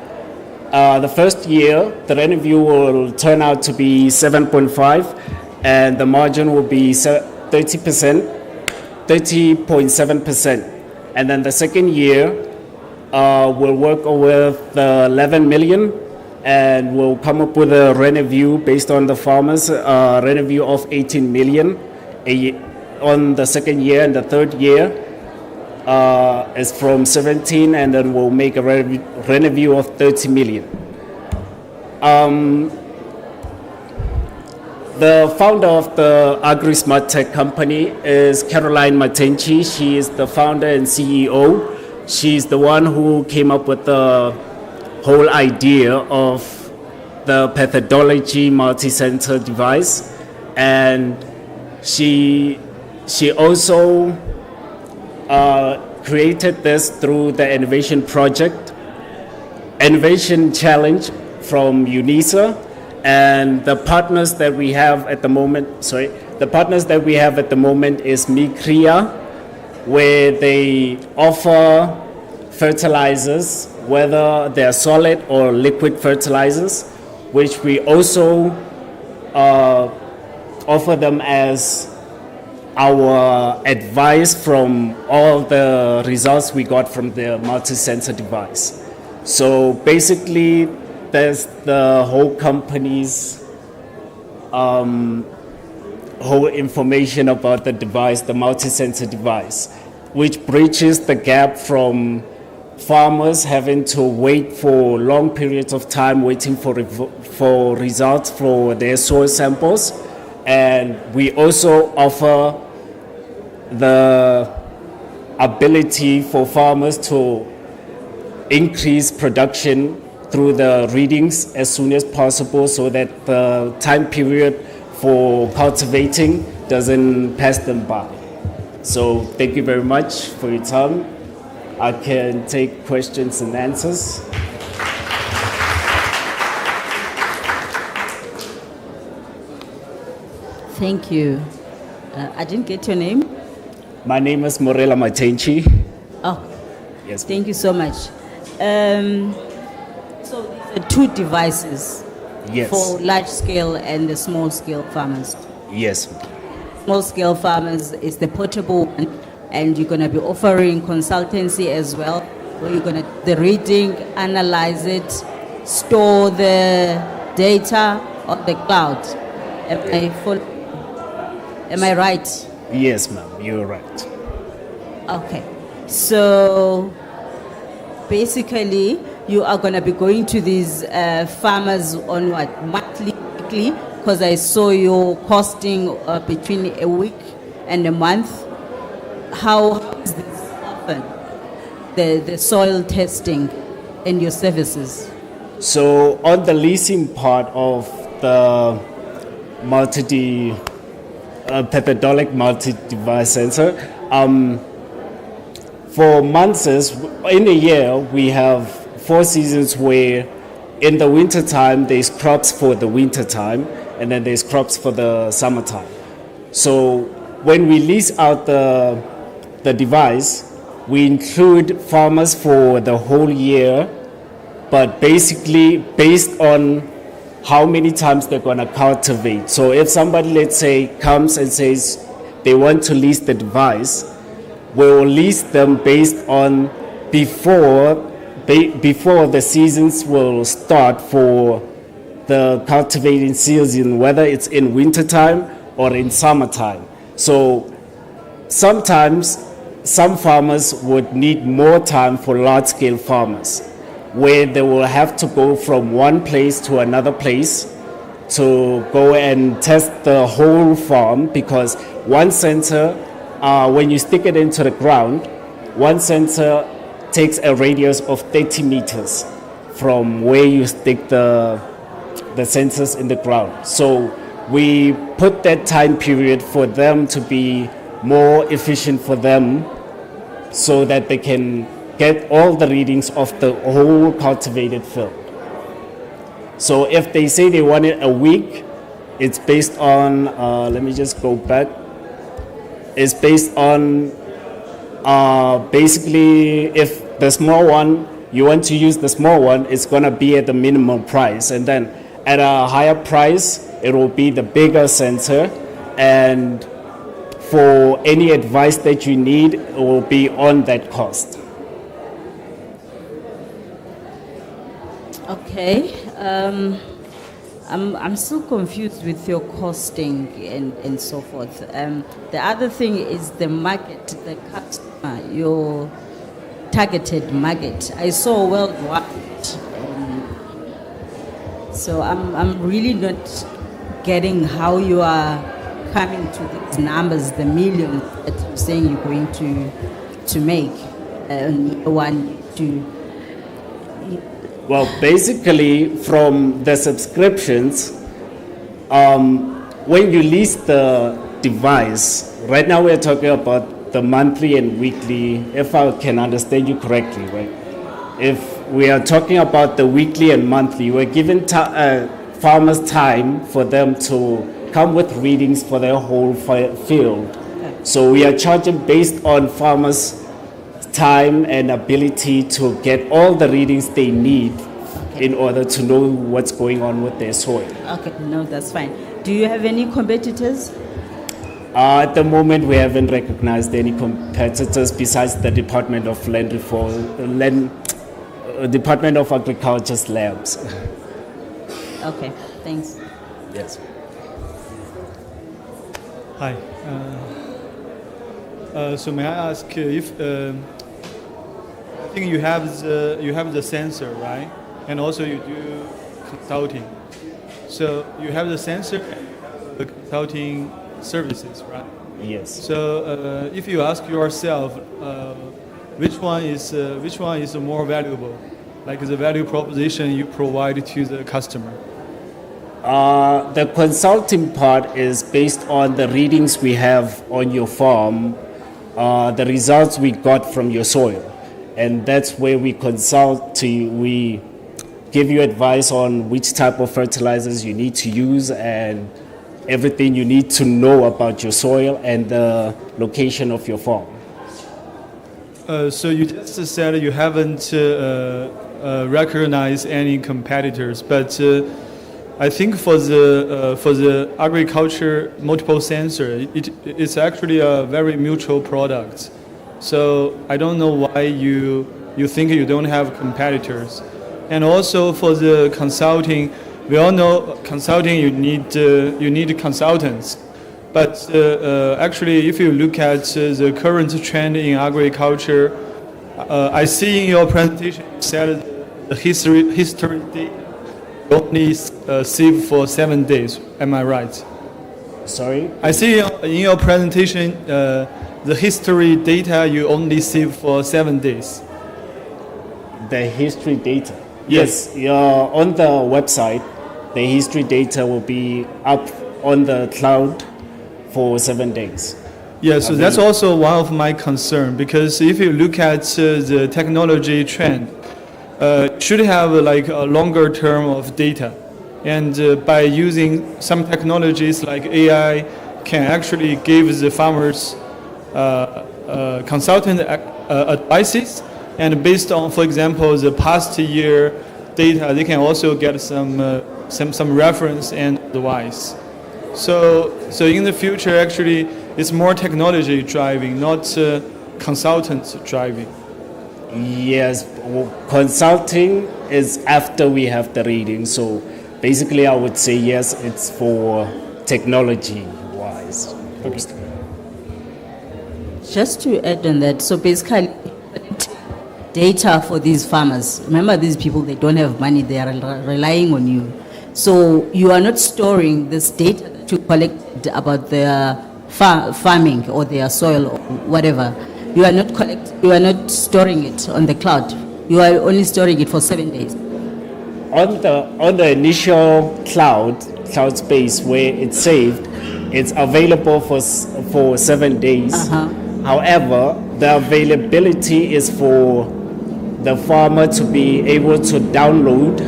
The first year, the revenue will turn out to be 7.5, and the margin will be 30.7%. And then the second year, we'll work with 11 million, and we'll come up with a revenue based on the farmers' revenue of 18 million on the second year, and the third year is from 17, and then we'll make a revenue of 30 million. The founder of the Agris Smart Tech company is Caroline Matenchi. She is the founder and CEO. She's the one who came up with the whole idea of the pathology multi-sensor device, and she also created this through the innovation challenge from Unisa, and the partners that we have at the moment is Mikria, where they offer fertilizers, whether they're solid or liquid fertilizers, which we also offer them as our advice from all the results we got from the multi-sensor device. So basically, there's the whole company's whole information about the device, the multi-sensor device, which bridges the gap from farmers having to wait for long periods of time waiting for results for their soil samples. And we also offer the ability for farmers to increase production through the readings as soon as possible, so that the time period for cultivating doesn't pass them by. So thank you very much for your time. I can take questions and answers.
Thank you. I didn't get your name.
My name is Morela Matenchi.
Oh,
yes.
Thank you so much. So these are two devices.
Yes.
For large scale and the small scale farmers.
Yes.
Small scale farmers is the portable one, and you're going to be offering consultancy as well, where you're going to the reading, analyze it, store the data on the cloud. Am I right?
Yes, ma'am, you're right.
Okay. So basically, you are going to be going to these farmers on what, monthly, weekly? Because I saw you costing between a week and a month. How is this often, the soil testing and your services?
So on the leasing part of the pathologic multi-device sensor. For months in a year, we have 4 seasons where in the winter time there's crops for the winter time, and then there's crops for the summertime. So when we lease out the device, we include farmers for the whole year, but basically based on how many times they're going to cultivate. So if somebody, let's say, comes and says they want to lease the device, we will lease them based on before the seasons will start for the cultivating season, whether it's in wintertime or in summertime. So sometimes some farmers would need more time for large-scale farmers, where they will have to go from one place to another place to go and test the whole farm, because one sensor, when you stick it into the ground, one sensor takes a radius of 30 meters from where you stick the sensors in the ground. So we put that time period for them to be more efficient for them, so that they can get all the readings of the whole cultivated field. So if they say they want it a week, it's based on, let me just go back. It's based on basically if the small one, you want to use the small one, it's gonna be at the minimum price. And then at a higher price, it will be the bigger sensor. And for any advice that you need, it will be on that cost.
Okay. I'm still confused with your costing and so forth. The other thing is the market, the customer, your targeted market. I saw worldwide. So I'm really not getting how you are coming to these numbers, the millions that you're saying you're going to make, one, two.
Well, basically, from the subscriptions, when you lease the device, right now we're talking about the monthly and weekly, if I can understand you correctly, right? If we are talking about the weekly and monthly, we're giving farmers time for them to come with readings for their whole field. So we are charging based on farmers' time and ability to get all the readings they need in order to know what's going on with their soil.
Okay, no, that's fine. Do you have any competitors?
At the moment, we haven't recognized any competitors besides the Department of Department of Agriculture's labs.
Okay, thanks.
Yes.
Hi. So may I ask if I think you have the sensor, right? And also you do consulting. So you have the sensor and the consulting services, right?
Yes.
So if you ask yourself, which one is more valuable, like the value proposition you provide to the customer?
The consulting part is based on the readings we have on your farm, the results we got from your soil. And that's where we consult we give you advice on which type of fertilizers you need to use and everything you need to know about your soil and the location of your farm.
So you just said you haven't recognized any competitors, but I think for the agriculture multiple sensor, it's actually a very mutual product. So I don't know why you think you don't have competitors. And also for the consulting, we all know consulting you need consultants. But actually, if you look at the current trend in agriculture, I see in your presentation you said the history data only save for 7 days. Am I right?
Sorry?
I see in your presentation the history data you only save for 7 days.
The history data?
Yes.
On the website, the history data will be up on the cloud for 7 days.
Yeah, so that's also one of my concern, because if you look at the technology trend, should have like a longer term of data, and by using some technologies like AI can actually give the farmers consultant advices, and based on, for example, the past year data, they can also get some reference and advice. So in the future, actually, it's more technology driving, not consultants driving.
Yes, consulting is after we have the reading. So basically, I would say yes, it's for technology-wise.
Just to add on that, so basically, data for these farmers. Remember, these people, they don't have money, they are relying on you. So you are not storing this data that you collected about their farming or their soil or whatever. You are not storing it on the cloud. You are only storing it for 7 days.
On the initial cloud space where it's saved, it's available for 7 days. However, the availability is for the farmer to be able to download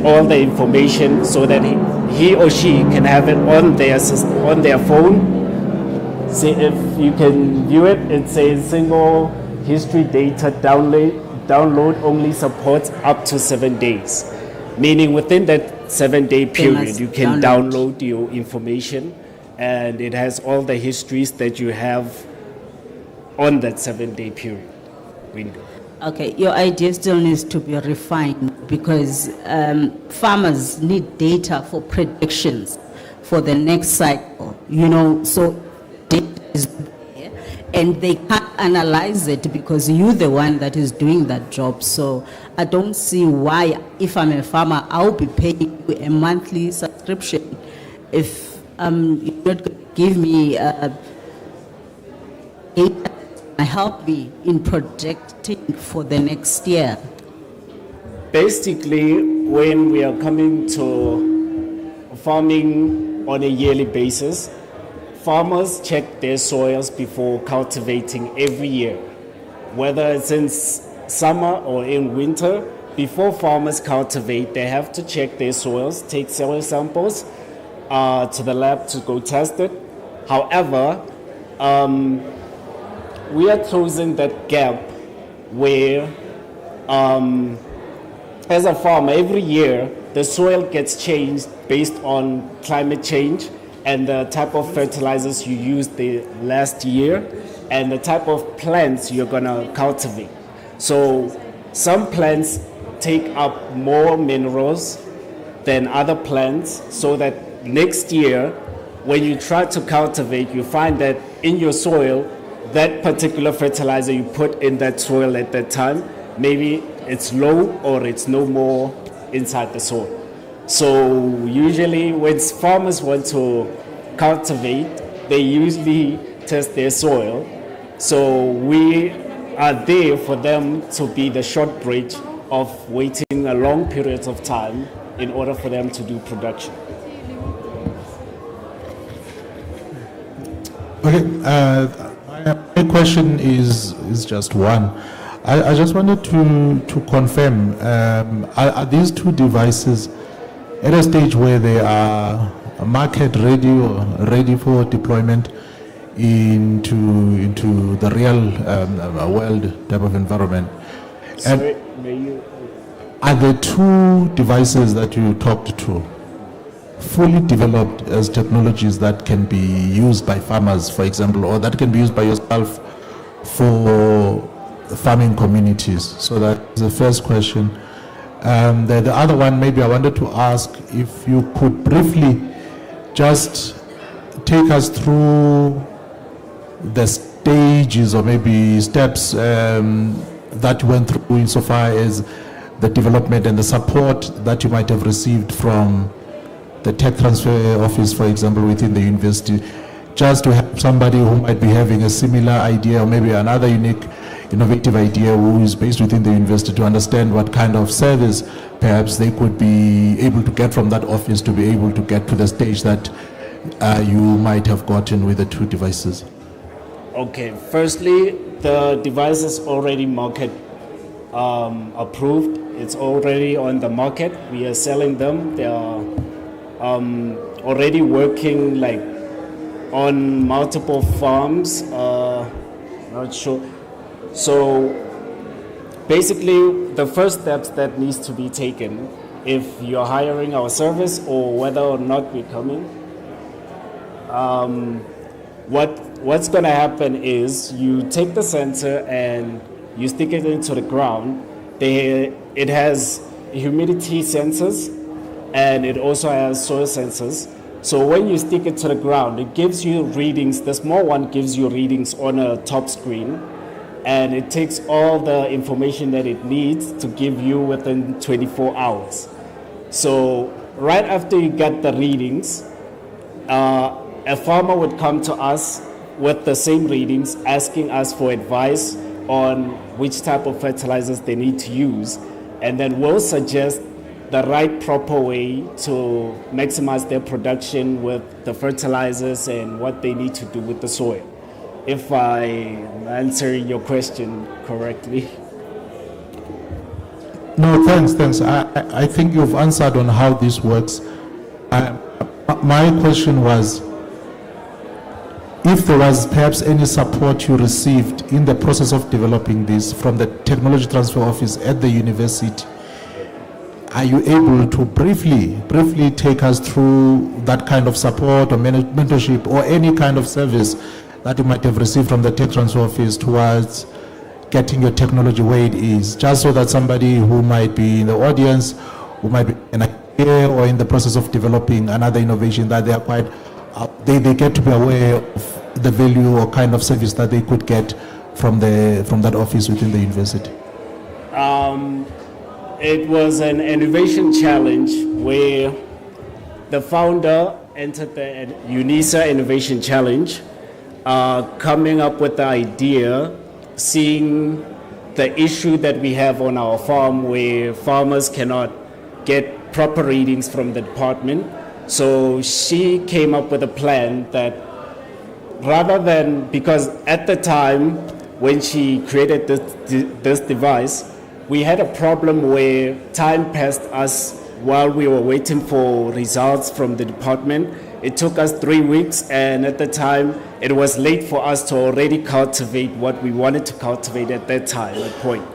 all the information so that he or she can have it on their phone. See, if you can view it, it says single history data download only supports up to 7 days. Meaning within that 7-day period, you can download your information, and it has all the histories that you have on that 7-day period window.
Okay, your idea still needs to be refined, because farmers need data for predictions for the next cycle, so data is there and they can't analyze it because you're the one that is doing that job. So I don't see why, if I'm a farmer, I'll be paying you a monthly subscription if you're not going to give me data help me in projecting for the next year.
Basically, when we are coming to farming on a yearly basis, farmers check their soils before cultivating every year. Whether it's in summer or in winter, before farmers cultivate, they have to check their soils, take soil samples to the lab to go test it. However, we are closing that gap where, as a farmer, every year the soil gets changed based on climate change and the type of fertilizers you used the last year and the type of plants you're gonna cultivate. So some plants take up more minerals than other plants, so that next year when you try to cultivate, you find that in your soil, that particular fertilizer you put in that soil at that time, maybe it's low or it's no more inside the soil. So usually when farmers want to cultivate, they usually test their soil. So we are there for them to be the short bridge of waiting a long period of time in order for them to do production.
Okay, my question is just one. I just wanted to confirm, are these two devices at a stage where they are market ready or ready for deployment into the real world type of environment?
Sorry, may you...
Are the two devices that you talked to fully developed as technologies that can be used by farmers, for example, or that can be used by yourself for farming communities? So that's the first question. The other one, maybe I wanted to ask if you could briefly just take us through the stages or maybe steps that you went through insofar as the development and the support that you might have received from the tech transfer office, for example, within the university, just to have somebody who might be having a similar idea or maybe another unique, innovative idea who is based within the university to understand what kind of service perhaps they could be able to get from that office to be able to get to the stage that you might have gotten with the two devices?
Okay, firstly, the device is already market approved. It's already on the market. We are selling them. They are already working like on multiple farms. Not sure. So basically, the first steps that needs to be taken if you're hiring our service or whether or not we're coming, what's going to happen is you take the sensor and you stick it into the ground. It has humidity sensors and it also has soil sensors. So when you stick it to the ground, it gives you readings. The small one gives you readings on a top screen, and it takes all the information that it needs to give you within 24 hours. So right after you get the readings, a farmer would come to us with the same readings, asking us for advice on which type of fertilizers they need to use, and then we'll suggest the right proper way to maximize their production with the fertilizers and what they need to do with the soil. If I answer your question correctly.
No, thanks. I think you've answered on how this works. My question was, if there was perhaps any support you received in the process of developing this from the Technology Transfer Office at the university, are you able to briefly take us through that kind of support or mentorship or any kind of service that you might have received from the Tech Transfer Office towards getting your technology where it is, just so that somebody who might be in the audience, who might be an idea or in the process of developing another innovation, that they are quite, they get to be aware of the value or kind of service that they could get from that office within the university?
It was an innovation challenge where the founder entered the Unisa Innovation Challenge, coming up with the idea, seeing the issue that we have on our farm where farmers cannot get proper readings from the department. So she came up with a plan that rather than, because at the time when she created this device, we had a problem where time passed us while we were waiting for results from the department. It took us 3 weeks, and at the time, it was late for us to already cultivate what we wanted to cultivate at that time, that point.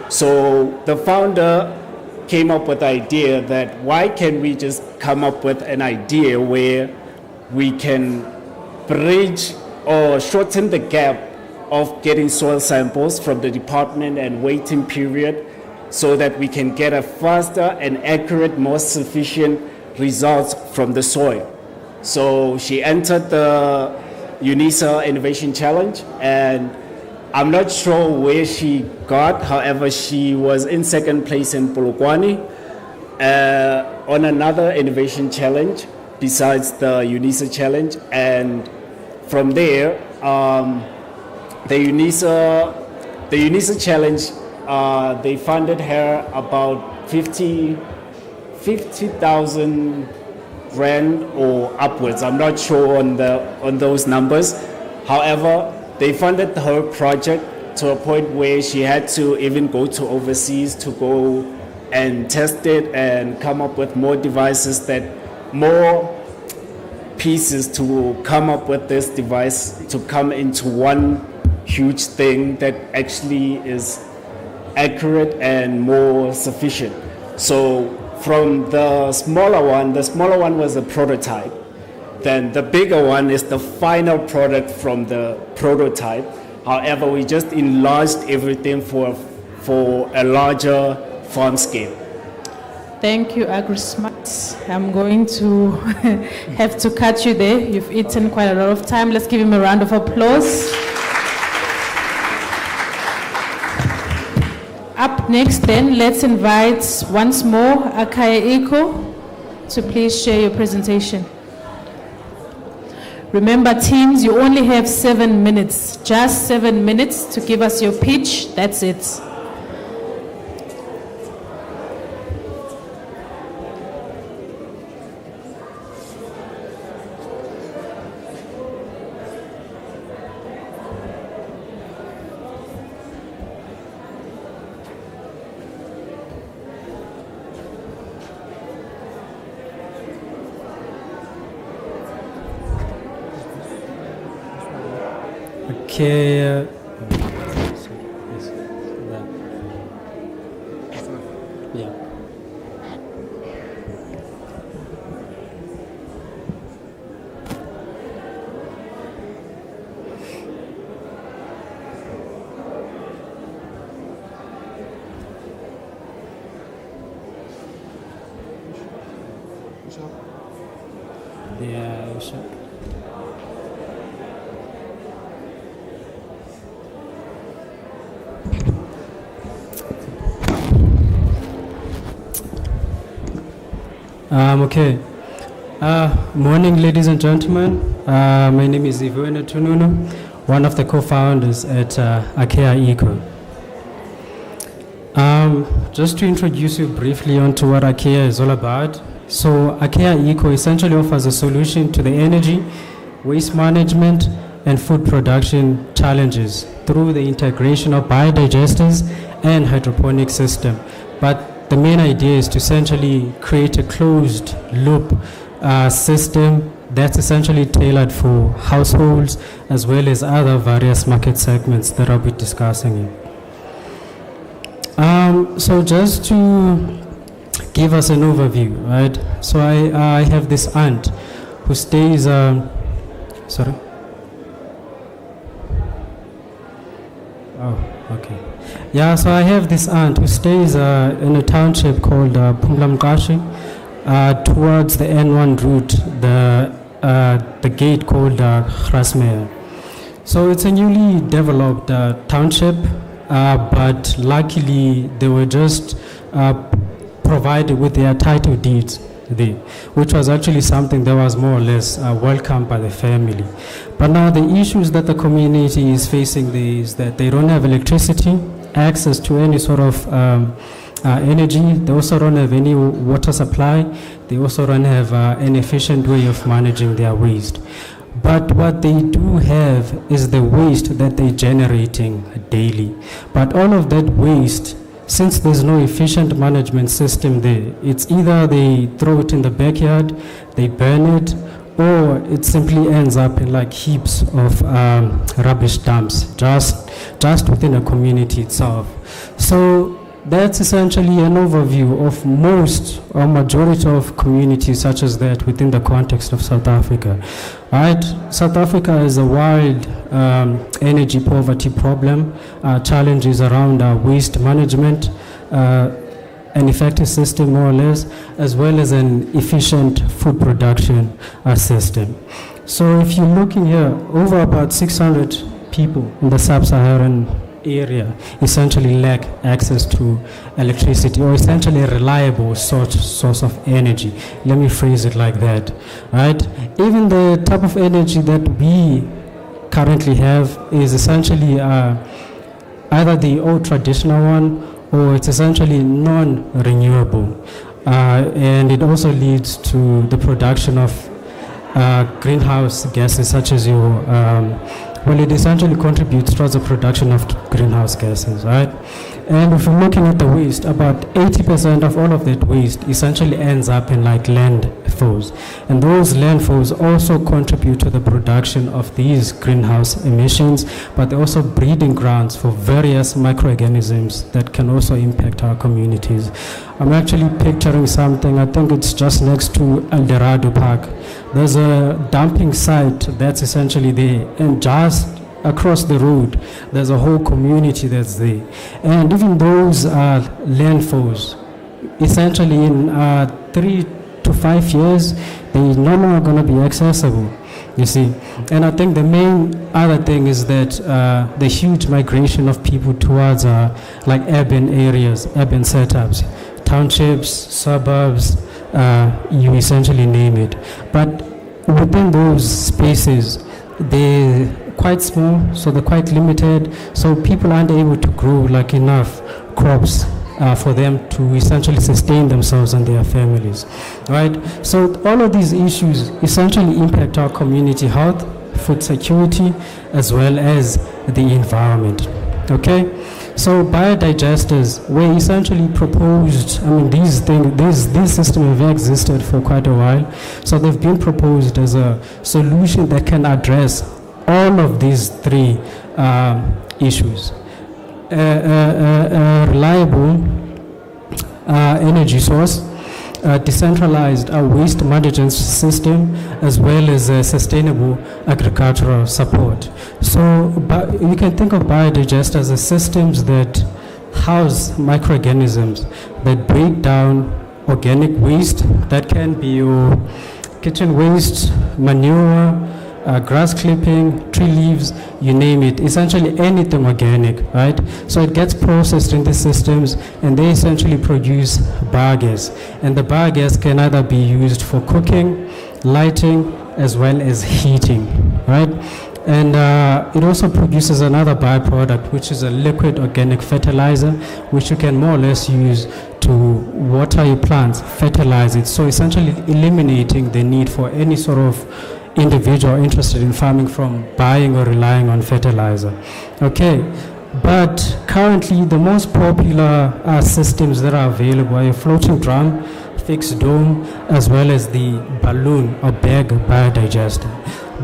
So the founder came up with the idea that why can't we just come up with an idea where we can bridge or shorten the gap of getting soil samples from the department and waiting period so that we can get a faster and accurate, more sufficient results from the soil. So she entered the Unisa Innovation Challenge, and I'm not sure where she got, however, she was in second place in Polokwane on another innovation challenge besides the Unisa Challenge. And from there, the Unisa Challenge, they funded her about 50,000 rand or upwards. I'm not sure on those numbers. However, they funded her project to a point where she had to even go to overseas to go and test it and come up with more devices, more pieces to come up with this device to come into one huge thing that actually is accurate and more sufficient. So from the smaller one was a prototype. Then the bigger one is the final product from the prototype. However, we just enlarged everything for a larger farm scale.
Thank you, Agris. I'm going to have to cut you there. You've eaten quite a lot of time. Let's give him a round of applause. Up next then, let's invite once more Akaya to please share your presentation. Remember, teams, you only have 7 minutes, just 7 minutes to give us your pitch. That's it.
Akaya. Yeah. Yeah, sure. Okay. Morning, ladies and gentlemen. My name is Ivone Tununu, one of the co-founders at Akaya Eco. Just to introduce you briefly onto what Akaya is all about. So Akaya Eco essentially offers a solution to the energy, waste management, and food production challenges through the integration of biodigesters and hydroponic system. But the main idea is to essentially create a closed loop system that's essentially tailored for households as well as other various market segments that I'll be discussing. So just to give us an overview, right? So I have this aunt who stays, sorry? Oh, okay. Yeah, so I have this aunt who stays in a township called Pumlamkashi, towards the N1 route, the gate called Grasmere. So it's a newly developed township, but luckily they were just provided with their title deeds there, which was actually something that was more or less welcomed by the family. But now the issues that the community is facing there is that they don't have electricity, access to any sort of energy. They also don't have any water supply. They also don't have an efficient way of managing their waste. But what they do have is the waste that they're generating daily. But all of that waste, since there's no efficient management system there, it's either they throw it in the backyard, they burn it, or it simply ends up in like heaps of rubbish dumps, just within a community itself. So that's essentially an overview of most or majority of communities such as that within the context of South Africa. Right? South Africa is a wild energy poverty problem, challenges around waste management, an effective system more or less, as well as an efficient food production system. So if you're looking here, over about 600 people in the sub-Saharan area essentially lack access to electricity, or essentially a reliable source of energy. Let me phrase it like that, right? Even the type of energy that we currently have is essentially either the old traditional one, or it's essentially non-renewable. And it also leads to the production of greenhouse gases such as well, it essentially contributes towards the production of greenhouse gases, right? And if you're looking at the waste, about 80% of all of that waste essentially ends up in like landfills. And those landfills also contribute to the production of these greenhouse emissions, but they're also breeding grounds for various microorganisms that can also impact our communities. I'm actually picturing something, I think it's just next to El Dorado Park. There's a dumping site that's essentially there, and just across the road, there's a whole community that's there. And even those landfills, essentially in 3 to 5 years, they're no longer going to be accessible, you see. And I think the main other thing is that the huge migration of people towards like urban areas, urban setups, townships, suburbs, you essentially name it. But within those spaces, they're quite small, so they're quite limited, so people aren't able to grow like enough crops for them to essentially sustain themselves and their families, right? So all of these issues essentially impact our community health, food security, as well as the environment, okay? So biodigesters were essentially proposed, I mean, these systems have existed for quite a while, so they've been proposed as a solution that can address all of these three issues. A reliable energy source, a decentralized waste management system, as well as a sustainable agricultural support. So you can think of biodigesters as systems that house microorganisms that break down organic waste. That can be your kitchen waste, manure, grass clipping, tree leaves, you name it, essentially anything organic, right? So it gets processed in these systems and they essentially produce biogas. And the biogas can either be used for cooking, lighting, as well as heating, right? And it also produces another byproduct, which is a liquid organic fertilizer, which you can more or less use to water your plants, fertilize it. So essentially eliminating the need for any sort of individual interested in farming from buying or relying on fertilizer. Okay, but currently the most popular systems that are available are a floating drum, fixed dome, as well as the balloon or bag biodigester.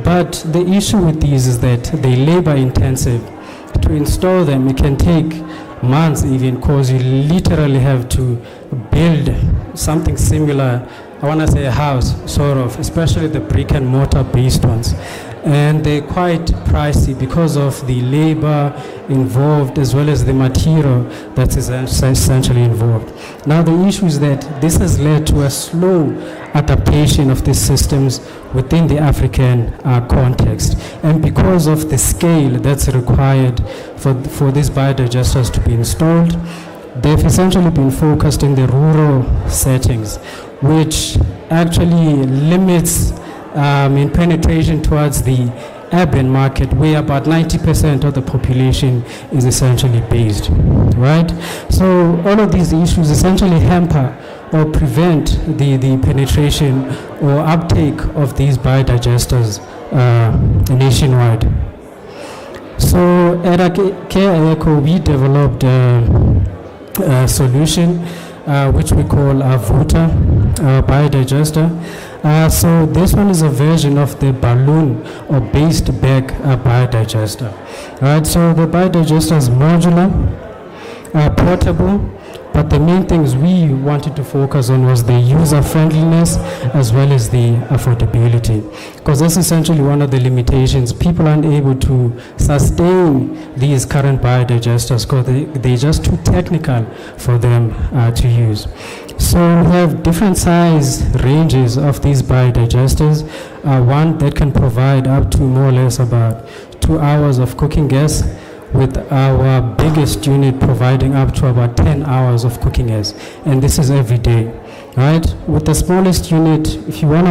But the issue with these is that they labor intensive. To install them, it can take months even, because you literally have to build something similar. I want to say a house, sort of, especially the brick and mortar based ones. And they're quite pricey because of the labor involved as well as the material that's essentially involved. Now the issue is that this has led to a slow adaptation of these systems within the African context. And because of the scale that's required for these biodigesters to be installed, they've essentially been focused in the rural settings, which actually limits in penetration towards the urban market, where about 90% of the population is essentially based, right? So all of these issues essentially hamper or prevent the penetration or uptake of these biodigesters nationwide. So at Akaya Eco, we developed a solution which we call a VUTA biodigester. So this one is a version of the balloon or based bag biodigester. Right, so the biodigester is modular, portable, but the main things we wanted to focus on was the user friendliness as well as the affordability, because that's essentially one of the limitations. People aren't able to sustain these current biodigesters because they're just too technical for them to use. So we have different size ranges of these biodigesters. One that can provide up to more or less about 2 hours of cooking gas, with our biggest unit providing up to about 10 hours of cooking gas. And this is every day, right? With the smallest unit, if you want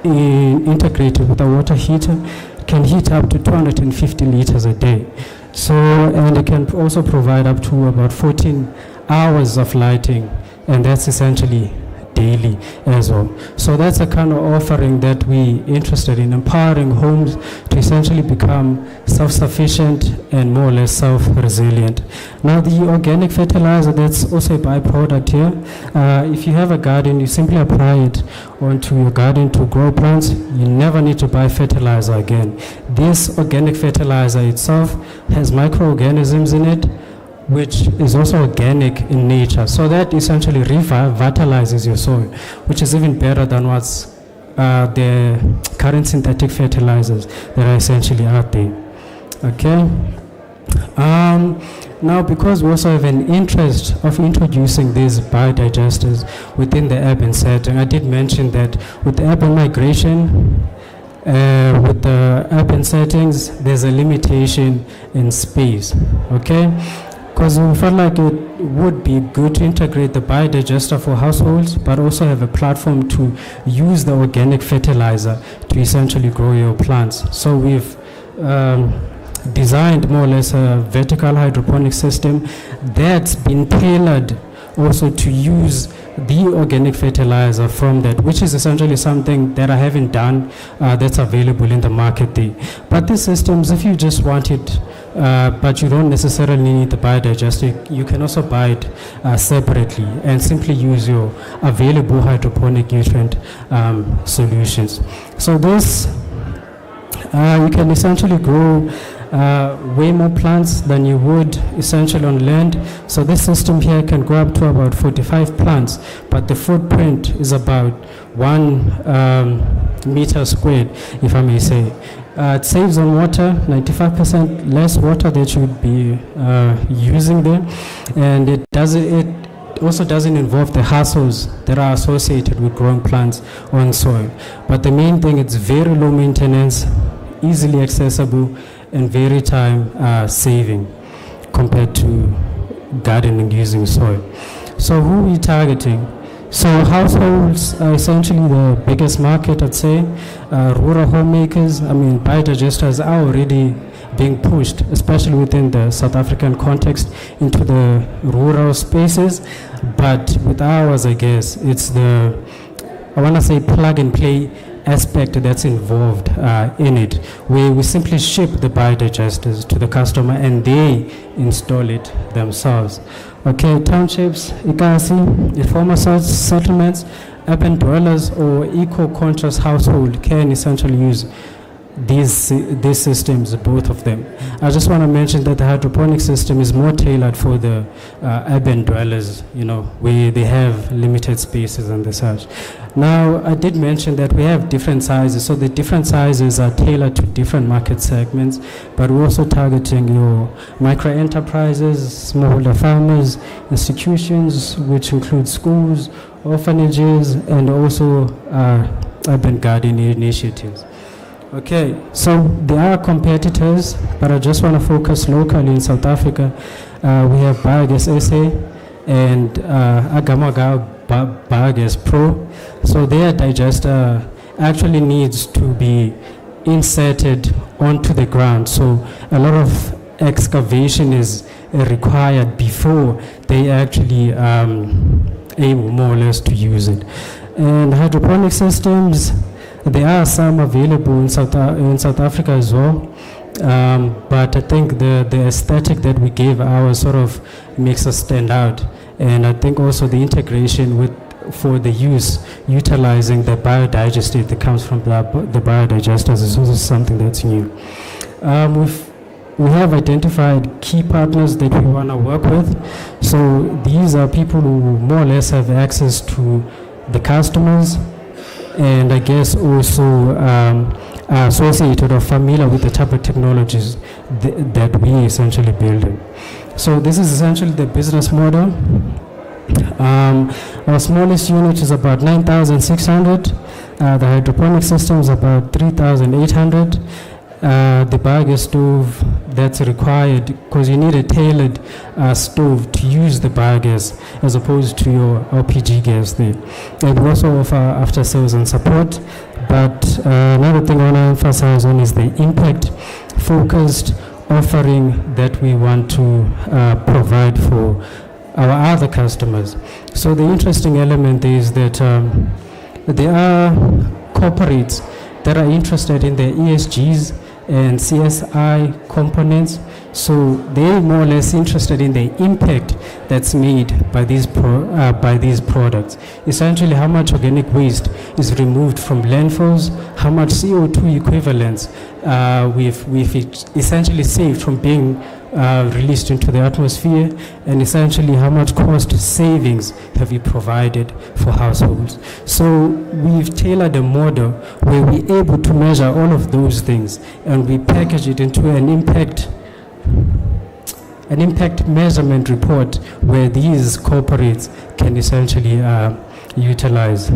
to integrate it with a water heater, it can heat up to 250 liters a day. So, and it can also provide up to about 14 hours of lighting, and that's essentially daily as well. So that's a kind of offering that we interested in, empowering homes to essentially become self-sufficient and more or less self-resilient. Now the organic fertilizer, that's also a byproduct here. If you have a garden, you simply apply it onto your garden to grow plants. You never need to buy fertilizer again. This organic fertilizer itself has microorganisms in it, which is also organic in nature. So that essentially revitalizes your soil, which is even better than what's the current synthetic fertilizers that are essentially out there. Okay. Now, because we also have an interest of introducing these biodigesters within the urban setting, I did mention that with the urban migration, with the urban settings, there's a limitation in space, okay? Because we felt like it would be good to integrate the biodigester for households, but also have a platform to use the organic fertilizer to essentially grow your plants. So we've designed more or less a vertical hydroponic system that's been tailored also to use the organic fertilizer from that, which is essentially something that I haven't done that's available in the market there. But these systems, if you just want it, but you don't necessarily need the biodigester, you can also buy it separately and simply use your available hydroponic nutrient solutions. So this You can essentially grow way more plants than you would essentially on land. So this system here can grow up to about 45 plants, but the footprint is about 1 meter squared, if I may say. It saves on water, 95% less water that you would be using there, and it also doesn't involve the hassles that are associated with growing plants on soil. But the main thing, it's very low maintenance, easily accessible, and very time saving compared to gardening using soil. So who are we targeting? So households are essentially the biggest market, I'd say. Rural homemakers, biodigesters are already being pushed, especially within the South African context, into the rural spaces. But with ours, I guess, it's the, I want to say, plug and play aspect that's involved in it, where we simply ship the biodigesters to the customer and they install it themselves. Okay, townships, Ikasi, informal settlements, urban dwellers or eco-conscious household can essentially use these systems, both of them. I just want to mention that the hydroponic system is more tailored for the urban dwellers, where they have limited spaces and the such. Now, I did mention that we have different sizes, so the different sizes are tailored to different market segments, but we're also targeting your micro enterprises, smallholder farmers, institutions, which include schools, orphanages, and also urban gardening initiatives. Okay, so there are competitors, but I just want to focus locally in South Africa. We have Biogas SA and Agamaga Biogas Pro. So their digester actually needs to be inserted onto the ground. So a lot of excavation is required before they actually able more or less to use it. And hydroponic systems, there are some available in South Africa as well, but I think the aesthetic that we gave ours sort of makes us stand out, and I think also the integration for the use utilizing the biodigestate that comes from the biodigesters is also something that's new. We have identified key partners that we want to work with, so these are people who more or less have access to the customers, and I guess also are associated or familiar with the type of technologies that we essentially build. So this is essentially the business model. Our smallest unit is about 9,600. The hydroponic system is about 3,800. The biogas stove that's required, because you need a tailored stove to use the biogas as opposed to your LPG gas there. And we also offer after sales and support. But another thing I want to emphasize on is the impact focused offering that we want to provide for our other customers. So the interesting element is that there are corporates that are interested in the ESGs and CSI components, so they're more or less interested in the impact that's made by these products. Essentially, how much organic waste is removed from landfills, how much CO2 equivalents we've essentially saved from being released into the atmosphere, and essentially how much cost savings have we provided for households. So we've tailored a model where we're able to measure all of those things, and we package it into an impact measurement report where these corporates can essentially utilize.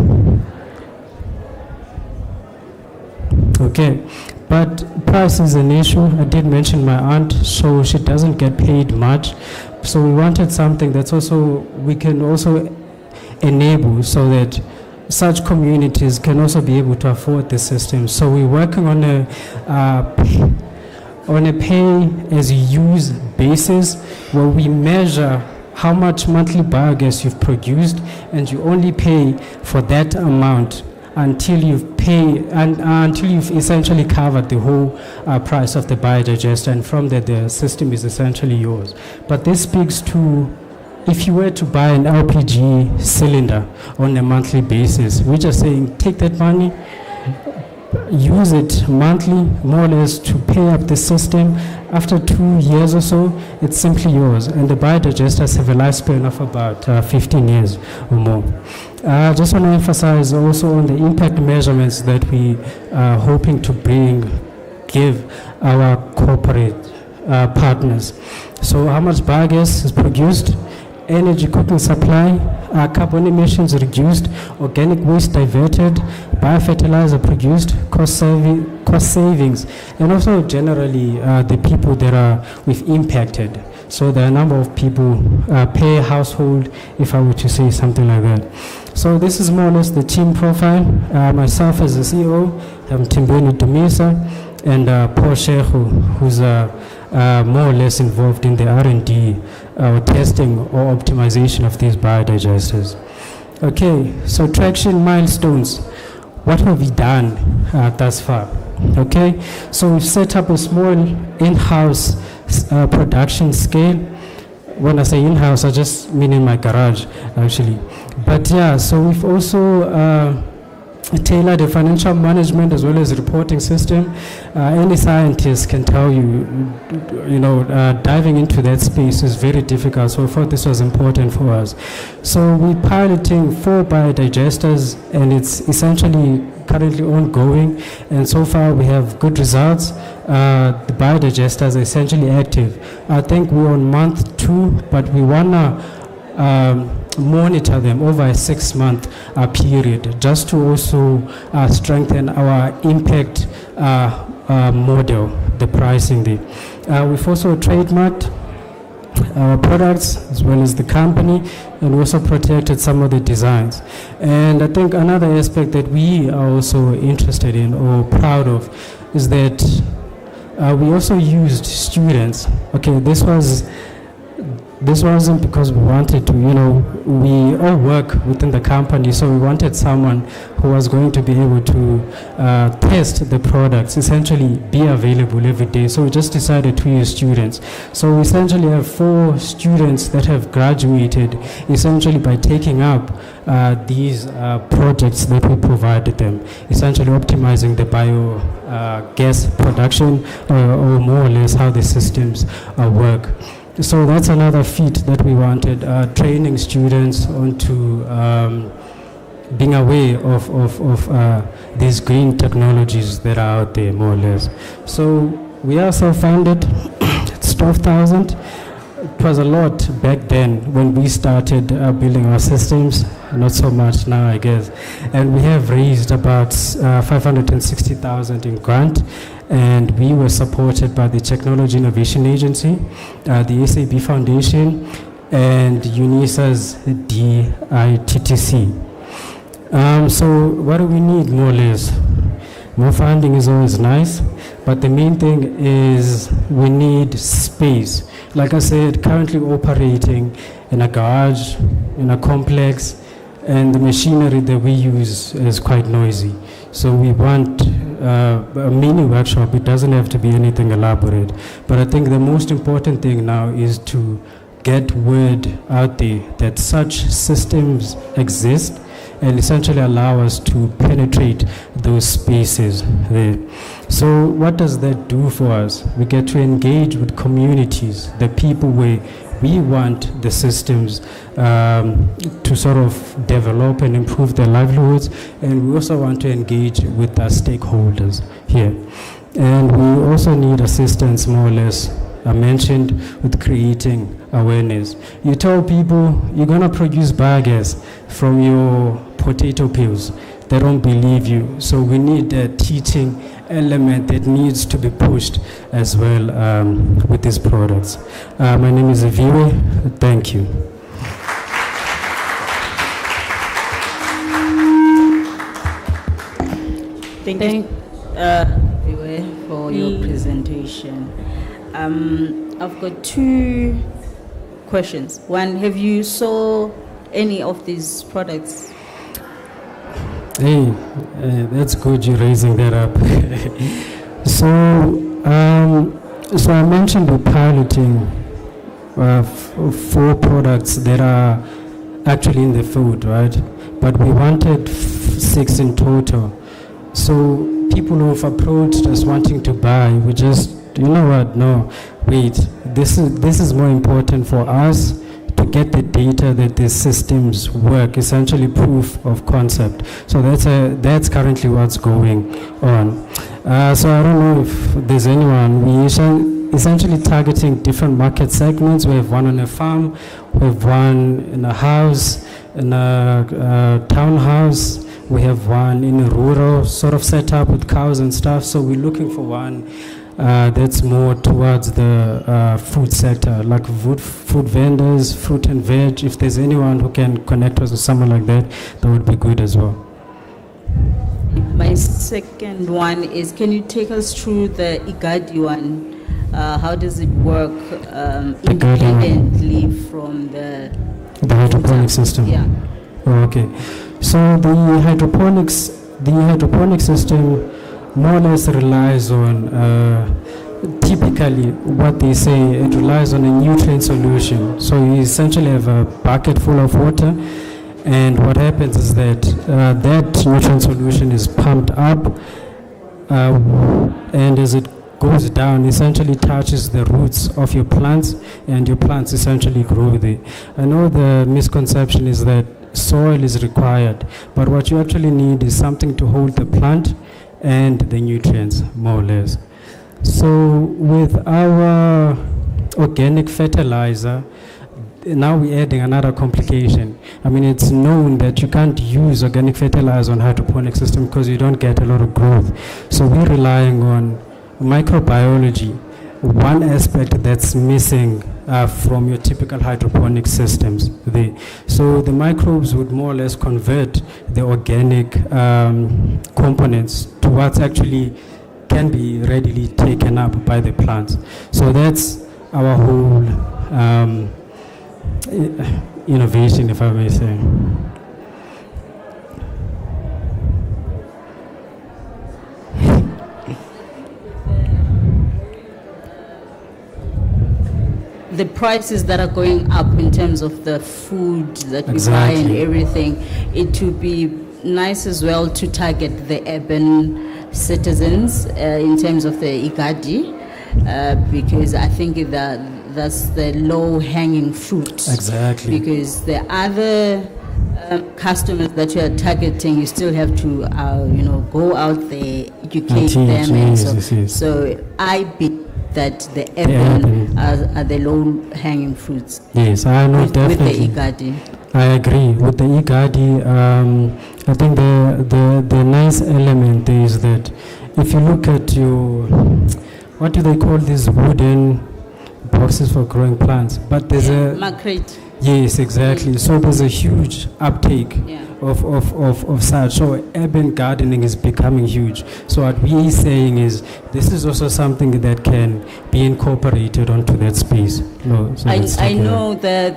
Okay. But price is an issue. I did mention my aunt, so she doesn't get paid much. So we wanted something that's also, we can also enable so that such communities can also be able to afford the system. So we're working on a pay-as-you-use basis where we measure how much monthly biogas you've produced, and you only pay for that amount until you've essentially covered the whole price of the biodigester, and from there the system is essentially yours. But this speaks to if you were to buy an LPG cylinder on a monthly basis, we're just saying take that money, use it monthly, more or less, to pay up the system. After 2 years or so, it's simply yours. And the biodigesters have a lifespan of about 15 years or more. I just want to emphasize also on the impact measurements that we are hoping to give our corporate partners. So how much biogas is produced, energy cooking supply, carbon emissions reduced, organic waste diverted, biofertilizer produced, cost savings, and also generally the people that we've impacted. So there are a number of people per household, if I were to say something like that. So this is more or less the team profile. Myself as the CEO, I'm Timboni Dumisa, and Paul Shehu, who's more or less involved in the R&D or testing or optimization of these biodigesters. Okay, so traction milestones. What have we done thus far? Okay, so we've set up a small in-house production scale. When I say in-house, I just mean in my garage, actually. But yeah, so we've also tailored a financial management as well as a reporting system. Any scientist can tell you, diving into that space is very difficult. So I thought this was important for us. So we're piloting 4 biodigesters, and it's essentially currently ongoing. And so far we have good results. The biodigesters are essentially active. I think we're on month 2, but we wanna monitor them over a 6-month period, just to also strengthen our impact model, the pricing there. We've also trademarked our products as well as the company, and also protected some of the designs. And I think another aspect that we are also interested in or proud of is that we also used students. Okay, this wasn't because we wanted to, we all work within the company, so we wanted someone who was going to be able to test the products, essentially be available every day. So we just decided to use students. So we essentially have 4 students that have graduated essentially by taking up these projects that we provided them, essentially optimizing the biogas production or more or less how the systems work. So that's another feat that we wanted, training students onto being aware of these green technologies that are out there, more or less. So we are self-funded. It's 12,000. It was a lot back then when we started building our systems, not so much now, I guess. And we have raised about 560,000 in grant, and we were supported by the Technology Innovation Agency, the SAB Foundation, and Unisa's DITTC. So what do we need, more or less? More funding is always nice, but the main thing is we need space. Like I said, currently operating in a garage, in a complex, and the machinery that we use is quite noisy. So we want a mini workshop. It doesn't have to be anything elaborate. But I think the most important thing now is to get word out there that such systems exist and essentially allow us to penetrate those spaces there. So what does that do for us? We get to engage with communities, the people where we want the systems to sort of develop and improve their livelihoods, and we also want to engage with our stakeholders here. And we also need assistance, more or less, I mentioned, with creating awareness. You tell people you're going to produce biogas from your potato peels. They don't believe you. So we need a teaching element that needs to be pushed as well with these products. My name is Aviwe. Thank you.
Thank you, Aviwe, for your presentation. I've got 2 questions. One, have you saw any of these products?
Hey, that's good you're raising that up. So I mentioned we're piloting 4 products that are actually in the food, right? But we wanted 6 in total. So people who've approached us wanting to buy, we just, you know what, no, wait, this is more important for us to get the data that these systems work, essentially proof of concept. So that's currently what's going on. So I don't know if there's anyone. We essentially targeting different market segments. We have one on a farm, we have one in a house, in a townhouse, we have one in a rural sort of setup with cows and stuff. So we're looking for one that's more towards the food sector, like food vendors, fruit and veg. If there's anyone who can connect us with someone like that, that would be good as well.
My second one is, can you take us through the Igadi one? How does it work independently from the
hydroponic system?
Yeah.
Oh, okay. So the hydroponic system more or less relies on, typically what they say, it relies on a nutrient solution. So you essentially have a bucket full of water, and what happens is that that nutrient solution is pumped up, and as it goes down, essentially touches the roots of your plants, and your plants essentially grow there. I know the misconception is that soil is required, but what you actually need is something to hold the plant and the nutrients, more or less. So with our organic fertilizer, now we're adding another complication. I mean, it's known that you can't use organic fertilizer on hydroponic system because you don't get a lot of growth. So we're relying on microbiology, one aspect that's missing from your typical hydroponic systems. So the microbes would more or less convert the organic components to what actually can be readily taken up by the plants. So that's our whole innovation, if I may say.
The prices that are going up in terms of the food that we buy and
Exactly.
everything, it would be nice as well to target the urban citizens in terms of the Igadi, because I think that's the low-hanging fruit.
Exactly.
Because the other customers that you are targeting, you still have to, go out there, educate
teach,
them. And
yes.
so I believe that the urban are the low-hanging fruits.
Yes, I know, definitely.
With the Igadi.
I agree. With the Igadi, I think the nice element is that if you look at your, what do they call these wooden boxes for growing plants? But there's
Macrate.
Yes, exactly. So there's a huge uptake of such. So urban gardening is becoming huge. So what we are saying is this is also something that can be incorporated onto that space. No, so
I know the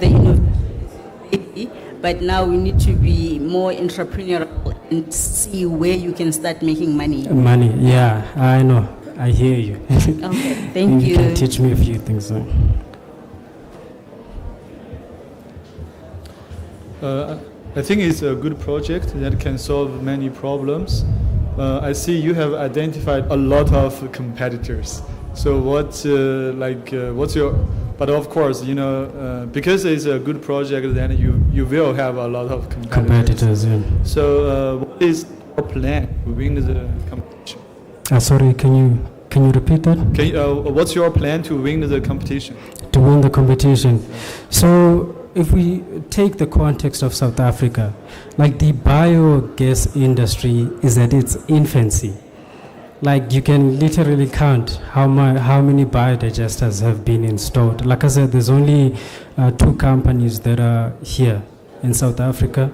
but now we need to be more entrepreneurial and see where you can start making money.
Money, yeah, I know. I hear you.
Okay, thank you.
You can teach me a few things.
I think it's a good project that can solve many problems. I see you have identified a lot of competitors. So what's your, but of course, because it's a good project, then you will have a lot of competitors.
Yeah.
So what is your plan to win the competition?
Sorry, can you repeat that?
What's your plan to win the competition?
To win the competition. So if we take the context of South Africa, like the biogas industry is at its infancy. Like you can literally count how many biodigesters have been installed. Like I said, there's only 2 companies that are here in South Africa,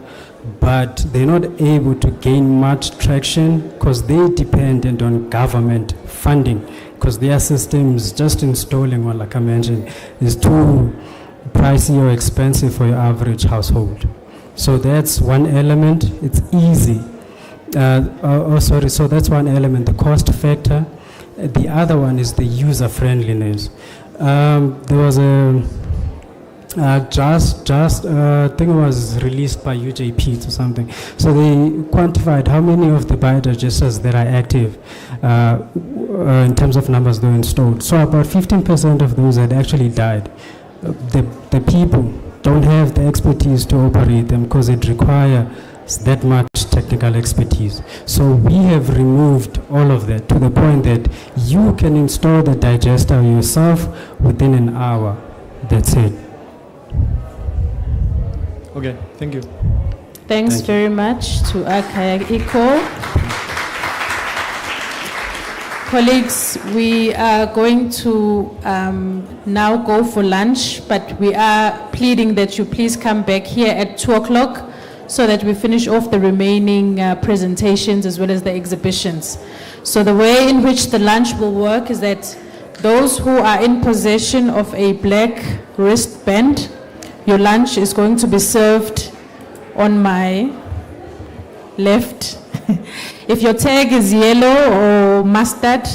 but they're not able to gain much traction because they're dependent on government funding, because their systems, just installing one, like I mentioned, is too pricey or expensive for your average household. So that's one element. It's easy. So that's one element, the cost factor. The other one is the user friendliness. There was I think it was released by UJP or something. So they quantified how many of the biodigesters that are active in terms of numbers they were installed. So about 15% of those had actually died. The people don't have the expertise to operate them because it requires that much technical expertise. So we have removed all of that to the point that you can install the digester yourself within an hour. That's it.
Okay, thank you.
Thanks very much to Akaya Eco. Colleagues, we are going to now go for lunch, but we are pleading that you please come back here at 2 o'clock so that we finish off the remaining presentations as well as the exhibitions. So the way in which the lunch will work is that those who are in possession of a black wristband, your lunch is going to be served on my left. If your tag is yellow or mustard,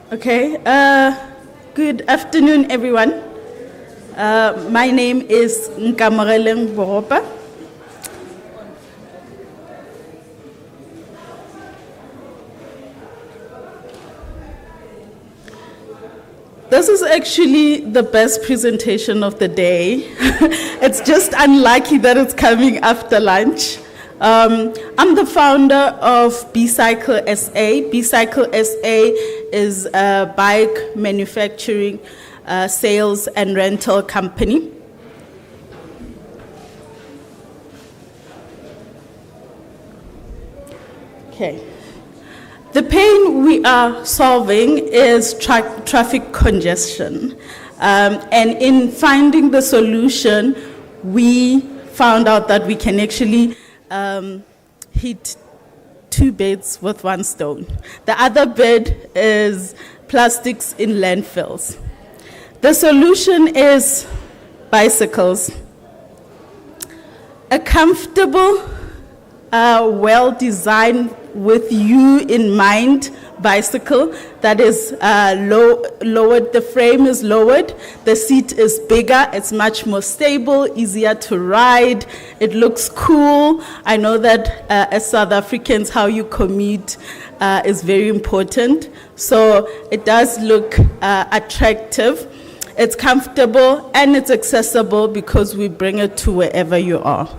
Okay, good afternoon, everyone. My name is Nkamoreleng Boropa. This is actually the best presentation of the day. It's just unlucky that it's coming after lunch. I'm the founder of B-Cycle SA. B-Cycle SA is a bike manufacturing, sales and rental company. Okay. The pain we are solving is traffic congestion. And in finding the solution, we found out that we can actually hit two birds with one stone. The other bird is plastics in landfills. The solution is bicycles. A comfortable, well-designed, with you in mind bicycle that is lowered, the frame is lowered, the seat is bigger, it's much more stable, easier to ride, it looks cool. I know that as South Africans, how you commute is very important. So it does look attractive, it's comfortable, and it's accessible because we bring it to wherever you are.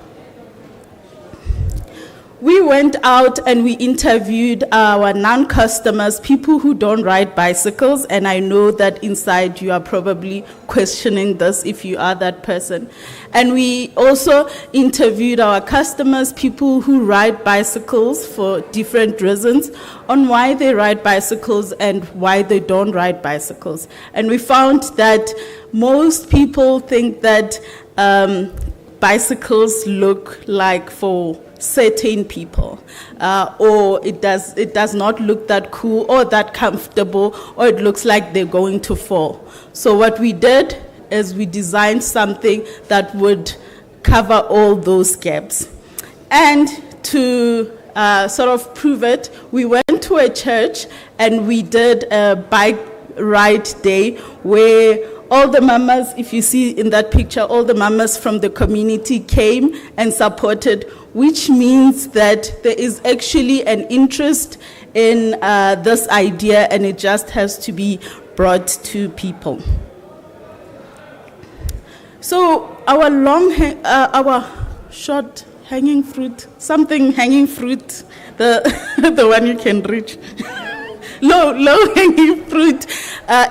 We went out and we interviewed our non-customers, people who don't ride bicycles, and I know that inside you are probably questioning this if you are that person. And we also interviewed our customers, people who ride bicycles for different reasons, on why they ride bicycles and why they don't ride bicycles. And we found that most people think that bicycles look like for certain people, or it does not look that cool or that comfortable, or it looks like they're going to fall. So what we did is we designed something that would cover all those gaps. And to sort of prove it, we went to a church and we did a bike ride day where all the mamas, if you see in that picture, all the mamas from the community came and supported, which means that there is actually an interest in this idea, and it just has to be brought to people. So our short hanging fruit, something hanging fruit, the one you can reach. Low hanging fruit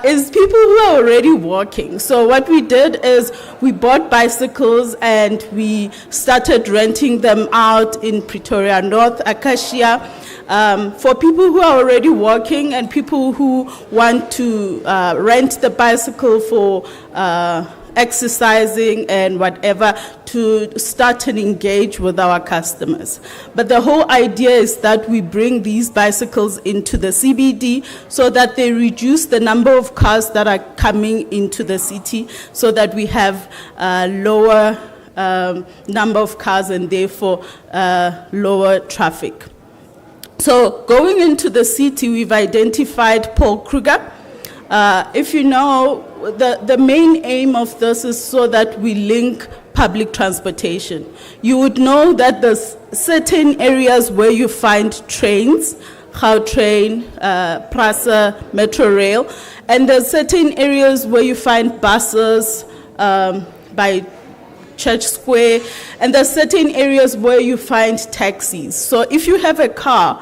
is people who are already walking. So what we did is we bought bicycles and we started renting them out in Pretoria North, Akaya, for people who are already walking and people who want to rent the bicycle for exercising and whatever, to start and engage with our customers. But the whole idea is that we bring these bicycles into the CBD so that they reduce the number of cars that are coming into the city, so that we have lower number of cars and therefore lower traffic. So going into the city, we've identified Paul Kruger. If you know, the main aim of this is so that we link public transportation. You would know that there's certain areas where you find trains, Gautrain, Prasa, Metro Rail, and there's certain areas where you find buses by Church Square, and there's certain areas where you find taxis. So if you have a car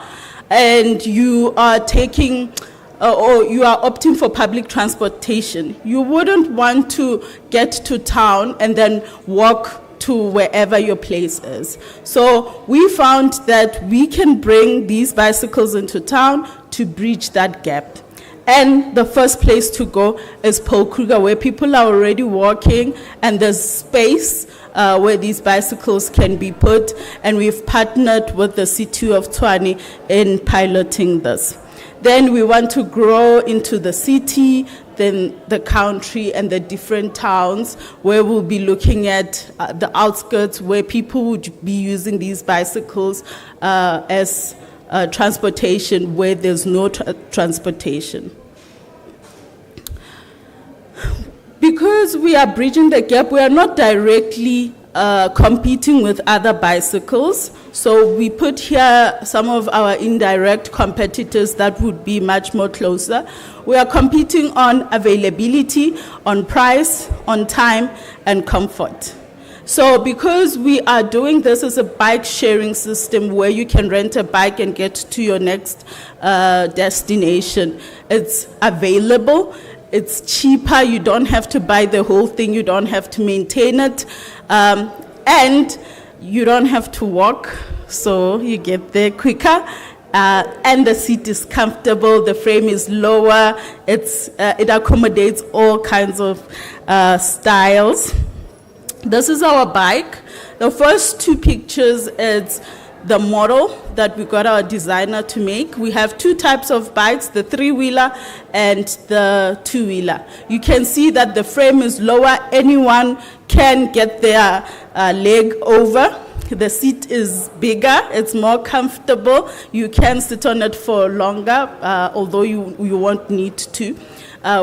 and you are taking or you are opting for public transportation, you wouldn't want to get to town and then walk to wherever your place is. So we found that we can bring these bicycles into town to bridge that gap. And the first place to go is Paul Kruger, where people are already walking and there's space where these bicycles can be put. And we've partnered with the City of Tshwane in piloting this. Then we want to grow into the city, then the country and the different towns, where we'll be looking at the outskirts where people would be using these bicycles as transportation where there's no transportation. Because we are bridging the gap, we are not directly competing with other bicycles. So we put here some of our indirect competitors that would be much more closer. We are competing on availability, on price, on time, and comfort. So because we are doing this as a bike sharing system where you can rent a bike and get to your next destination, it's available, it's cheaper, you don't have to buy the whole thing, you don't have to maintain it, and you don't have to walk, so you get there quicker. And the seat is comfortable, the frame is lower, it accommodates all kinds of styles. This is our bike. The first two pictures, it's the model that we got our designer to make. We have two types of bikes, the three-wheeler and the two-wheeler. You can see that the frame is lower. Anyone can get their leg over. The seat is bigger, it's more comfortable. You can sit on it for longer, although you won't need to.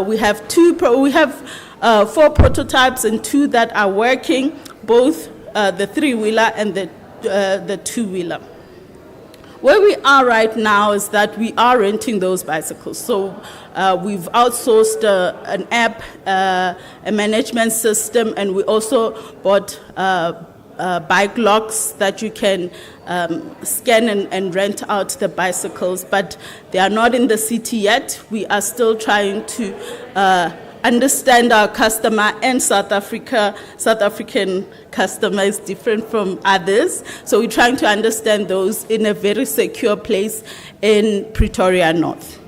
We have 4 prototypes and 2 that are working, both the three-wheeler and the two-wheeler. Where we are right now is that we are renting those bicycles. So we've outsourced an app, a management system, and we also bought bike locks that you can scan and rent out the bicycles, but they are not in the city yet. We are still trying to understand our customer, and South African customer is different from others. So we're trying to understand those in a very secure place in Pretoria North.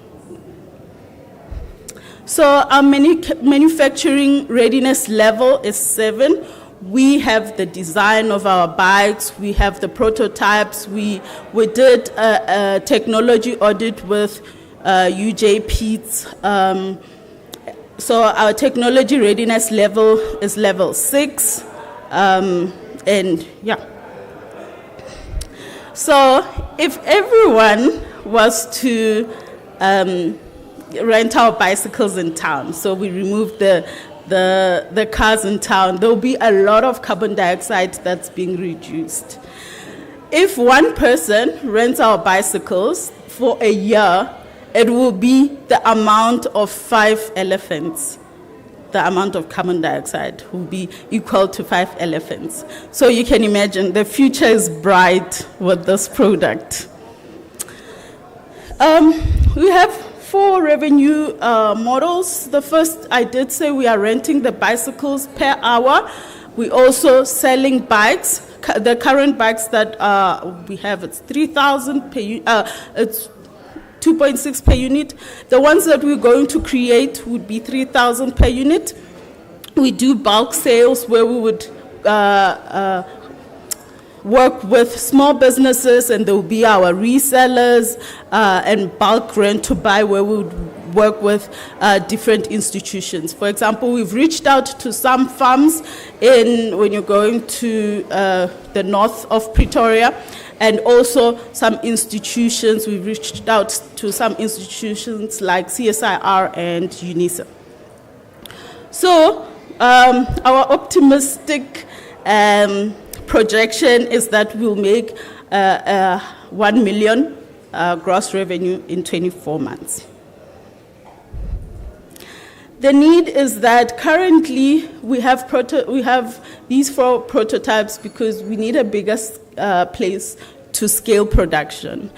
So our manufacturing readiness level is 7. We have the design of our bikes, we have the prototypes, we did a technology audit with UJPETS. So our technology readiness level is level 6, and yeah. So if everyone was to rent our bicycles in town, so we removed the cars in town, there will be a lot of carbon dioxide that's being reduced. If one person rents our bicycles for a year, it will be the amount of 5 elephants. The amount of carbon dioxide will be equal to 5 elephants. So you can imagine the future is bright with this product. We have 4 revenue models. The first, I did say we are renting the bicycles per hour. We also selling bikes. The current bikes that we have, it's 3,000 per unit. It's 2.6 per unit. The ones that we're going to create would be 3,000 per unit. We do bulk sales where we would work with small businesses, and there will be our resellers, and bulk rent to buy where we would work with different institutions. For example, we've reached out to some farms when you're going to the north of Pretoria, and also some institutions. We've reached out to some institutions like CSIR and Unisa. So our optimistic projection is that we'll make 1 million gross revenue in 24 months. The need is that currently we have these 4 prototypes because we need a bigger place to scale production.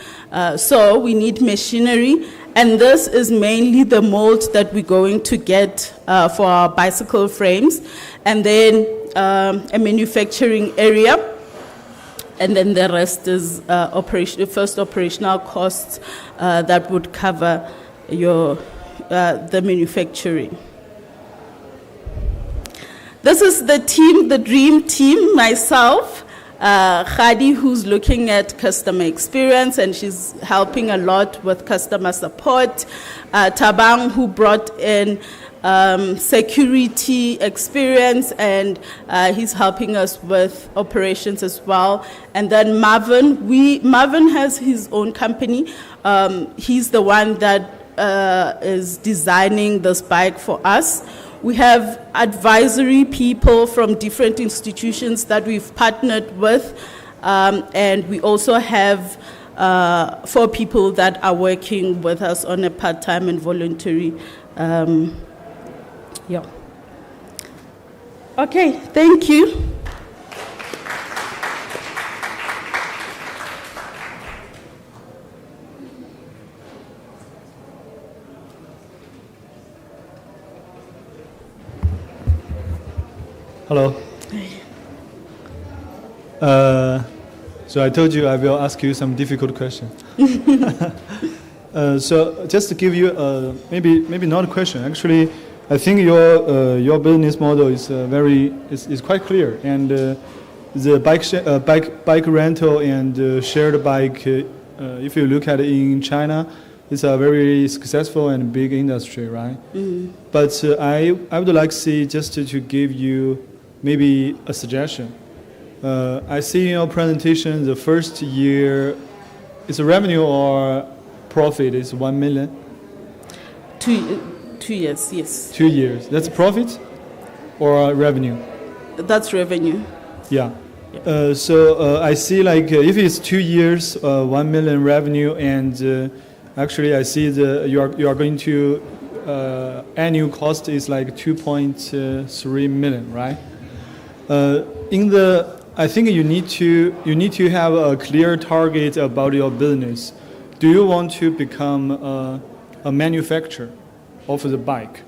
So we need machinery, and this is mainly the mold that we're going to get for our bicycle frames, and then a manufacturing area, and then the rest is first operational costs that would cover the manufacturing. This is the team, the dream team, myself, Khadi, who's looking at customer experience, and she's helping a lot with customer support. Tabang, who brought in security experience, and he's helping us with operations as well. And then Marvin has his own company. He's the one that is designing this bike for us. We have advisory people from different institutions that we've partnered with, and we also have 4 people that are working with us on a part-time and voluntary. Yeah. Okay, thank you.
Hello. So I told you I will ask you some difficult questions. So just to give you maybe not a question. Actually, I think your business model is quite clear, and the bike rental and shared bike, if you look at it in China, it's a very successful and big industry, right? But I would like to see just to give you maybe a suggestion. I see in your presentation the first year, is revenue or profit is 1 million?
2 years, yes.
2 years. That's profit or revenue?
That's revenue.
Yeah. So I see like if it's 2 years, 1 million revenue, and actually I see you are going to annual cost is like 2.3 million, right? I think you need to have a clear target about your business. Do you want to become a manufacturer of the bike,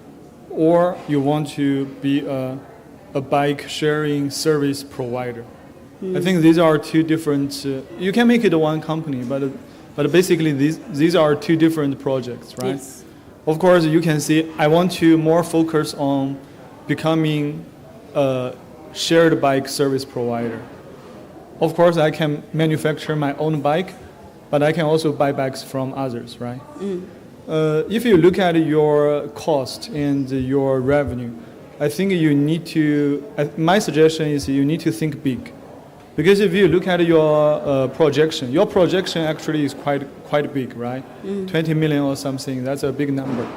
or you want to be a bike sharing service provider? I think these are two different. You can make it one company, but basically these are two different projects, right?
Yes.
Of course, you can see I want to more focus on becoming a shared bike service provider. Of course, I can manufacture my own bike, but I can also buy bikes from others, right? If you look at your cost and your revenue, I think you need to. My suggestion is you need to think big. Because if you look at your projection actually is quite big, right? 20 million or something, that's a big number.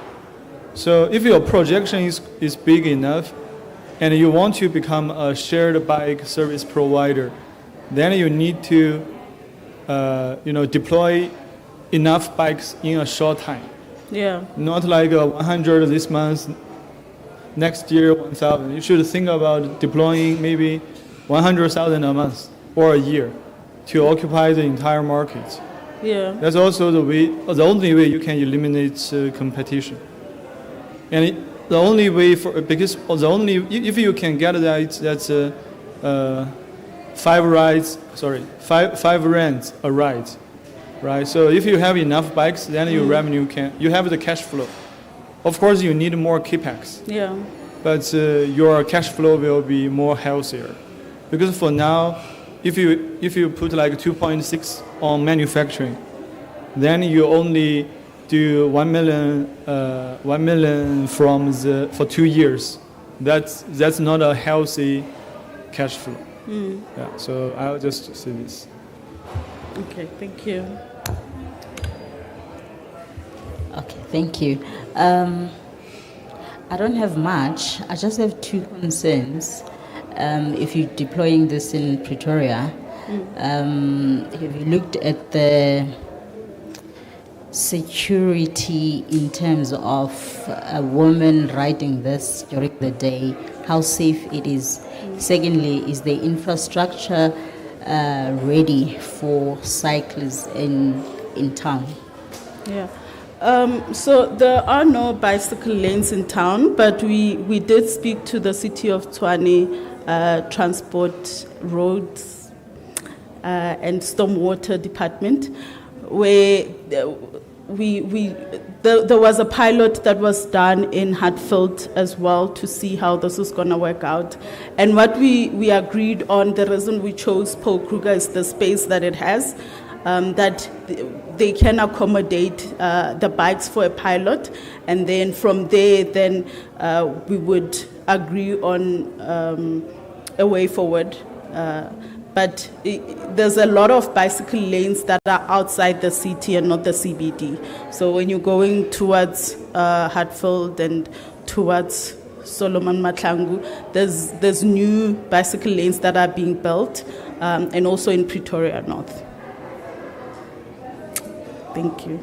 So if your projection is big enough and you want to become a shared bike service provider, then you need to deploy enough bikes in a short time.
Yeah.
Not like 100 this month, next year 1,000. You should think about deploying maybe 100,000 a month or a year to occupy the entire market.
Yeah.
That's also the only way you can eliminate competition. And the only way if you can get that's 5 rents a ride, right? So if you have enough bikes, then your revenue you have the cash flow. Of course, you need more capex.
Yeah.
But your cash flow will be more healthier. Because for now, if you put like 2.6 on manufacturing, then you only do 1 million for 2 years. That's not a healthy cash flow. Yeah, so I'll just say this.
Okay, thank you.
Okay, thank you. I don't have much. I just have 2 concerns. If you're deploying this in Pretoria, have you looked at the security in terms of a woman riding this during the day, how safe it is? Secondly, is the infrastructure ready for cyclists in town?
Yeah. So there are no bicycle lanes in town, but we did speak to the City of Tshwane Transport, Roads and Stormwater Department, where there was a pilot that was done in Hatfield as well to see how this is going to work out. And what we agreed on, the reason we chose Paul Kruger is the space that it has, that they can accommodate the bikes for a pilot, and then from there, then we would agree on a way forward. But there's a lot of bicycle lanes that are outside the city and not the CBD. So when you're going towards Hatfield and towards Solomon Matlangu, there's new bicycle lanes that are being built, and also in Pretoria North. Thank you.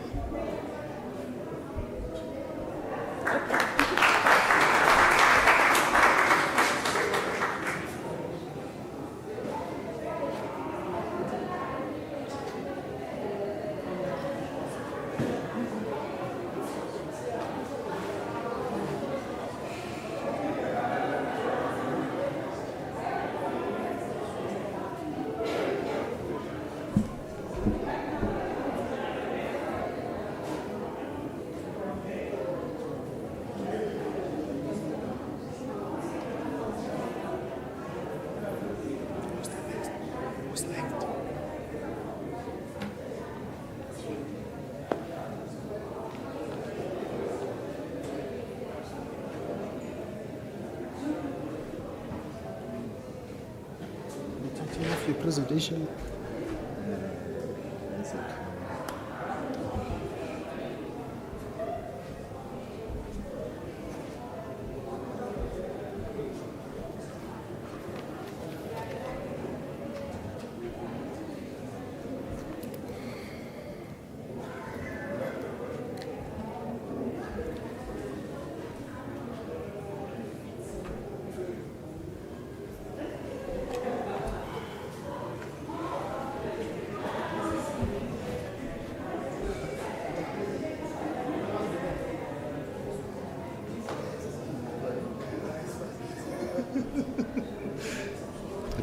your presentation.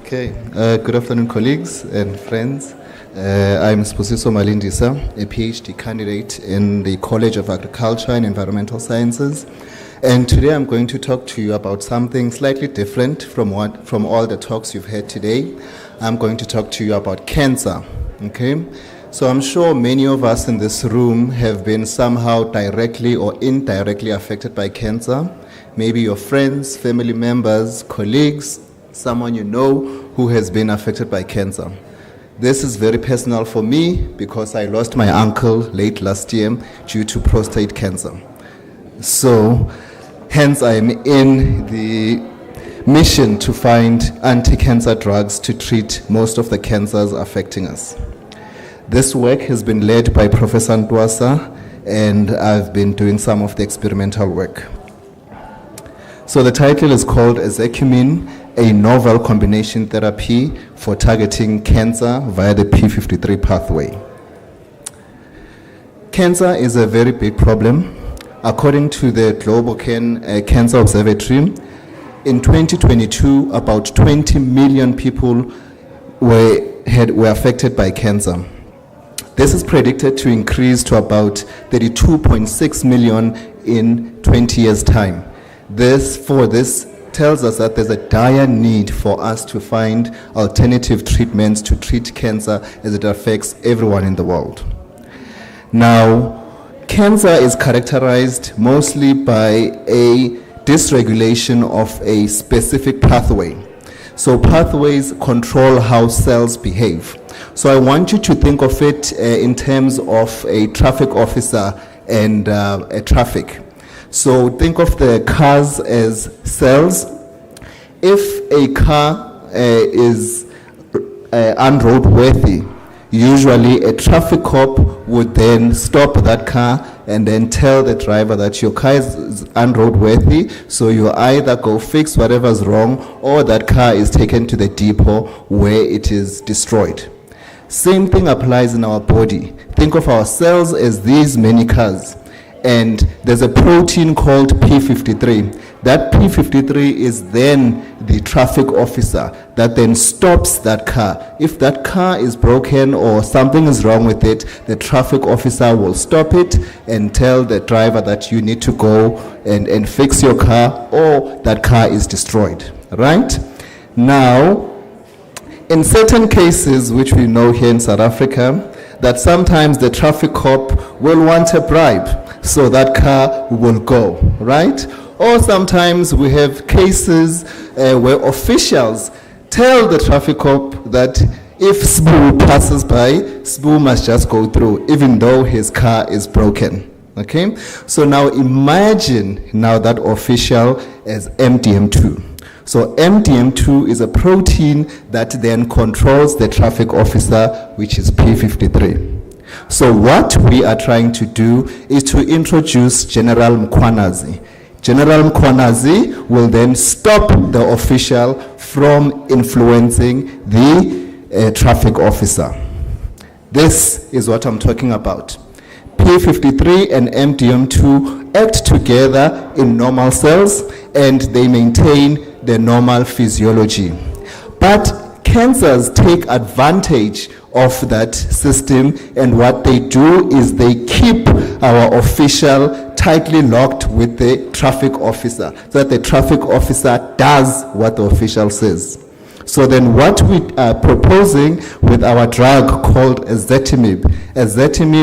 Okay, good afternoon, colleagues and friends. I'm Sposiso Malindisa, a PhD candidate in the College of Agriculture and Environmental Sciences. And today I'm going to talk to you about something slightly different from all the talks you've heard today. I'm going to talk to you about cancer, okay? So I'm sure many of us in this room have been somehow directly or indirectly affected by cancer. Maybe your friends, family members, colleagues, someone you know who has been affected by cancer. This is very personal for me because I lost my uncle late last year due to prostate cancer. So, hence I am in the mission to find anti-cancer drugs to treat most of the cancers affecting us. This work has been led by Professor Ntwasa, and I've been doing some of the experimental work. So the title is called Ezekimine, a novel combination therapy for targeting cancer via the p53 pathway. Cancer is a very big problem. According to the Global Cancer Observatory, in 2022, about 20 million people were affected by cancer. This is predicted to increase to about 32.6 million in 20 years' time. This tells us that there's a dire need for us to find alternative treatments to treat cancer as it affects everyone in the world. Now, cancer is characterized mostly by a dysregulation of a specific pathway. So pathways control how cells behave. So I want you to think of it in terms of a traffic officer and a traffic. So think of the cars as cells. If a car is unroadworthy, usually a traffic cop would then stop that car and then tell the driver that your car is unroadworthy, so you either go fix whatever's wrong or that car is taken to the depot where it is destroyed. Same thing applies in our body. Think of our cells as these many cars. And there's a protein called P53. That P53 is then the traffic officer that then stops that car. If that car is broken or something is wrong with it, the traffic officer will stop it and tell the driver that you need to go and fix your car or that car is destroyed, right? Now, in certain cases, which we know here in South Africa, that sometimes the traffic cop will want a bribe, so that car will go, right? Or sometimes we have cases where officials tell the traffic cop that if Sbu passes by, Sbu must just go through, even though his car is broken, okay? So now imagine now that official as MDM2. So MDM2 is a protein that then controls the traffic officer, which is P53. So what we are trying to do is to introduce General Mkwanazi. General Mkwanazi will then stop the official from influencing the traffic officer. This is what I'm talking about. P53 and MDM2 act together in normal cells and they maintain the normal physiology. But cancers take advantage of that system, and what they do is they keep our official tightly locked with the traffic officer, so that the traffic officer does what the official says. So then what we are proposing with our drug called ezetimibe,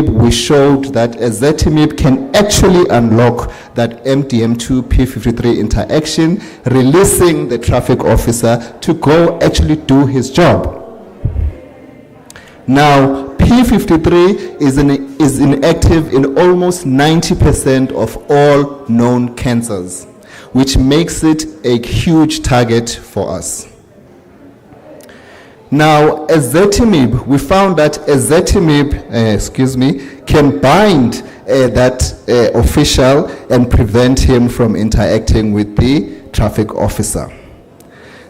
we showed that ezetimibe can actually unlock that MDM2 P53 interaction, releasing the traffic officer to go actually do his job. Now, P53 is inactive in almost 90% of all known cancers, which makes it a huge target for us. Now, ezetimibe, we found that ezetimibe, can bind that official and prevent him from interacting with the traffic officer.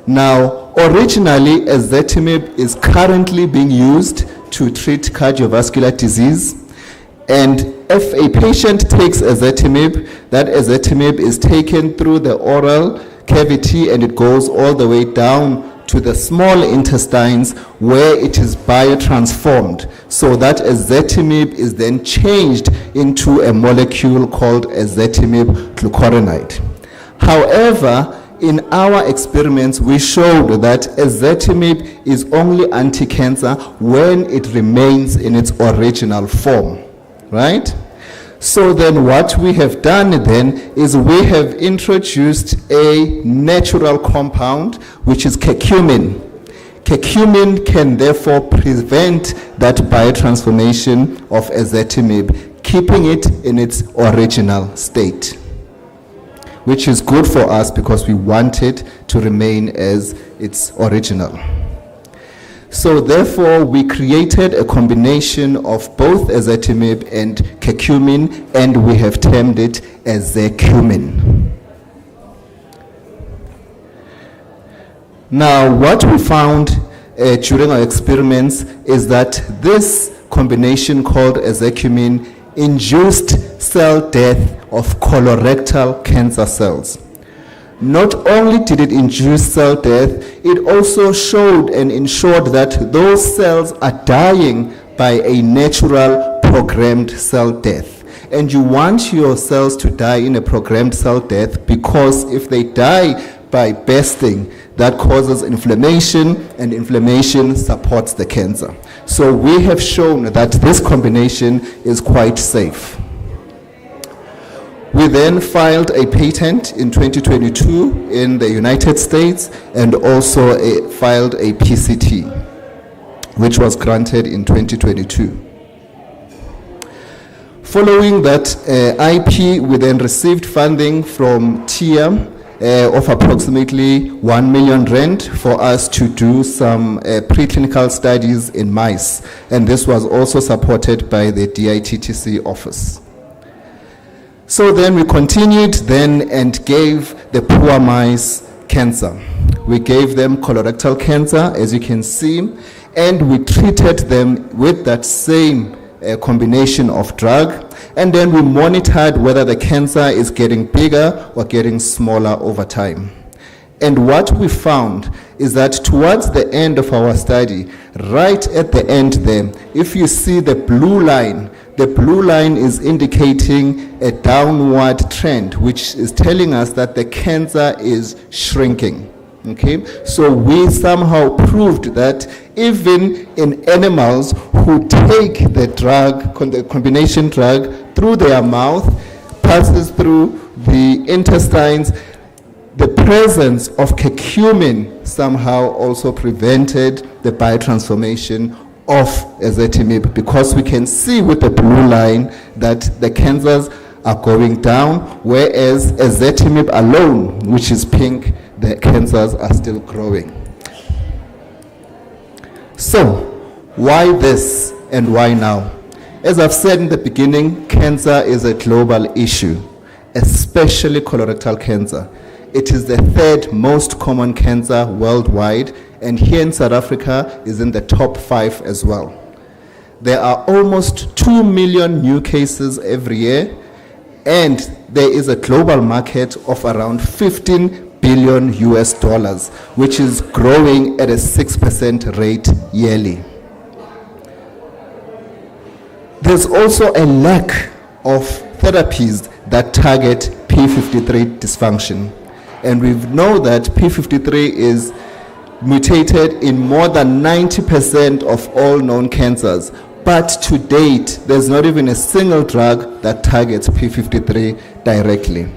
Now, originally, ezetimibe is currently being used to treat cardiovascular disease. And if a patient takes ezetimibe, that ezetimibe is taken through the oral cavity and it goes all the way down to the small intestines where it is biotransformed. So that ezetimibe is then changed into a molecule called ezetimibe glucuronide. However, in our experiments, we showed that ezetimibe is only anti-cancer when it remains in its original form, right? So then what we have done then is we have introduced a natural compound, which is curcumin. Curcumin can therefore prevent that biotransformation of ezetimibe, keeping it in its original state, which is good for us because we want it to remain as its original. So therefore, we created a combination of both ezetimibe and curcumin, and we have termed it ezecumin. Now, what we found during our experiments is that this combination called ezecumin induced cell death of colorectal cancer cells. Not only did it induce cell death, it also showed and ensured that those cells are dying by a natural programmed cell death. And you want your cells to die in a programmed cell death because if they die by bursting, that causes inflammation, and inflammation supports the cancer. So we have shown that this combination is quite safe. We then filed a patent in 2022 in the United States and also filed a PCT, which was granted in 2022. Following that IP, we then received funding from TIA of approximately 1 million rand for us to do some preclinical studies in mice. And this was also supported by the DITTC office. So then we continued then and gave the poor mice cancer. We gave them colorectal cancer, as you can see, and we treated them with that same combination of drug, and then we monitored whether the cancer is getting bigger or getting smaller over time. And what we found is that towards the end of our study, right at the end there, if you see the blue line is indicating a downward trend, which is telling us that the cancer is shrinking. Okay, so we somehow proved that even in animals who take the drug, the combination drug, through their mouth, passes through the intestines, the presence of curcumin somehow also prevented the biotransformation of ezetimibe, because we can see with the blue line that the cancers are going down, whereas ezetimibe alone, which is pink, the cancers are still growing. So, why this and why now? As I've said in the beginning, cancer is a global issue, especially colorectal cancer. It is the third most common cancer worldwide, and here in South Africa is in the top 5 as well. There are almost 2 million new cases every year, and there is a global market of around 15 billion US dollars, which is growing at a 6% rate yearly. There's also a lack of therapies that target P53 dysfunction. And we know that P53 is mutated in more than 90% of all known cancers. But to date, there's not even a single drug that targets P53 directly.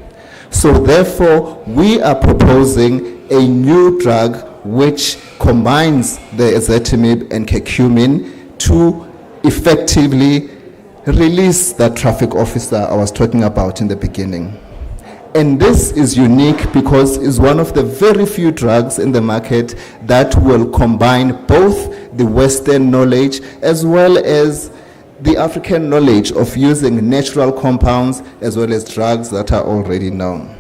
So therefore, we are proposing a new drug which combines the ezetimibe and curcumin to effectively release that traffic officer I was talking about in the beginning. And this is unique because it's one of the very few drugs in the market that will combine both the Western knowledge as well as the African knowledge of using natural compounds as well as drugs that are already known.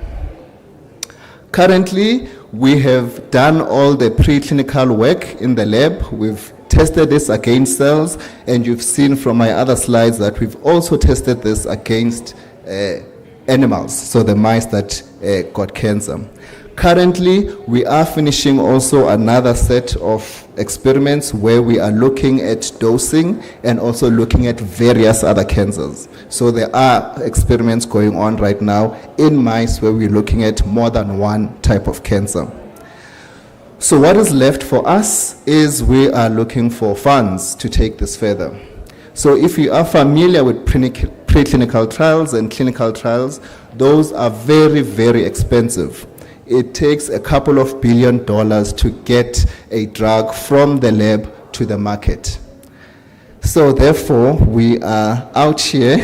Currently, we have done all the preclinical work in the lab. We've tested this against cells, and you've seen from my other slides that we've also tested this against animals, so the mice that got cancer. Currently, we are finishing also another set of experiments where we are looking at dosing and also looking at various other cancers. So there are experiments going on right now in mice where we're looking at more than one type of cancer. So what is left for us is we are looking for funds to take this further. So if you are familiar with preclinical trials and clinical trials, those are very, very expensive. It takes a couple of $1 billion to get a drug from the lab to the market. So therefore, we are out here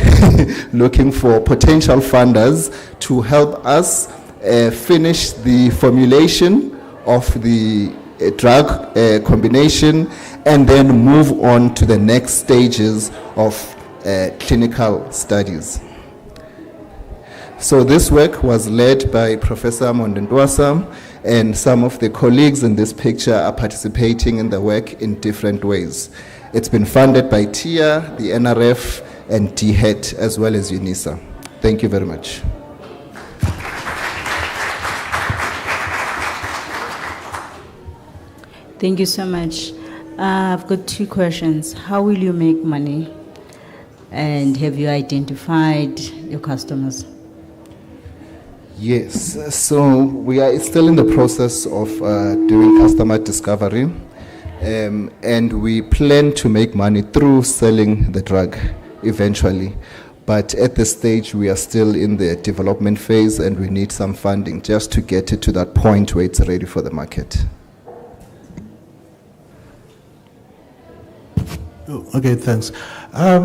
looking for potential funders to help us finish the formulation of the drug combination and then move on to the next stages of clinical studies. So this work was led by Professor Mondendwasa, and some of the colleagues in this picture are participating in the work in different ways. It's been funded by TIA, the NRF, and DHET, as well as Unisa. Thank you very much.
Thank you so much. I've got 2 questions. How will you make money? And have you identified your customers?
Yes, so we are still in the process of doing customer discovery, and we plan to make money through selling the drug eventually. But at this stage, we are still in the development phase, and we need some funding just to get it to that point where it's ready for the market.
Oh, okay, thanks. A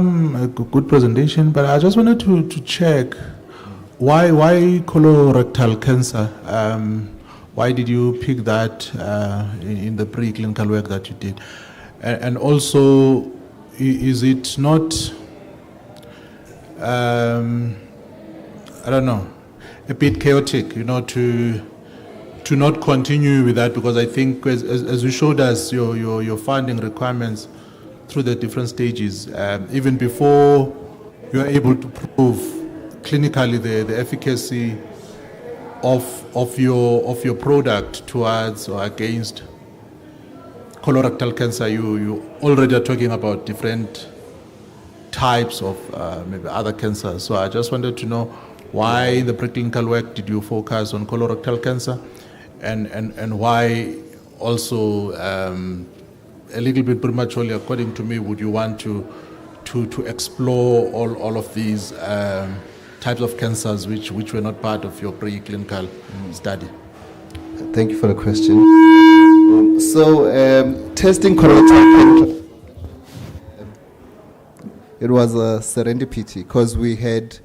good presentation, but I just wanted to check why colorectal cancer? Why did you pick that in the preclinical work that you did? And also, is it not, I don't know, a bit chaotic, to not continue with that? Because I think as you showed us your funding requirements through the different stages, even before you are able to prove clinically the efficacy of your product towards or against colorectal cancer, you already are talking about different types of maybe other cancers. So I just wanted to know why in the preclinical work did you focus on colorectal cancer, and why also a little bit prematurely, according to me, would you want to explore all of these types of cancers which were not part of your preclinical study?
Thank you for the question. Testing colorectal cancer, it was a serendipity because we had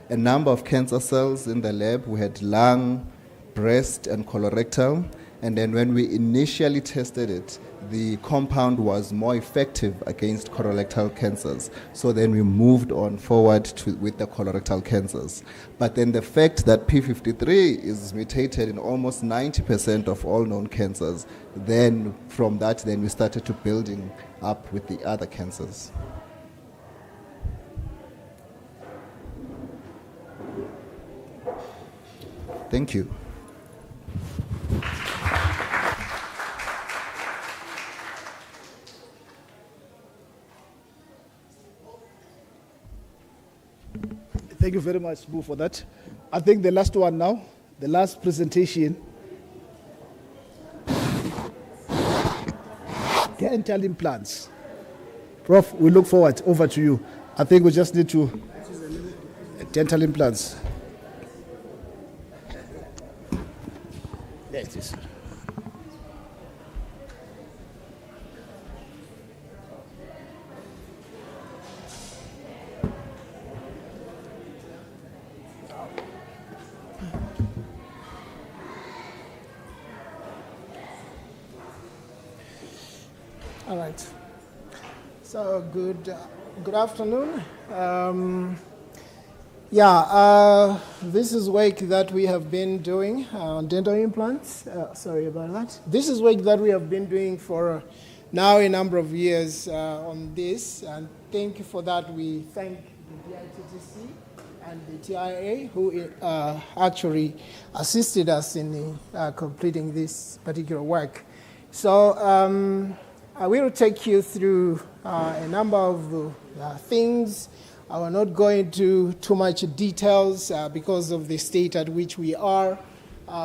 a number of cancer cells in the lab. We had lung, breast, and colorectal. And then when we initially tested it, the compound was more effective against colorectal cancers. So then we moved on forward with the colorectal cancers. But then the fact that P53 is mutated in almost 90% of all known cancers, then from that, then we started to building up with the other cancers. Thank you.
Thank you very much, Boo, for that. I think the last one now, the last presentation. Dental implants. Prof, we look forward. Over to you. I think we just need to... Dental implants. There it is.
So good afternoon. This is work that we have been doing on dental implants. Sorry about that. This is work that we have been doing for now a number of years on this, and thank you for that. We thank the DITTC and the TIA who actually assisted us in completing this particular work. So I will take you through a number of things. I will not go into too much details because of the state at which we are.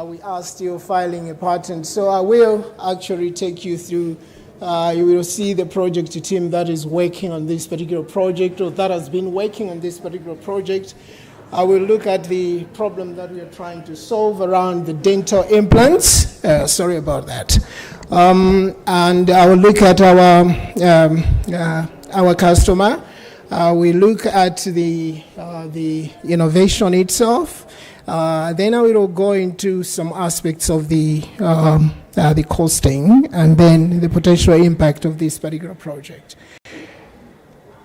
We are still filing a patent. So I will actually take you through. You will see the project team that is working on this particular project, or that has been working on this particular project. I will look at the problem that we are trying to solve around the dental implants. Sorry about that. And I will look at our customer. We look at the innovation itself. Then I will go into some aspects of the costing and then the potential impact of this particular project.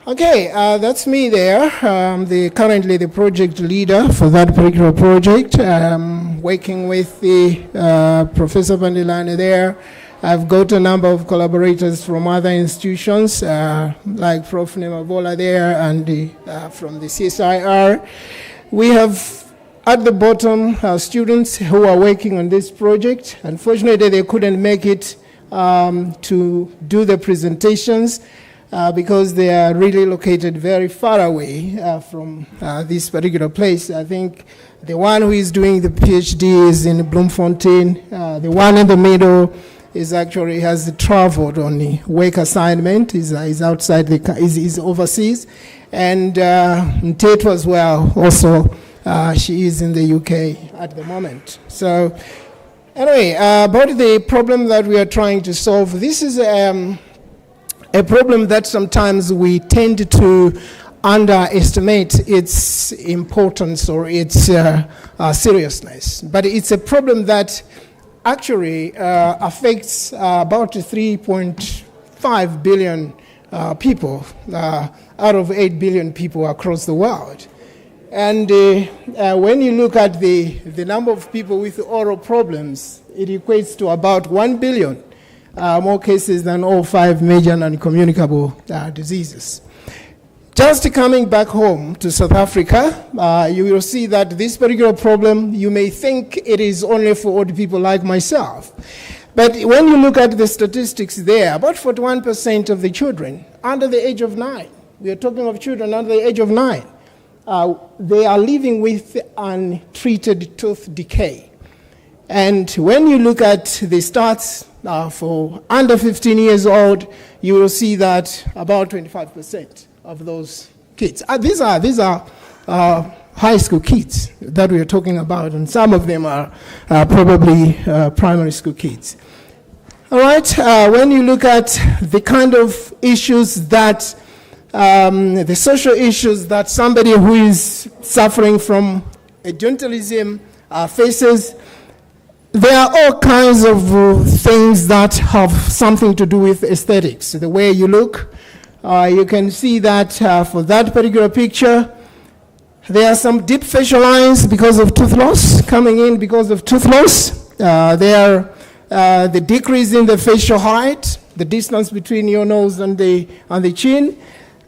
Okay, that's me there. Currently the project leader for that particular project. Working with the Professor Pandilani there. I've got a number of collaborators from other institutions, like Prof. Nemabola there, and from the CSIR. We have at the bottom students who are working on this project. Unfortunately, they couldn't make it to do the presentations because they are really located very far away from this particular place. I think the one who is doing the PhD is in Bloemfontein. The one in the middle has traveled on the work assignment. Is outside is overseas, and Nteto as well. Also, she is in the UK at the moment. So, anyway, about the problem that we are trying to solve. This is a problem that sometimes we tend to underestimate its importance or its seriousness, but it's a problem that actually affects about 3.5 billion people out of 8 billion people across the world. And when you look at the number of people with oral problems, it equates to about 1 billion, more cases than all 5 major non-communicable diseases. Just coming back home to South Africa, you will see that this particular problem, you may think it is only for old people like myself. But when you look at the statistics there, about 41% of the children under the age of 9, we are talking of children under the age of 9, they are living with untreated tooth decay. And when you look at the stats for under 15 years old, you will see that about 25% of those kids. These are high school kids that we are talking about, and some of them are probably primary school kids. All right, when you look at the kind of issues that, the social issues that somebody who is suffering from adjunctilism faces, there are all kinds of things that have something to do with aesthetics, the way you look. You can see that for that particular picture, there are some deep facial lines because of tooth loss, coming in because of tooth loss. There are the decrease in the facial height, the distance between your nose and the chin.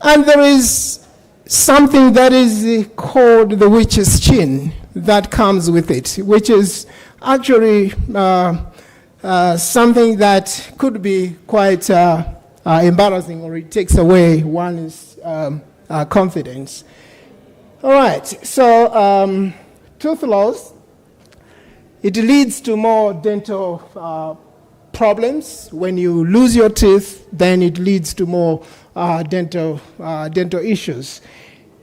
And there is something that is called the witch's chin that comes with it, which is actually something that could be quite embarrassing, or it takes away one's confidence. All right, so tooth loss, it leads to more dental problems. When you lose your teeth, then it leads to more dental issues.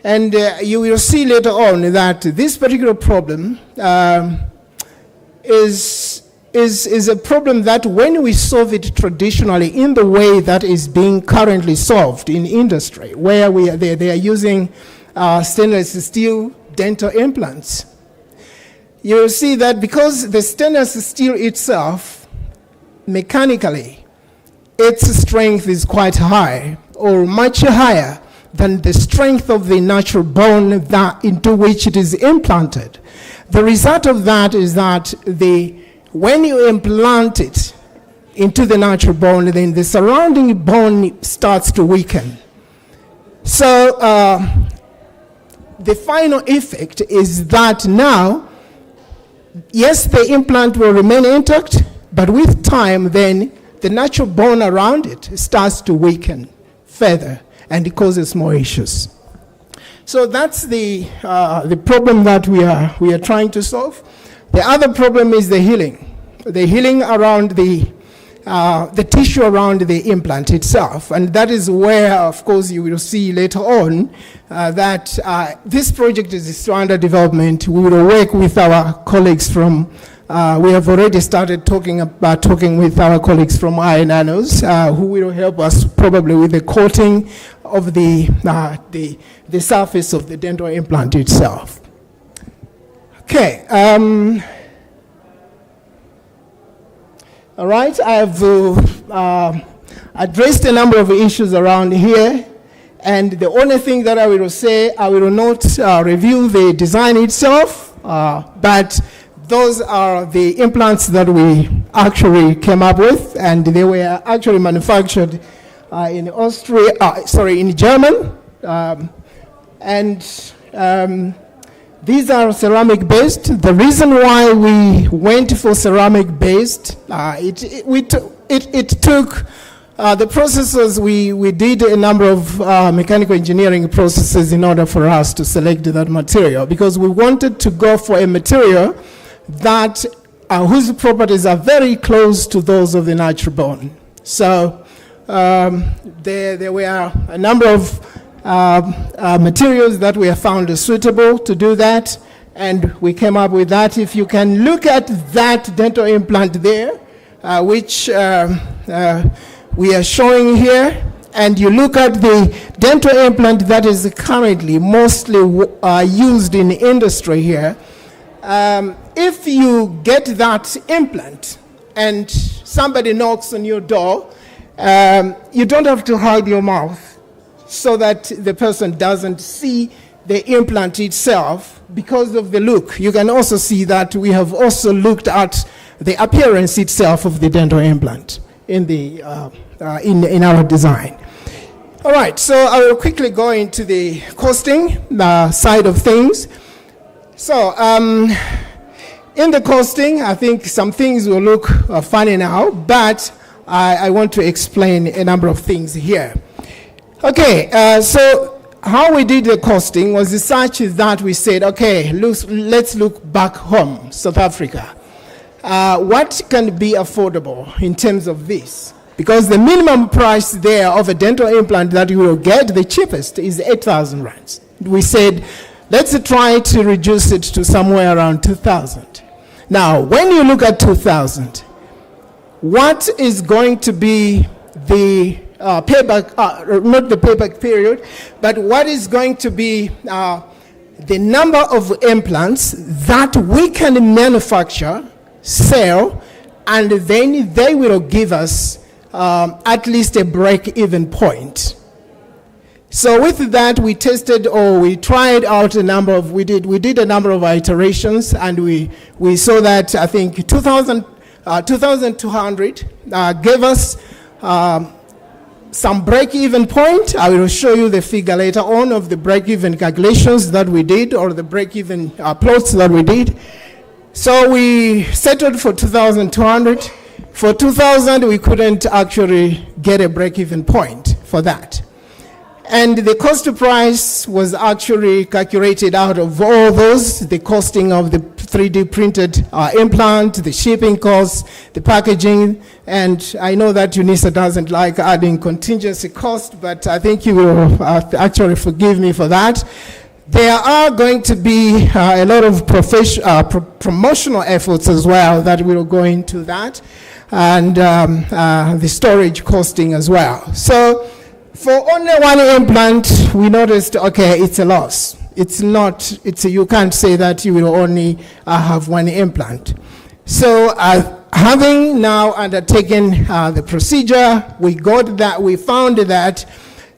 And you will see later on that this particular problem is a problem that when we solve it traditionally in the way that is being currently solved in industry, where they are using stainless steel dental implants, you will see that because the stainless steel itself, mechanically, its strength is quite high, or much higher than the strength of the natural bone into which it is implanted. The result of that is that when you implant it into the natural bone, then the surrounding bone starts to weaken. So the final effect is that now, yes, the implant will remain intact, but with time, then the natural bone around it starts to weaken further, and it causes more issues. So that's the problem that we are trying to solve. The other problem is the healing around the tissue around the implant itself, and that is where, of course, you will see later on that this project is still under development. We will work with our colleagues from. We have already started talking with our colleagues from iNanos, who will help us probably with the coating of the surface of the dental implant itself. Okay. All right, I have addressed a number of issues around here, and the only thing that I will say, I will not review the design itself, but those are the implants that we actually came up with, and they were actually manufactured in Germany, and these are ceramic based. The reason why we went for ceramic based, it took the processes. We did a number of mechanical engineering processes in order for us to select that material, because we wanted to go for a material that whose properties are very close to those of the natural bone. So there were a number of materials that we have found suitable to do that, and we came up with that. If you can look at that dental implant there, which we are showing here, and you look at the dental implant that is currently mostly used in the industry here, if you get that implant and somebody knocks on your door, you don't have to hide your mouth so that the person doesn't see the implant itself because of the look. You can also see that we have also looked at the appearance itself of the dental implant in our design. All right, so I will quickly go into the costing side of things. So in the costing, I think some things will look funny now, but I want to explain a number of things here. Okay, so how we did the costing was such that we said, okay, let's look back home, South Africa. What can be affordable in terms of this? Because the minimum price there of a dental implant that you will get, the cheapest, is 8,000 rands. We said, let's try to reduce it to somewhere around 2,000. Now, when you look at 2,000, what is going to be the payback, not the payback period, but what is going to be the number of implants that we can manufacture, sell, and then they will give us at least a break-even point. So with that, we tested, or we tried out a number of, we did a number of iterations, and we saw that I think 2,200 gave us some break-even point. I will show you the figure later on of the break-even calculations that we did, or the break-even plots that we did. So we settled for 2,200. For 2,000, we couldn't actually get a break-even point for that. And the cost to price was actually calculated out of all those, the costing of the 3D printed implant, the shipping costs, the packaging, and I know that Unisa doesn't like adding contingency cost, but I think you will actually forgive me for that. There are going to be a lot of promotional efforts as well that will go into that, and the storage costing as well. So for only one implant, we noticed, okay, it's a loss. It's not, you can't say that you will only have one implant. So having now undertaken the procedure, we found that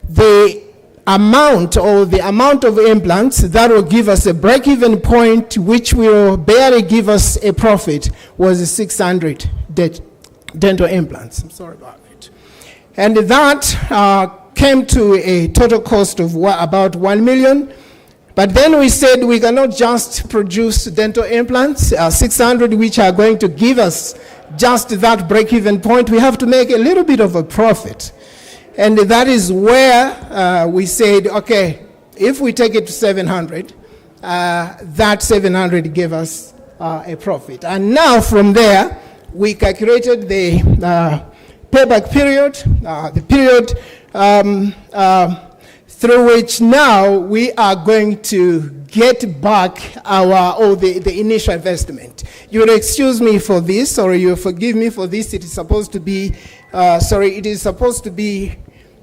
the amount of implants that will give us a break-even point, which will barely give us a profit, was 600 dental implants. I'm sorry about it. And that came to a total cost of about 1 million. But then we said we cannot just produce dental implants, 600, which are going to give us just that break-even point. We have to make a little bit of a profit. And that is where we said, okay, if we take it to 700, that 700 gave us a profit. And now from there, we calculated the payback period, the period through which now we are going to get back the initial investment. You will excuse me for this, or you will forgive me for this. It is supposed to be,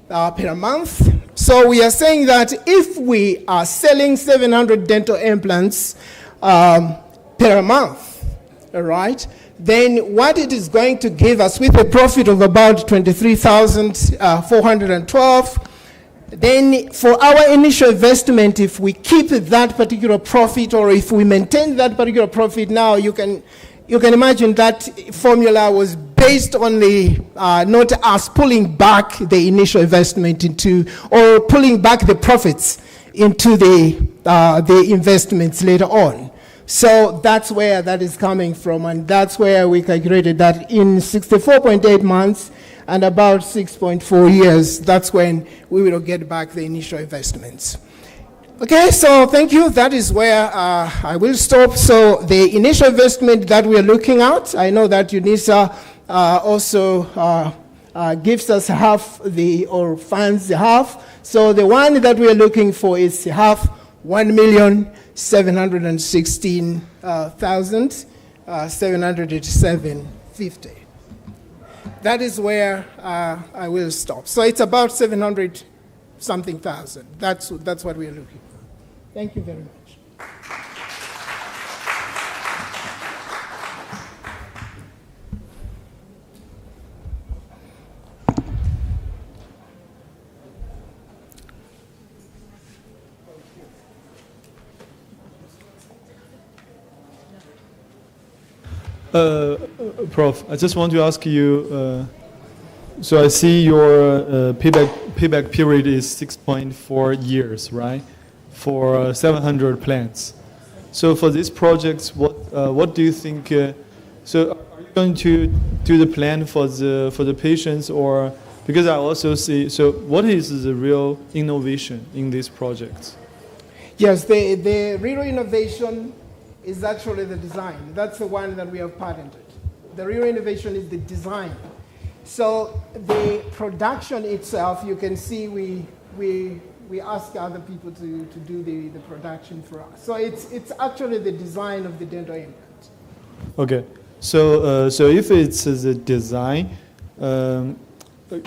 per month. So we are saying that if we are selling 700 dental implants per month, all right, then what it is going to give us with a profit of about 23,412, then for our initial investment, if we keep that particular profit, or if we maintain that particular profit, now you can imagine that formula was based on the not us pulling back the initial investment into, or pulling back the profits into the investments later on. So that's where that is coming from, and that's where we calculated that in 64.8 months and about 6.4 years, that's when we will get back the initial investments. Okay, so thank you. That is where I will stop. So the initial investment that we are looking at, I know that Unisa also gives us half or funds half. So the one that we are looking for is half, 1,716,787.50. That is where I will stop. So it's about 700 something thousand. That's what we are looking for. Thank you very much.
Prof, I just want to ask you, so I see your payback period is 6.4 years, right? For 700 plants. So for these projects, what do you think? So are you going to do the plan for the patients, or because I also see? So what is the real innovation in these projects?
Yes, the real innovation is actually the design. That's the one that we have patented. The real innovation is the design. So the production itself, you can see we ask other people to do the production for us. So it's actually the design of the dental implant.
Okay, so if it's the design, can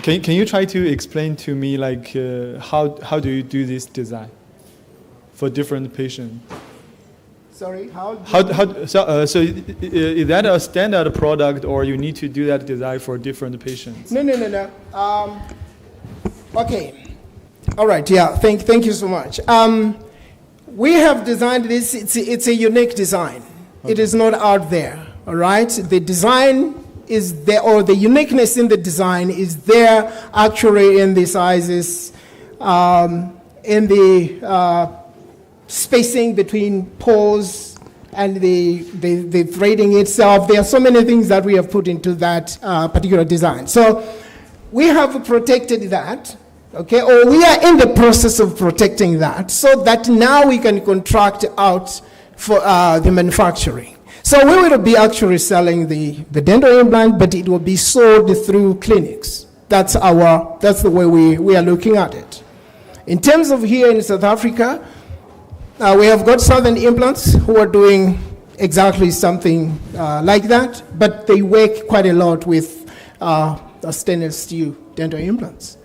you try to explain to me like how do you do this design for different patients?
Sorry, how?
So is that a standard product, or you need to do that design for different patients?
No. Okay. All right. Yeah. Thank you so much. We have designed this. It's a unique design. Okay. It is not out there. All right. The design is there, or the uniqueness in the design is there actually in the sizes, in the spacing between pores and the threading itself. There are so many things that we have put into that particular design. So we have protected that, okay, or we are in the process of protecting that, so that now we can contract out for the manufacturing. So we will be actually selling the dental implant, but it will be sold through clinics. That's the way we are looking at it. In terms of here in South Africa, we have got Southern Implants who are doing exactly something like that, but they work quite a lot with stainless steel dental implants.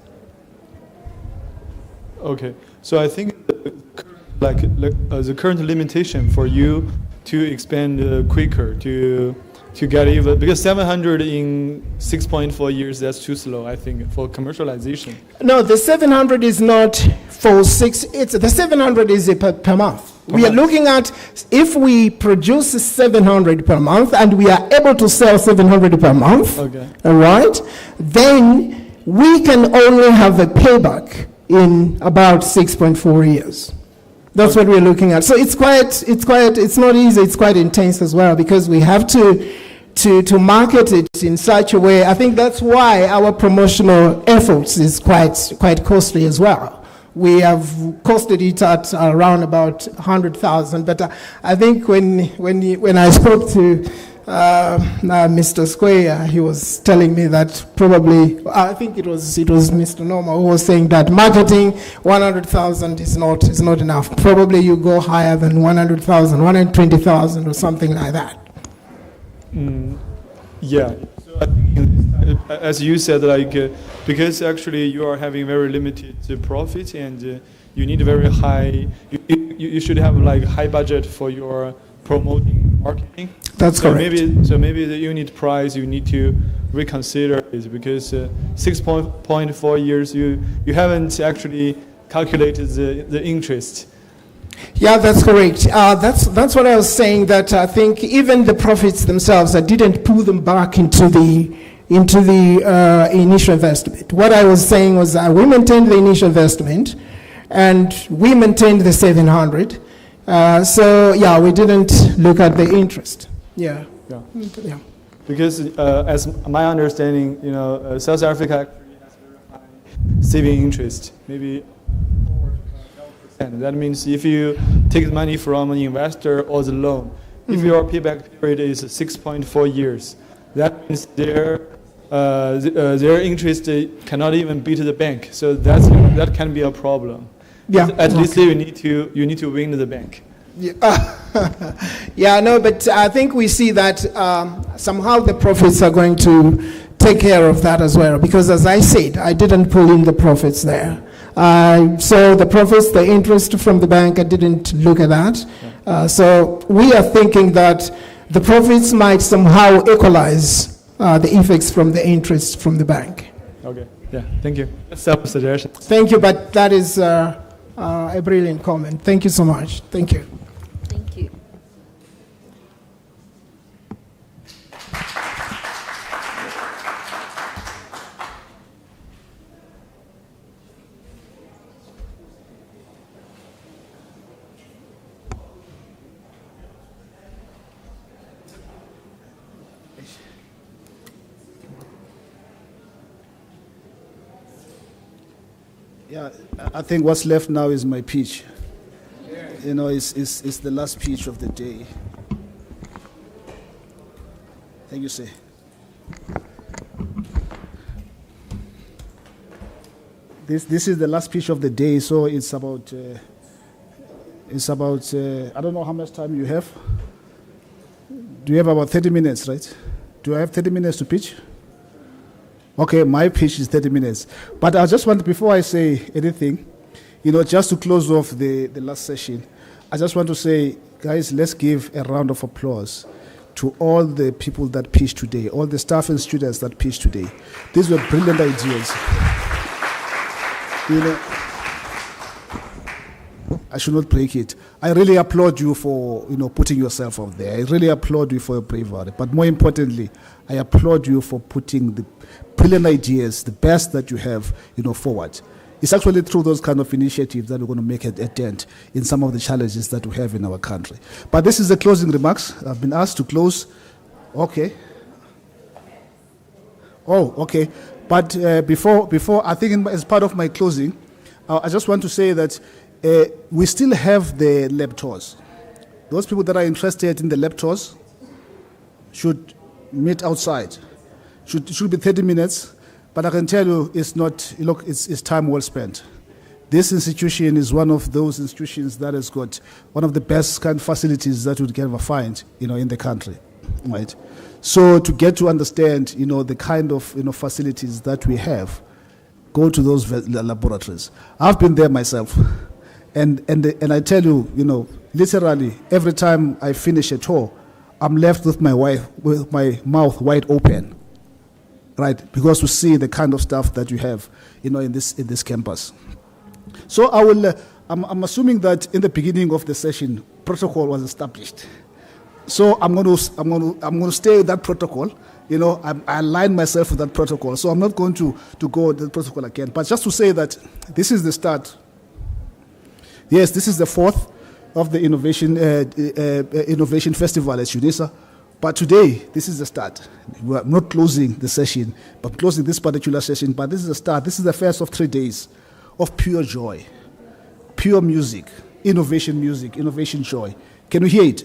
Okay, so I think the current limitation for you to expand quicker, to to get even, because 700 in 6.4 years, that's too slow, I think, for commercialization.
No, the 700 is not for the 700 is per month. We are looking at if we produce 700 per month and we are able to sell 700 per month,
Okay.
all right, then we can only have a payback in about 6.4 years. That's what we're looking at. So it's not easy, it's quite intense as well, because we have to market it in such a way. I think that's why our promotional efforts is quite costly as well. We have costed it at around about 100,000, but I think when I spoke to Mr. Square, he was telling me that probably, I think it was Mr. Norma who was saying that marketing 100,000 is not enough. Probably you go higher than 100,000, 120,000 or something like that.
Yeah. So I think, as you said, because actually you are having very limited profit and you need very high, you should have like high budget for your promoting marketing.
That's correct.
Maybe the unit price you need to reconsider is because 6.4 years you haven't actually calculated the interest.
Yeah, that's correct. That's what I was saying, that I think even the profits themselves, I didn't pull them back into the initial investment. What I was saying was that we maintained the initial investment and we maintained the 700. So yeah, we didn't look at the interest. Yeah.
Because as my understanding, South Africa actually has very high saving interest, maybe over 12%. That means if you take money from an investor or the loan, if your payback period is 6.4 years, that means their interest cannot even beat the bank. So that can be a problem.
Yeah.
At least you need to win the bank.
Yeah, no, but I think we see that somehow the profits are going to take care of that as well, because as I said, I didn't pull in the profits there. So the profits, the interest from the bank, I didn't look at that. So we are thinking that the profits might somehow equalize the effects from the interest from the bank.
Okay, yeah, thank you. That's a suggestion.
Thank you, but that is a brilliant comment. Thank you so much. Thank you.
Thank you.
Yeah, I think what's left now is my pitch. It's the last pitch of the day. Thank you, sir. This is the last pitch of the day, so it's about I don't know how much time you have. Do you have about 30 minutes, right? Do I have 30 minutes to pitch? Okay, my pitch is 30 minutes. But I just want, before I say anything, just to close off the last session, I just want to say, guys, let's give a round of applause to all the people that pitched today, all the staff and students that pitched today. These were brilliant ideas. I should not break it. I really applaud you for putting yourself out there. I really applaud you for your bravery. But more importantly, I applaud you for putting the brilliant ideas, the best that you have, forward. It's actually through those kind of initiatives that we're going to make a dent in some of the challenges that we have in our country. But this is the closing remarks. I've been asked to close. Okay. Oh, okay. But before I think as part of my closing, I just want to say that we still have the lab tours. Those people that are interested in the lab tours should meet outside. Should be 30 minutes, but I can tell you it's time well spent. This institution is one of those institutions that has got one of the best kind of facilities that you can ever find, in the country, right? So to get to understand, the kind of facilities that we have, go to those laboratories. I've been there myself, and I tell you, literally every time I finish a tour, I'm left with with my mouth wide open, right? Because to see the kind of stuff that you have, in this campus. So I will. I'm assuming that in the beginning of the session, protocol was established. So I'm going to stay with that protocol. I align myself with that protocol. So I'm not going to go the protocol again. But just to say that this is the start. Yes, this is the fourth of the Innovation Festival at Unisa. But today, this is the start. We are not closing the session, but closing this particular session. But this is the start. This is the first of 3 days of pure joy, pure music, innovation joy. Can you hear it?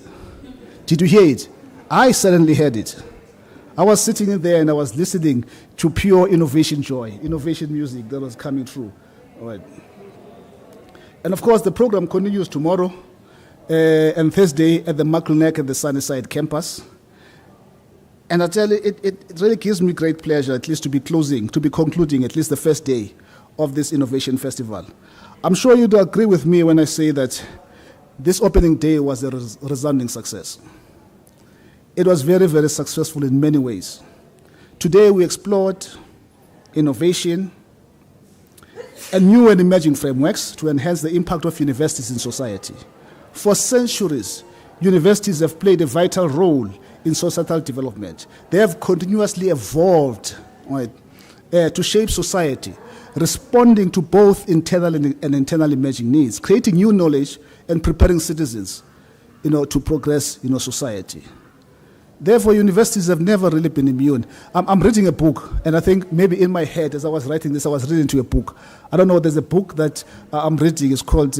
Did you hear it? I certainly heard it. I was sitting in there and I was listening to pure innovation joy, innovation music that was coming through. All right. And of course, the program continues tomorrow and Thursday at the Mackleneck and the Sunnyside campus. And I tell you, it really gives me great pleasure, at least to be concluding at least the first day of this Innovation Festival. I'm sure you'd agree with me when I say that this opening day was a resounding success. It was very, very successful in many ways. Today we explored innovation and new and emerging frameworks to enhance the impact of universities in society. For centuries, universities have played a vital role in societal development. They have continuously evolved, right, to shape society, responding to both internal and internal emerging needs, creating new knowledge and preparing citizens, to progress, society. Therefore, universities have never really been immune. I'm reading a book, and I think maybe in my head, as I was writing this, I was reading to a book. I don't know, there's a book that I'm reading. It's called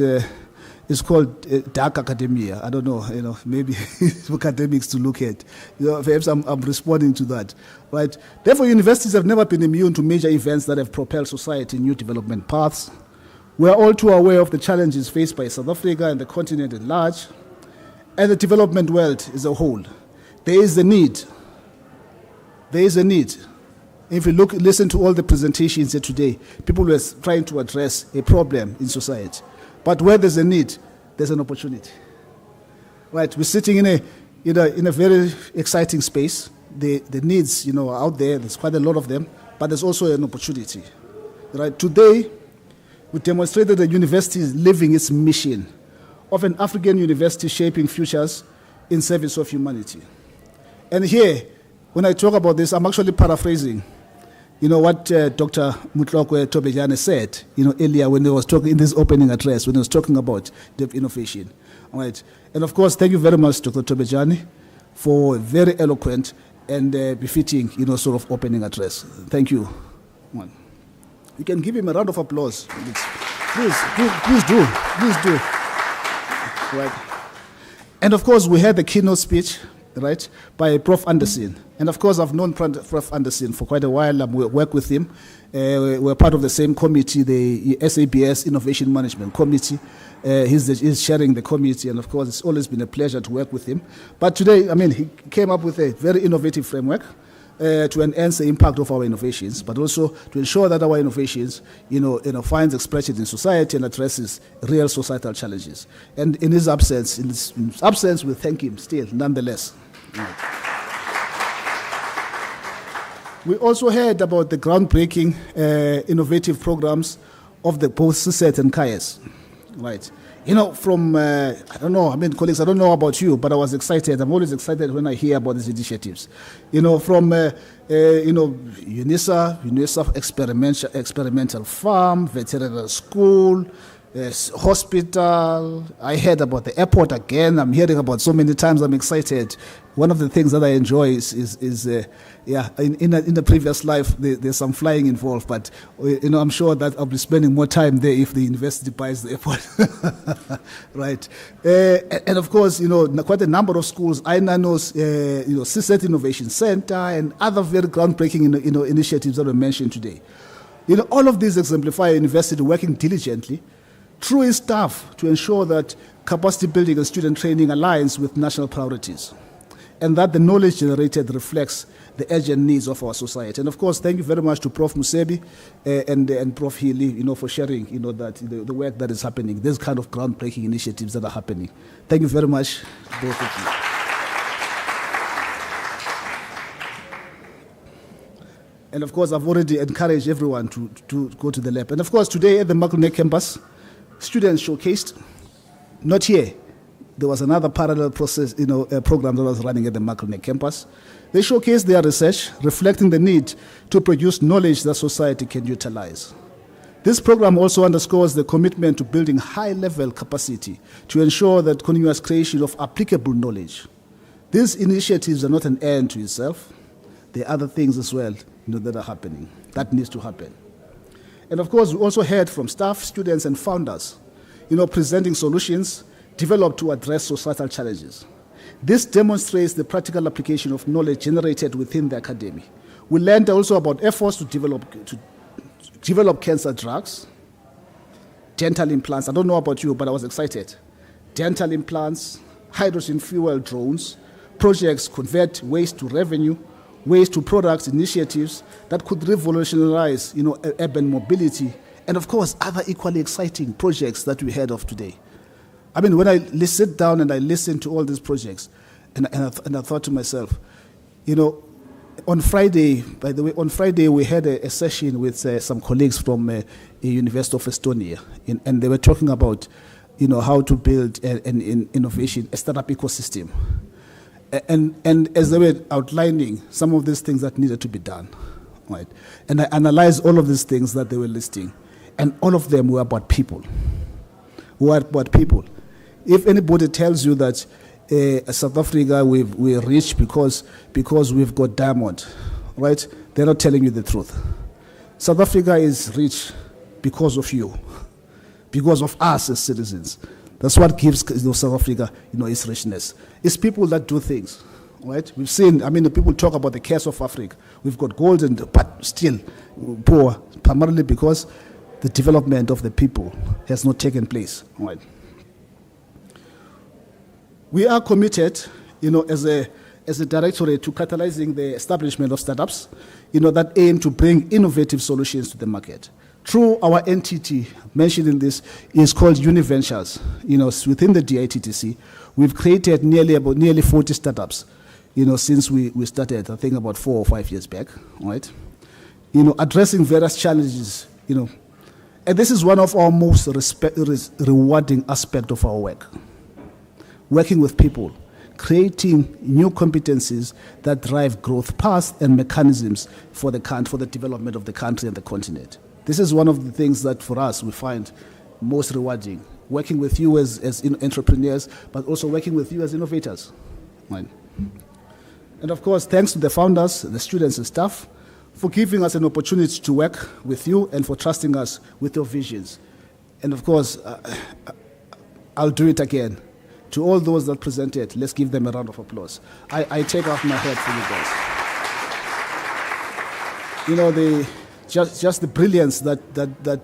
Dark Academia. I don't know, maybe for academics to look at. Perhaps I'm responding to that, right? Therefore, universities have never been immune to major events that have propelled society in new development paths. We are all too aware of the challenges faced by South Africa and the continent at large, and the development world as a whole. There is a need. If you listen to all the presentations here today, people were trying to address a problem in society. But where there's a need, there's an opportunity. Right? We're sitting in a very exciting space. The needs, are out there. There's quite a lot of them, but there's also an opportunity. Right? Today, we demonstrated that the university is living its mission of an African university shaping futures in service of humanity. And here, when I talk about this, I'm actually paraphrasing, what Dr. Mutlokwe Tobejane said, earlier when he was talking in this opening address, when he was talking about the innovation. All right. And of course, thank you very much, Dr. Tobejane, for a very eloquent and befitting, sort of opening address. Thank you. You can give him a round of applause. Please do. Right. And of course, we had the keynote speech, right, by Prof. Anderson. And of course, I've known Prof. Anderson for quite a while. I work with him. We're part of the same committee, the SABS Innovation Management Committee. He's chairing the committee, and of course, it's always been a pleasure to work with him. But today, he came up with a very innovative framework to enhance the impact of our innovations, but also to ensure that our innovations, finds expression in society and addresses real societal challenges. And in his absence, we thank him still, nonetheless. We also heard about the groundbreaking innovative programs of both CSET and Kayas, right? From, I don't know, colleagues, I don't know about you, but I was excited. I'm always excited when I hear about these initiatives. From, Unisa experimental farm, veterinary school, hospital. I heard about the airport again. I'm hearing about so many times. I'm excited. One of the things that I enjoy is in the previous life, there's some flying involved, but I'm sure that I'll be spending more time there if the university buys the airport. Right. And of course, quite a number of schools, INANO's, CSET Innovation Center and other very groundbreaking initiatives that were mentioned today. All of these exemplify a university working diligently through its staff to ensure that capacity building and student training aligns with national priorities, and that the knowledge generated reflects the urgent needs of our society. And of course, thank you very much to Prof. Musebi and Prof. Healy, for sharing, that the work that is happening, this kind of groundbreaking initiatives that are happening. Thank you very much, both of you. And of course, I've already encouraged everyone to go to the lab. And of course, today at the Makulne campus, students showcased, not here, there was another parallel process, program that was running at the Makulne campus. They showcased their research, reflecting the need to produce knowledge that society can utilize. This program also underscores the commitment to building high-level capacity to ensure that continuous creation of applicable knowledge. These initiatives are not an end to itself. There are other things as well that are happening, that needs to happen. And of course, we also heard from staff, students, and founders, presenting solutions developed to address societal challenges. This demonstrates the practical application of knowledge generated within the academy. We learned also about efforts to develop cancer drugs, dental implants. I don't know about you, but I was excited. Dental implants, hydrogen fuel drones, projects convert waste to revenue, waste to products, initiatives that could revolutionize, urban mobility, and of course, other equally exciting projects that we heard of today. I mean, when I sit down and I listen to all these projects, and I thought to myself, on Friday, by the way, we had a session with some colleagues from the University of Estonia, and they were talking about, how to build an innovation, a startup ecosystem. And as they were outlining some of these things that needed to be done, right? And I analyzed all of these things that they were listing, and all of them were about people. If anybody tells you that South Africa we're rich because we've got diamond, right? They're not telling you the truth. South Africa is rich because of you, because of us as citizens. That's what gives South Africa, its richness. It's people that do things, right? We've seen. The people talk about the curse of Africa. We've got gold, but still poor, primarily because the development of the people has not taken place, right? We are committed, as a directorate to catalyzing the establishment of startups, that aim to bring innovative solutions to the market. Through our entity, mentioned in this, is called Univentures. Within the DITTC, we've created nearly 40 startups, since we started, I think about 4 or 5 years back, right? Addressing various challenges, and this is one of our most rewarding aspects of our work. Working with people, creating new competencies that drive growth paths and mechanisms for the development of the country and the continent. This is one of the things that for us we find most rewarding, working with you as entrepreneurs, but also working with you as innovators. Right? And of course, thanks to the founders, the students and staff, for giving us an opportunity to work with you and for trusting us with your visions. And of course, I'll do it again. To all those that presented, let's give them a round of applause. I take off my hat for you guys. Just the brilliance that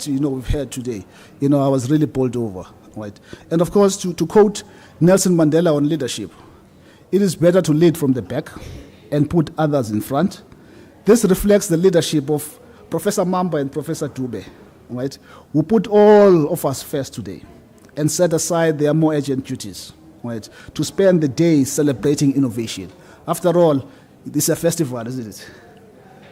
we've heard today. I was really bowled over, right? And of course, to quote Nelson Mandela on leadership, it is better to lead from the back and put others in front. This reflects the leadership of Professor Mamba and Professor Dube, right? Who put all of us first today and set aside their more urgent duties, right, to spend the day celebrating innovation. After all, it's a festival, isn't it?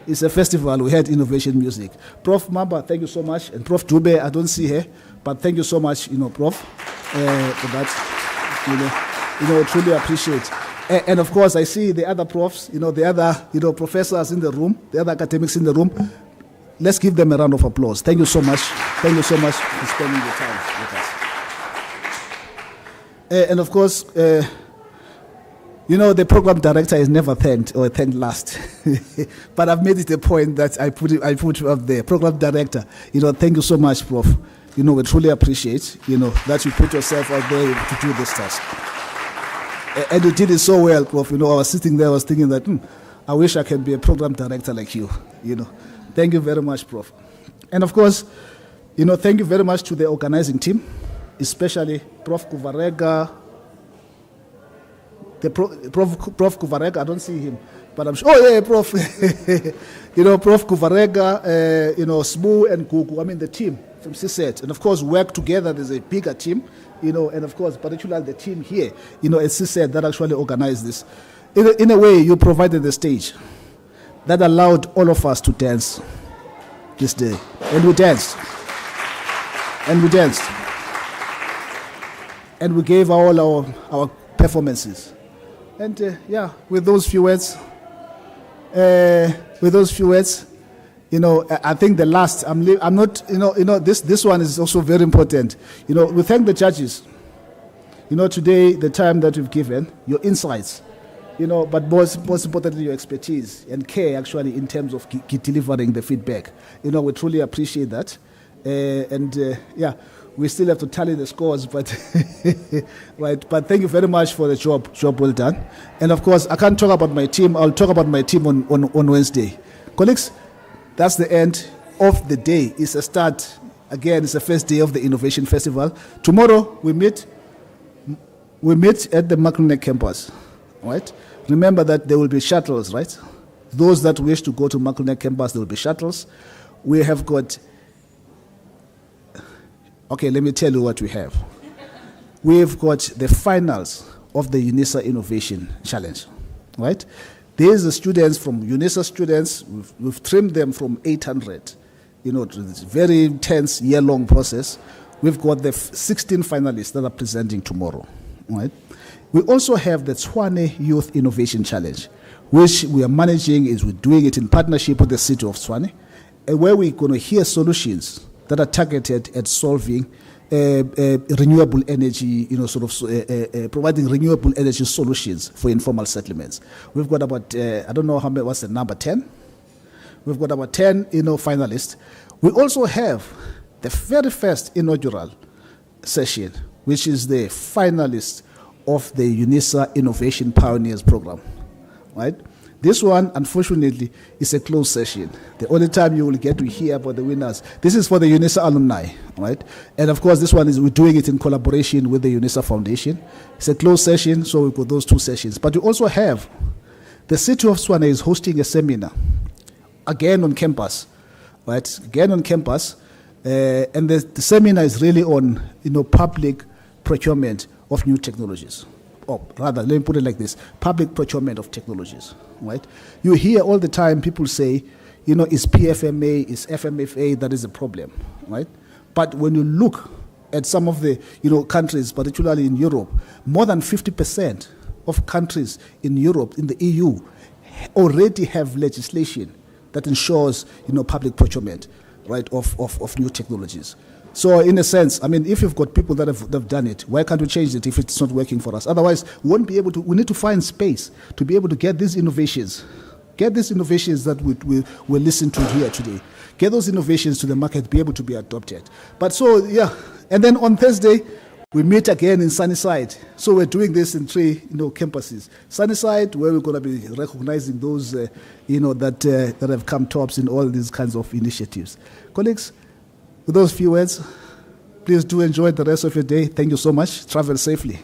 It's a festival. We had innovation music. Prof. Mamba, thank you so much. And Prof. Dube, I don't see her, but thank you so much, Prof, for that. Truly appreciate. And of course, I see the other profs, the other, professors in the room, the other academics in the room. Let's give them a round of applause. Thank you so much. Thank you so much for spending your time with us. And of course, the program director is never thanked or thanked last. But I've made it a point that I put up there. Program director, thank you so much, Prof. We truly appreciate, that you put yourself out there to do this task. And you did it so well, Prof. I was sitting there, I was thinking that, I wish I could be a program director like you, Thank you very much, Prof. And of course, thank you very much to the organizing team, especially Prof. Kuvarega. Prof. Kuvarega, I don't see him, but I'm sure. Oh yeah, Prof. Prof. Kuvarega, Smu and Gugu. The team from CSET, and of course work together. There's a bigger team, and of course particularly the team here, at CSET that actually organized this. In a way, you provided the stage. that allowed all of us to dance this day. And we danced. And we danced. And we gave all our performances. And with those few words, I think the last, I'm not, this one is also very important. We thank the judges. Today, the time that we've given, your insights, but most importantly, your expertise and care actually in terms of delivering the feedback. We truly appreciate that. We still have to tally the scores, but right. But thank you very much for the job well done. And of course, I can't talk about my team. I'll talk about my team on Wednesday. Colleagues, that's the end of the day. It's a start. Again, it's the first day of the Innovation Festival. Tomorrow, we meet at the Mackleneck campus, right? Remember that there will be shuttles, right? Those that wish to go to Mackleneck campus, there will be shuttles. We have got... Okay, let me tell you what we have. We've got the finals of the Unisa Innovation Challenge, right? These are students from Unisa students. We've trimmed them from 800. It's a very intense year-long process. We've got the 16 finalists that are presenting tomorrow, right? We also have the Tshwane Youth Innovation Challenge, which we are managing. We're doing it in partnership with the city of Tshwane, where we're going to hear solutions that are targeted at solving renewable energy, providing renewable energy solutions for informal settlements. We've got about, I don't know what's the number, 10? We've got about 10, finalists. We also have the very first inaugural session, which is the finalist of the Unisa Innovation Pioneers Program, right? This one, unfortunately, is a closed session. The only time you will get to hear about the winners. This is for the Unisa alumni, right? And of course, this one we're doing it in collaboration with the Unisa Foundation. It's a closed session, so we've got those two sessions. But you also have the city of Tshwane is hosting a seminar, again on campus, right? Again on campus, and the seminar is really on, public procurement of new technologies. Or rather, let me put it like this, public procurement of technologies, right? You hear all the time people say, it's PFMA, it's FMFA that is a problem, right? But when you look at some of the, countries, particularly in Europe, more than 50% of countries in Europe, in the EU, already have legislation that ensures, public procurement, right, of new technologies. So in a sense, if you've got people that have done it, why can't we change it if it's not working for us? Otherwise, we won't be able to. We need to find space to be able to get these innovations that we listen to here today. Get those innovations to the market, be able to be adopted. But and then on Thursday, we meet again in Sunnyside. So we're doing this in 3, campuses. Sunnyside, where we're going to be recognizing those, that have come tops in all these kinds of initiatives. Colleagues, with those few words, please do enjoy the rest of your day. Thank you so much. Travel safely.